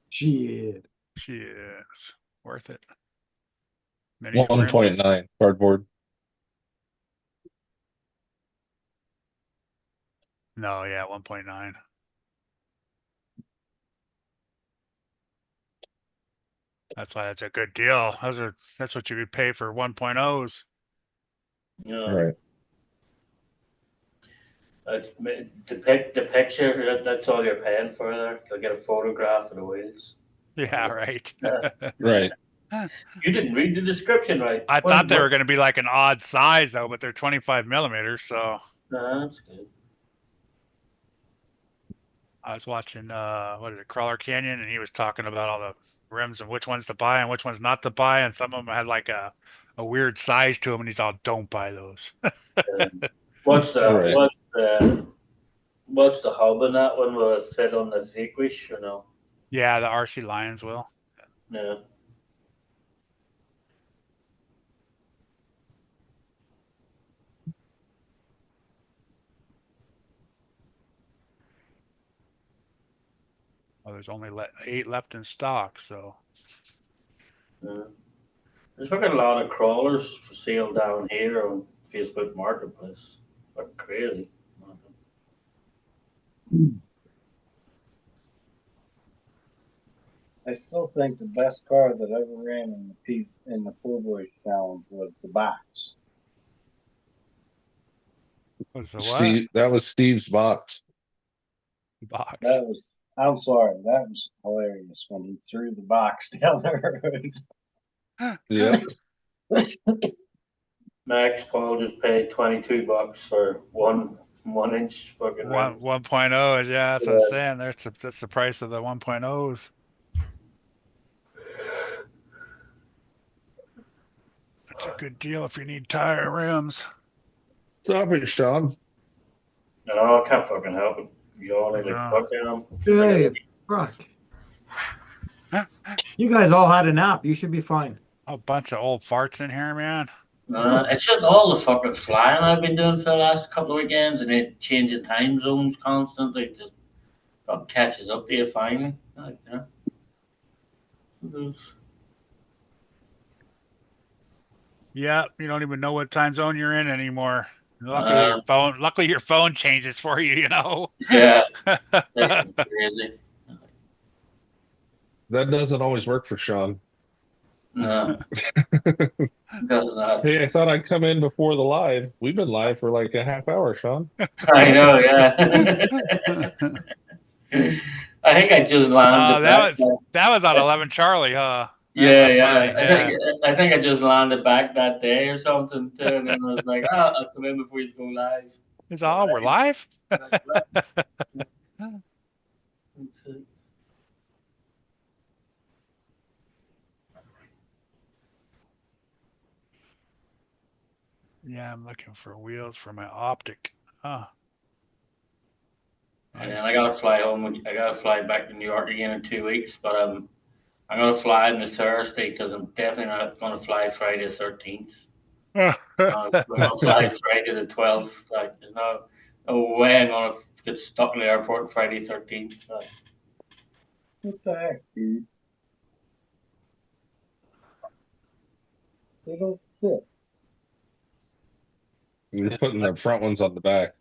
Shit. Shit. Worth it. Mini rims. 1.9 cardboard. No, yeah, 1.9. That's why it's a good deal. That's what you would pay for 1.0s. Yeah. Right. That's the picture. That's all you're paying for there. To get a photograph of the wheels. Yeah, right. Right. You didn't read the description right. I thought they were going to be like an odd size though, but they're 25mm, so No, that's good. I was watching what is it, Crawler Canyon, and he was talking about all the rims and which ones to buy and which ones not to buy, and some of them had like a weird size to them, and he's all, don't buy those. What's the Right. what's the hub in that one? Will it fit on the Zequish or no? Yeah, the RC Lions will. No. Well, there's only 8 left in stock, so. Yeah. There's fucking a lot of crawlers for sale down here on Facebook Marketplace. Fucking crazy. I still think the best car that ever ran in the Pool Boys Challenge was the box. What's the what? Steve, that was Steve's box. Box. That was, I'm sorry, that was hilarious when he threw the box down the road. Yep. Max Paul just paid $22 for one inch fucking rim. 1.0s, yeah, that's what I'm saying. That's the price of the 1.0s. That's a good deal if you need tire rims. Stop it, Sean. No, I can't fucking help it. You all need to No. fucking them. Hey, fuck. You guys all had a nap. You should be fine. A bunch of old farts in here, man. It's just all the fucking flying I've been doing for the last couple of weekends, and it changing time zones constantly. Just catches up to you finally. Like, Yeah, you don't even know what time zone you're in anymore. Luckily your phone changes for you, you know. Yeah. That's crazy. That doesn't always work for Sean. No. Does not. Hey, I thought I'd come in before the live. We've been live for like a half hour, Sean. I know, yeah. I think I just landed. That was on 11 Charlie, huh? Yeah. I think I just landed back that day or something too, and then I was like, I'll come in before you go live. It's all, we're live? Let's see. Yeah, I'm looking for wheels for my optic. Oh. And then I gotta fly home. I gotta fly back to New York again in 2 weeks. But I'm gonna fly on the Thursday because I'm definitely not gonna fly Friday the 13th. I'm gonna fly Friday the 12th. Like, there's no way I'm gonna get stuck in the airport Friday 13th. What the heck, dude? They don't fit. You're putting the front ones on the back.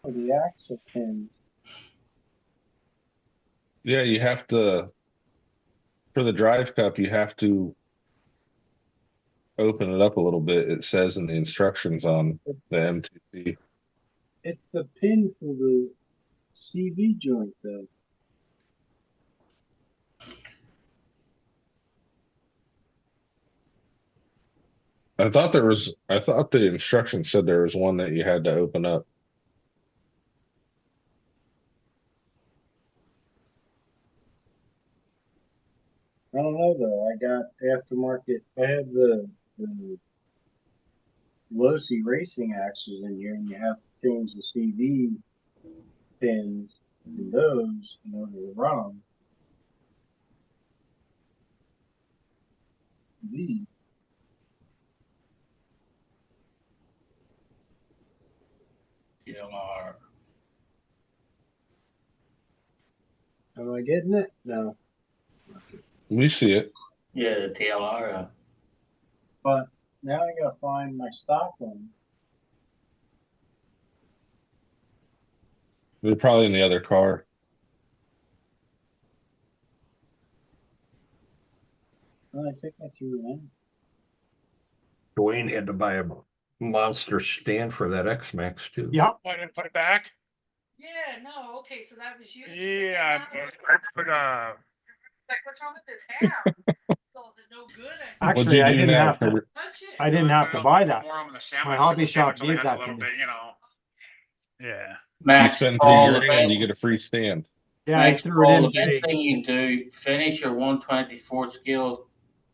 For the axle pins. Yeah, you have to, for the drive cup, you have to open it up a little bit. It says in the instructions on the MTC. It's the pin for the CV joint, though. I thought the instructions said there was one that you had to open up. I don't know though. I got aftermarket. I have the Losi racing axles in here, and you have to change the CV pins in those in order to run them. These. TLR. Am I getting it? No. We see it. Yeah, the TLR. But now I gotta find my stock one. They're probably in the other car. Well, I think I threw it in. Dwayne had to buy a monster stand for that X-Max too. Yep. Why didn't put it back? Yeah, no, okay, so that was you. Yeah, I put Like, what's wrong with this hair? So is it no good? I said, What'd Actually, you I do didn't now? have to. touch it. I didn't have to buy that. More on the sandwich. My hobby The shop sandwich only gave has that a little to bit, me. you know. Yeah. You Max, spend all the $3 grand, you best. get a free stand. Yeah, I Max, threw it all in the best today. thing you can do, finish your 124 scale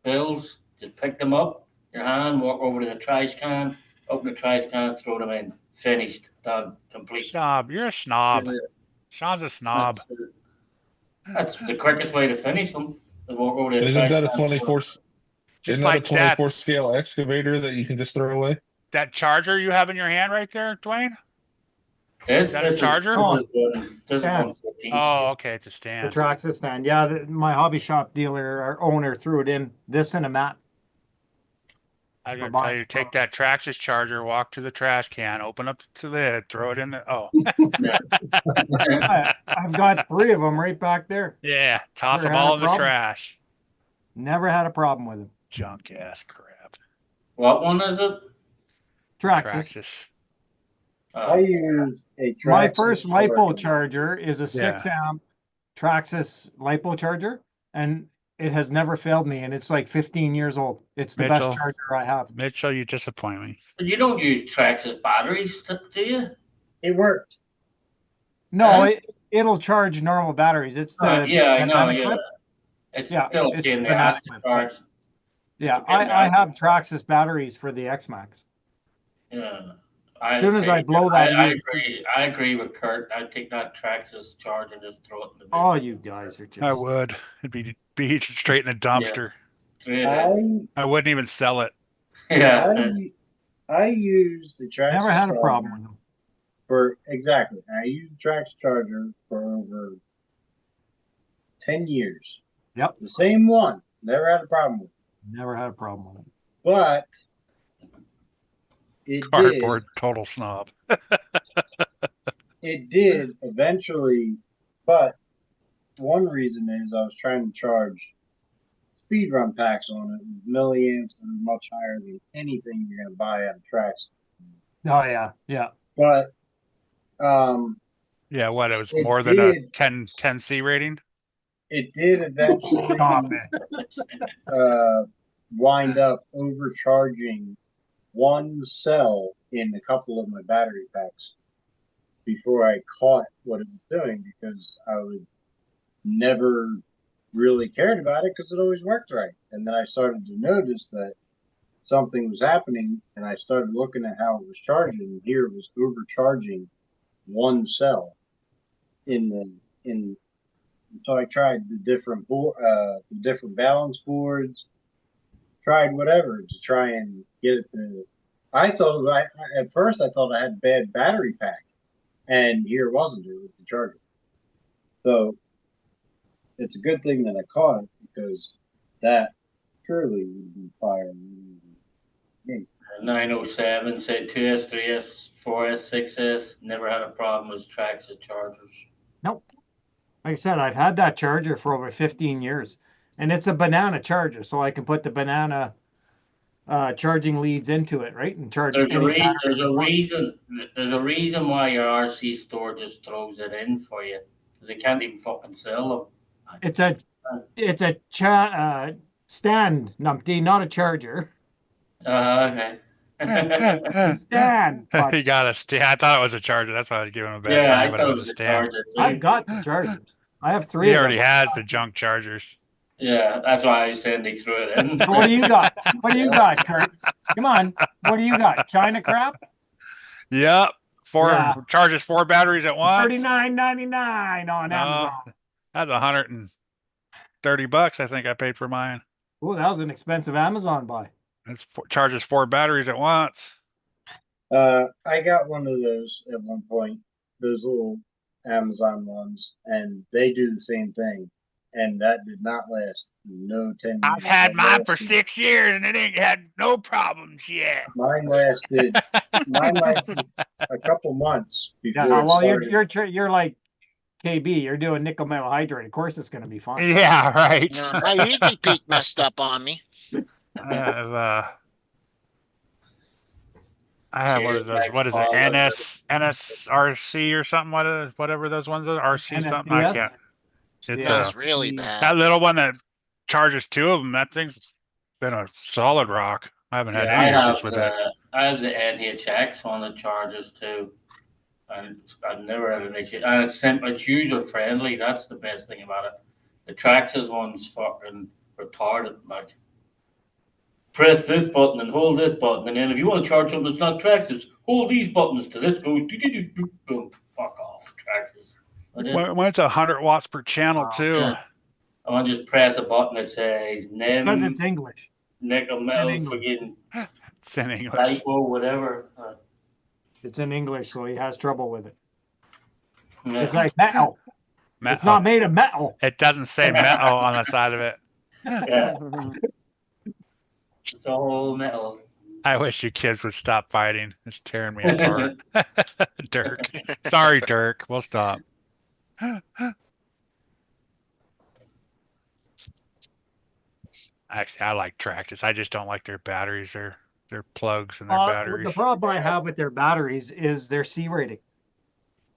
bills, just pick them up, your hand, walk over to the trash can, open the trash can, throw them in. Finished, done, complete. Snob. You're a snob. Yeah, Sean's a snob. That's the quickest way to finish them. Is walk over to the Isn't trash that a can. 24? Just Isn't that a like that 24 scale excavator that you can just throw away? that charger you have in your hand right there, Dwayne? Is that a charger? This is Yeah. 114. Oh, okay, it's a The stand. Traxxas stand. Yeah, my hobby shop dealer or owner threw it in. This and a mat. I gotta Bye-bye. tell you, take that Traxxas charger, walk to the trash can, open up the lid, throw it in the. Oh, I've got 3 of them right back there. yeah, toss Never them had a all in the problem. trash. Never had a problem with them. Junk ass crap. What one is it? Traxxas. Traxxas. I use a My Traxxas first LiPo charger. charger is a Yeah. 6 amp Traxxas LiPo charger, and it has never failed me, and it's like 15 years old. It's the Mitchell. best charger I have. Mitchell, you disappoint me. But you don't use Traxxas batteries, do you? It worked. No, Huh? it'll charge normal batteries. It's the Yeah, I know. banana Yeah, clip. it's Yeah, still it's in the banana ass to clip. charge. Yeah, It's a bit I have nasty. Traxxas batteries for the X-Max. Yeah. As soon as I blow that I lead- agree. I agree with Kurt. I'd take that Traxxas charge and just throw it in the bin. Oh, you guys are just. I would. It'd be straight in the dumpster. Straight in. Oh. I wouldn't even sell it. Yeah. I use the Traxxas Never had a charger problem with them. for exactly. I use the Traxxas charger for over 10 years. Yep. The same one. Never had a problem with it. Never had a problem with them. But it Cardboard total snob. did eventually, but one reason is I was trying to charge speed run packs on it with milliamps that are much higher than anything you're gonna buy at a Traxxas. Oh yeah, yeah. But Yeah, what? It was It more than a did. 10C rating? it did eventually Stop it. wind up overcharging one cell in a couple of my battery packs before I caught what it was doing, because I would never really cared about it because it always worked right. And then I started to notice that something was happening, and I started looking at how it was charging. Here it was overcharging one cell in the. So I tried the different balance boards, tried whatever to try and get it to. At first I thought I had bad battery pack, and here it wasn't. It was the charger. So it's a good thing that I caught it, because that surely would be fire. 907 said 2S, 3S, 4S, 6S, never had a problem with Traxxas chargers. Nope. Like I said, I've had that charger for over 15 years, and it's a banana charger, so I can put the banana charging leads into it, right? And charge There's a any battery there's I a want. reason there's a reason why your RC store just throws it in for you. They can't even fucking sell them. It's a stand, numpty, not a charger. Okay. Stand. You But got a stand. I thought it was a charger. That's why I was giving him a bad Yeah, I time, but thought it was a stand. charger I've too. got the chargers. I have three He of already them. has the junk chargers. Yeah, that's why I was saying they threw it in. So what do you got? What do you got, Kurt? Come on. What do you got? China crap? Yep. Yeah. Charges 4 batteries at once. $39.99 on Amazon. That's $130, I think I paid for mine. Oh, that was an expensive Amazon buy. It charges 4 batteries at once. I got one of those at one point, those little Amazon ones, and they do the same thing. And that did not last no 10 years. I've had That mine for lasted- 6 years and it ain't had no problems yet. Mine lasted a couple months before Yeah, it well, started. you're like KB. You're doing nickel metal hydride. Of course, it's going to be fine. Yeah, right. No, my easy peak messed up on me. I have what is Cheers, those? What is it? NSRC or something? Whatever those ones are. RC something. I NSDS? can't. It's That was Yeah. really that bad. little one that charges 2 of them. That thing's been a solid rock. I haven't had Yeah, any issues with it. I have the NHX on the chargers too, and I've never had an issue. And it's user friendly. That's the best thing about it. The Traxxas one's fucking retarded. Like, press this button and hold this button, and then if you want to charge something that's not Traxxas, hold these buttons till this goes. Boom, fuck off, Traxxas. Mine's 100 watts per channel too. Yeah. I want to just press a button that says Because it's English. nickel metal English. friggin' It's in English. typo, whatever. It's in English, so he has trouble with it. Yeah. It's like metal. It's not made of metal. It doesn't say metal on the side of it. Yeah. It's all metal. I wish you kids would stop fighting. It's tearing me apart. Dirk. Sorry, Dirk. We'll stop. Actually, I like Traxxas. I just don't like their batteries, their plugs and their batteries. The problem I have with their batteries is their C rating.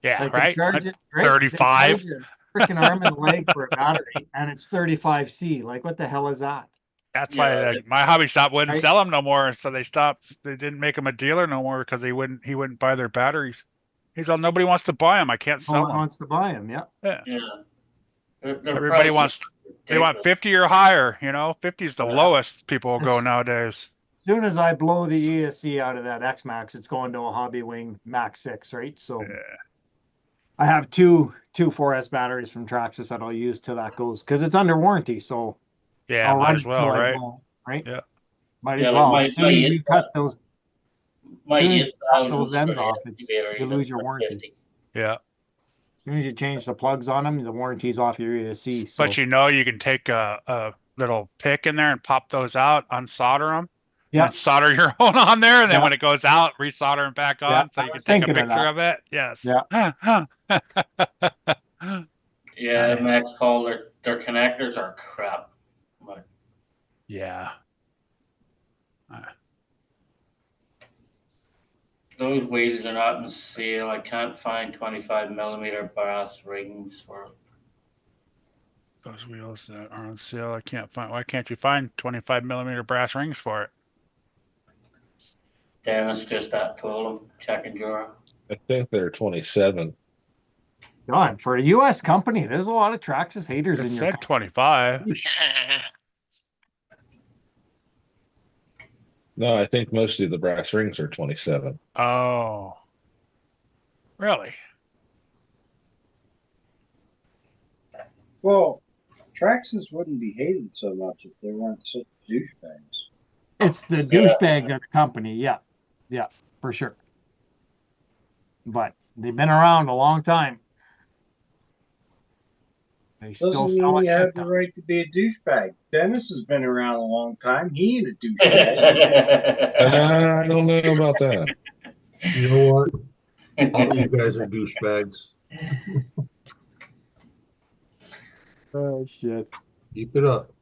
Yeah, Like they right? charge it, right? 35. They charge your freaking arm and leg for a battery, and it's 35C. Like, what the hell is that? That's why my hobby shop wouldn't Right. sell them no more. So they stopped. They didn't make them a dealer no more because he wouldn't buy their batteries. He's all, nobody wants to buy them. I can't No sell one them. wants to buy them. Yeah. Yeah. Their Everybody price wants. is They want ridiculous. 50 or higher. 50 is the Yeah. lowest people will go nowadays. As soon as I blow the ESC out of that X Max, it's going to a Hobby Wing Max 6, right? So Yeah. I have two 4S batteries from Traxxas that I'll use till that goes, because it's under warranty. So Yeah, I'll might run as it well, till I right? blow, right? Yeah. Might Yeah, as like well. my- As soon my as you cut those, My soon as you cut 8000 those ends for off, the it's, battery, you lose that's your like warranty. 50. Yeah. As soon as you change the plugs on them, the warranty's off your ESC. So But you can take a little pick in there and pop those out, unsolder them. yeah, And solder your own on there, and then Yeah. when it goes out, resolder them back on, Yeah, so I you can was take a thinking of picture that. of it. Yes. Yeah. Yeah, Max Paul, their connectors are crap. Like, Yeah. those wheels are not in sale. I can't find 25mm brass rings for it. Those wheels that are on sale, I can't find. Why can't you find 25mm brass rings for it? Dennis just that told him, check and drawer. I think they're 27. God, for a U.S. company, there's a lot of Traxxas haters It in your said 25. No, I think mostly the brass rings are 27. Oh, really? Well, Traxxas wouldn't be hated so much if they weren't such douchebags. It's the douchebag of the company. Yeah. Yeah, for sure. But they've been around a long time. They still Doesn't sell mean like you have shit. the right to be a douchebag. Dennis has been around a long time. He ain't a douchebag. I don't know about that. You know what? All these guys are douchebags. Oh shit. Keep it up.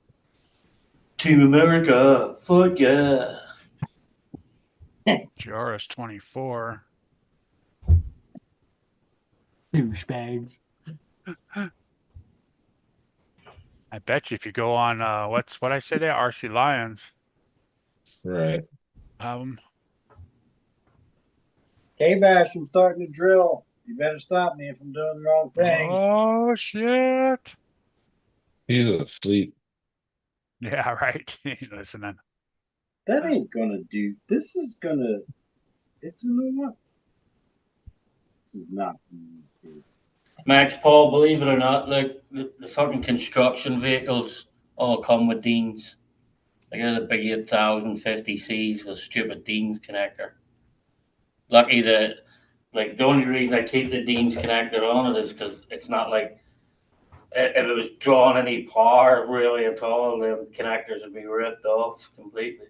Team America, fuck yeah. Jaris 24. Douchebags. I bet you if you go on what I say there, RC Lions. Right. K-Bash, I'm starting to drill. You better stop me if I'm doing the wrong thing. Oh shit. He's asleep. Yeah, right. Listening. That ain't gonna do. This is gonna. It's a new one. This is not. Max Paul, believe it or not, like the fucking construction vehicles all come with Deans. Like there's a big 8,050Cs with stupid Deans connector. Lucky that, like, the only reason I keep the Deans connector on it is because it's not like if it was drawing any power really at all, the connectors would be ripped off completely.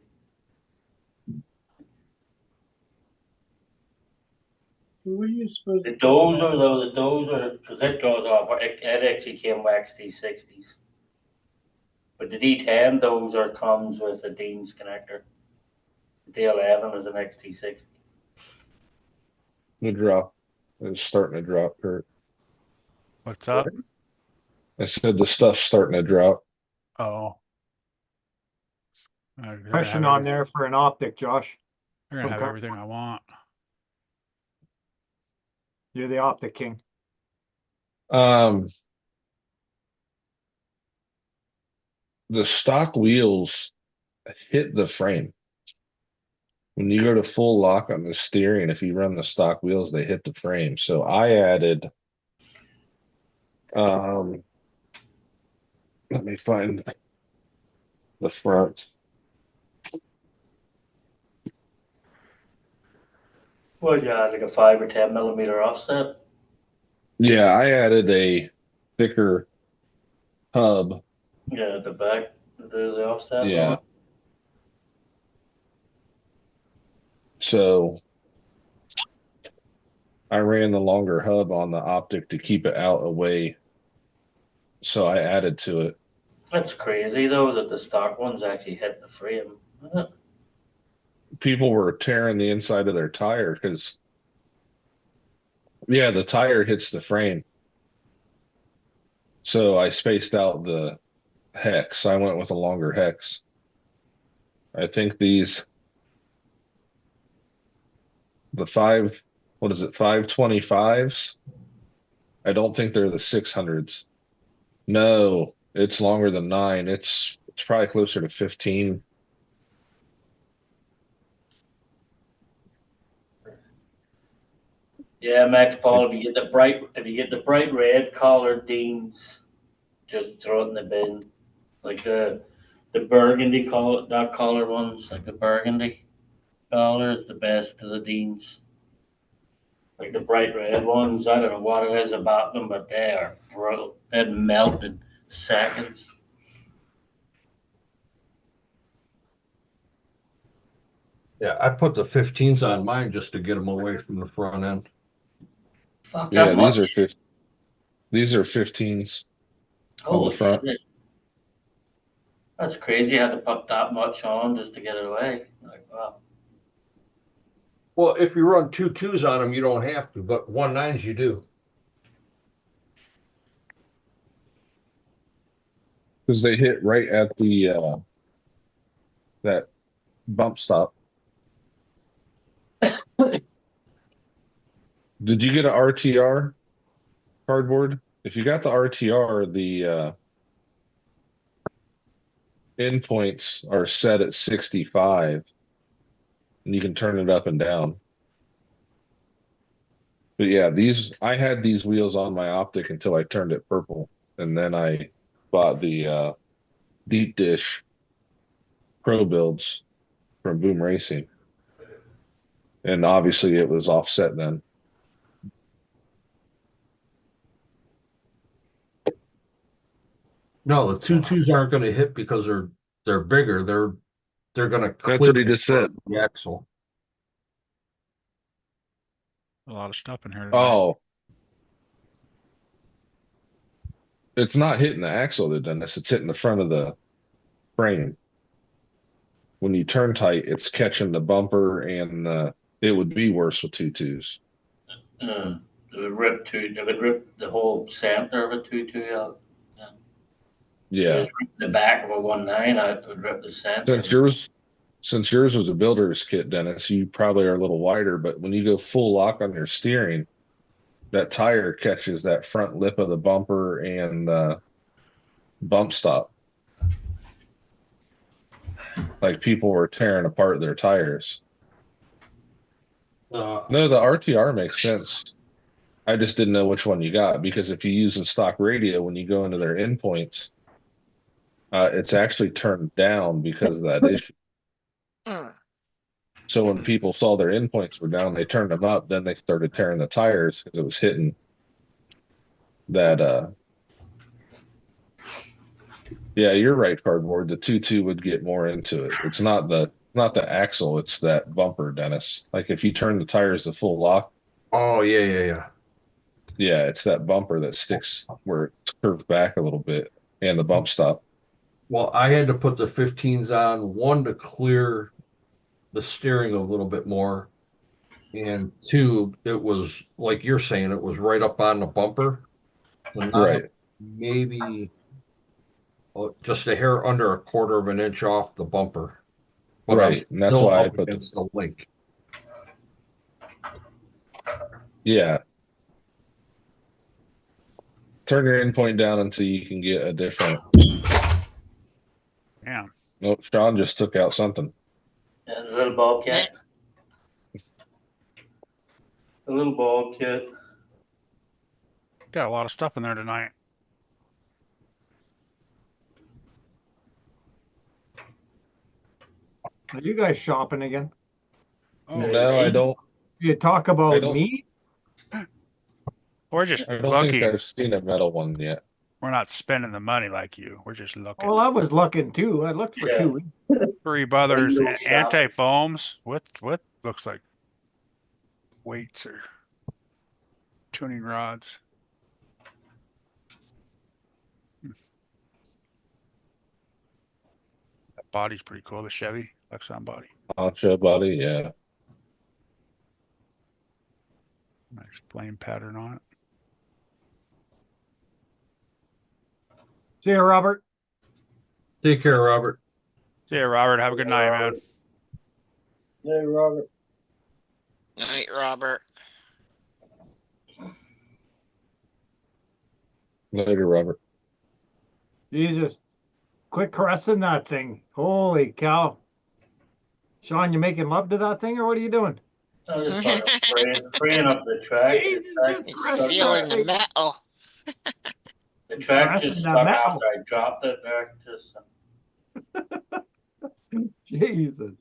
What are you supposed The to dozer though, the dozer, because it draws off. It actually came with XT60s, but the D10 dozer comes with a Dean's connector. The D11 is an XT60. The drop. It's starting to drop, Kurt. What's up? I said the stuff's starting to drop. Oh. They're gonna Question have on there for an optic, Josh. They're gonna have Okay. everything I want. You're the optic king. The stock wheels hit the frame. When you go to full lock on the steering, if you run the stock wheels, they hit the frame. So I added, let me find the front. Well, yeah, like a 5 or 10 millimeter offset. Yeah, I added a thicker hub. Yeah, the back, the offset. Yeah. One. So I ran the longer hub on the optic to keep it out away. So I added to it. That's crazy though that the stock ones actually hit the frame. People were tearing the inside of their tire because, yeah, the tire hits the frame. So I spaced out the hex. I went with a longer hex. I think the 525s? I don't think they're the 600s. No, it's longer than 9. It's probably closer to 15. Yeah, Max Paul, if you get the bright red collared Deans, just throw it in the bin. Like the burgundy collar, that collar ones, like the burgundy collar is the best of the Deans. Like the bright red ones, I don't know what it is about them, but they are brutal. They melt in seconds. Yeah, I put the 15s on mine just to get them away from the front end. Fuck Yeah, that much. these are 15s on the Holy front. shit. That's crazy. I had to put that much on just to get it away. Like, wow. Well, if you run 2.2s on them, you don't have to, but 1.9s you do. Because they hit right at the that bump stop. Did you get an RTR cardboard? If you got the RTR, the endpoints are set at 65 and you can turn it up and down. But yeah, I had these wheels on my Optic until I turned it purple, and then I bought the Deep Dish Pro builds from Boom Racing. And obviously it was offset then. No, the 22s aren't going to hit because they're bigger. They're going to That's what he just said. the axle. A lot of stuff in here tonight. Oh. It's not hitting the axle though, Dennis. It's hitting the front of the frame. When you turn tight, it's catching the bumper, and it would be worse with 22s. It would rip the whole center of a 22 out. Yeah. Just rip the back of a 1.9 out, it would rip the center. Since yours was a builder's kit, Dennis, you probably are a little wider, but when you go full lock on your steering, that tire catches that front lip of the bumper and the bump stop. Like people were tearing apart their tires. No, the RTR makes sense. I just didn't know which one you got, because if you use a stock radio, when you go into their endpoints, it's actually turned down because of that issue. So when people saw their endpoints were down, they turned them up. Then they started tearing the tires because it was hitting that. Yeah, you're right, Cardboard. The 22 would get more into it. It's not the axle, it's that bumper, Dennis. Like if you turn the tires to full lock. Oh yeah. Yeah, it's that bumper that sticks where it's curved back a little bit, and the bump stop. Well, I had to put the 15s on, one to clear the steering a little bit more, and two, it was like you're saying, it was right up on the bumper. So Right. Maybe just a hair under a quarter of an inch off the bumper. But Right, and that's why I put the link. Yeah. Turn your endpoint down until you can get a different. Yeah. Nope, Sean just took out something. Yeah, the little ball kit. The little ball kit. Got a lot of stuff in there tonight. Are you guys shopping again? Oh, No, I don't. You talk about me? We're just I don't lucky. think I've seen a metal one yet. We're not spending the money like you. We're just looking. Well, I was looking too. I looked for Yeah. 2 weeks. Three Brothers Window shop. anti-foams with looks like weights or tuning rods. That body's pretty cool. The Chevy Lexan body. Honcho body, yeah. Nice flame pattern on it. See you, Robert. Take care, Robert. See ya, Robert. Have a good night, man. Hey, Robert. Night, Robert. Later, Robert. Jesus. Quit caressing that thing. Holy cow. Sean, you making love to that thing or what are you doing? I'm just like freeing up the track. He's feeling the metal. The track Pressing just the stuck metal. after I dropped it there. Just Jesus.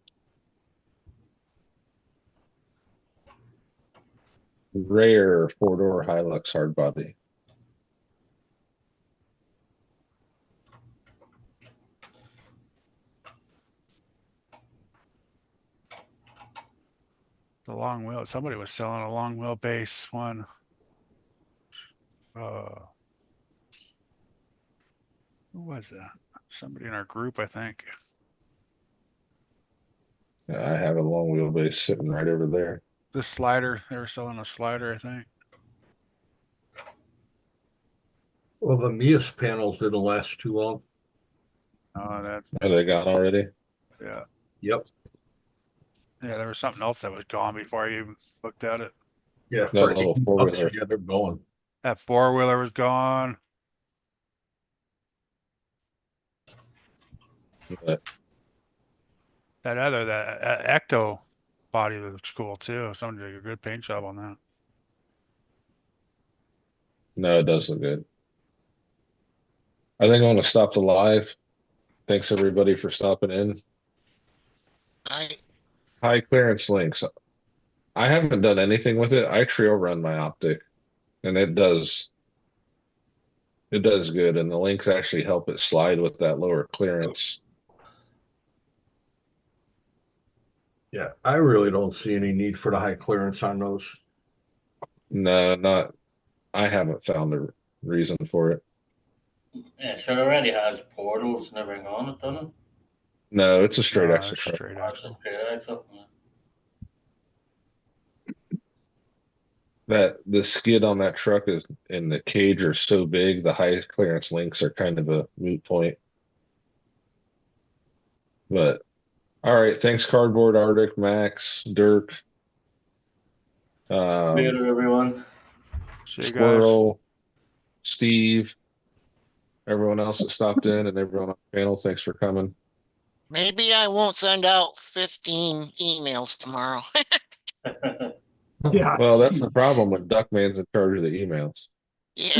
Rare 4-door Hilux hard body. The long wheel. Somebody was selling a long wheelbase one. Who was that? Somebody in our group, I think. Yeah, I have a long wheelbase sitting right over there. The slider. They were selling a slider, I think. Well, the Mias panels didn't last too long. That. Are they gone already? Yeah. Yep. Yeah, there was something else that was gone before I even looked at it. Yeah, That for little 80 bucks, four-wheeler. yeah, they're going. That four-wheeler was gone. But That other, that Ecto body looks cool too. Somebody did a good paint job on that. no, it does look good. I think I'm gonna stop the live. Thanks everybody for stopping in. High clearance links. I haven't done anything with it. I trail run my optic and it does good. And the links actually help it slide with that lower clearance. Yeah, I really don't see any need for the high clearance on those. No, not, I haven't found a reason for it. Yeah, sure. It already has portals and everything on it, doesn't it? No, it's a straight No, axle it's truck. straight Oh, it's axle. a straight axle. Yeah. That the skid on that truck is and the cage are so big, the high clearance links are kind of a moot point. But all right, thanks Cardboard, Arctic, Max, Dirk, Later, everyone. See you guys. Squirrel, Steve, everyone else that stopped in, and everyone on the panel. Thanks for coming. Maybe I won't send out 15 emails tomorrow. Yeah. Well, that's the problem when Duckman's in charge of the emails.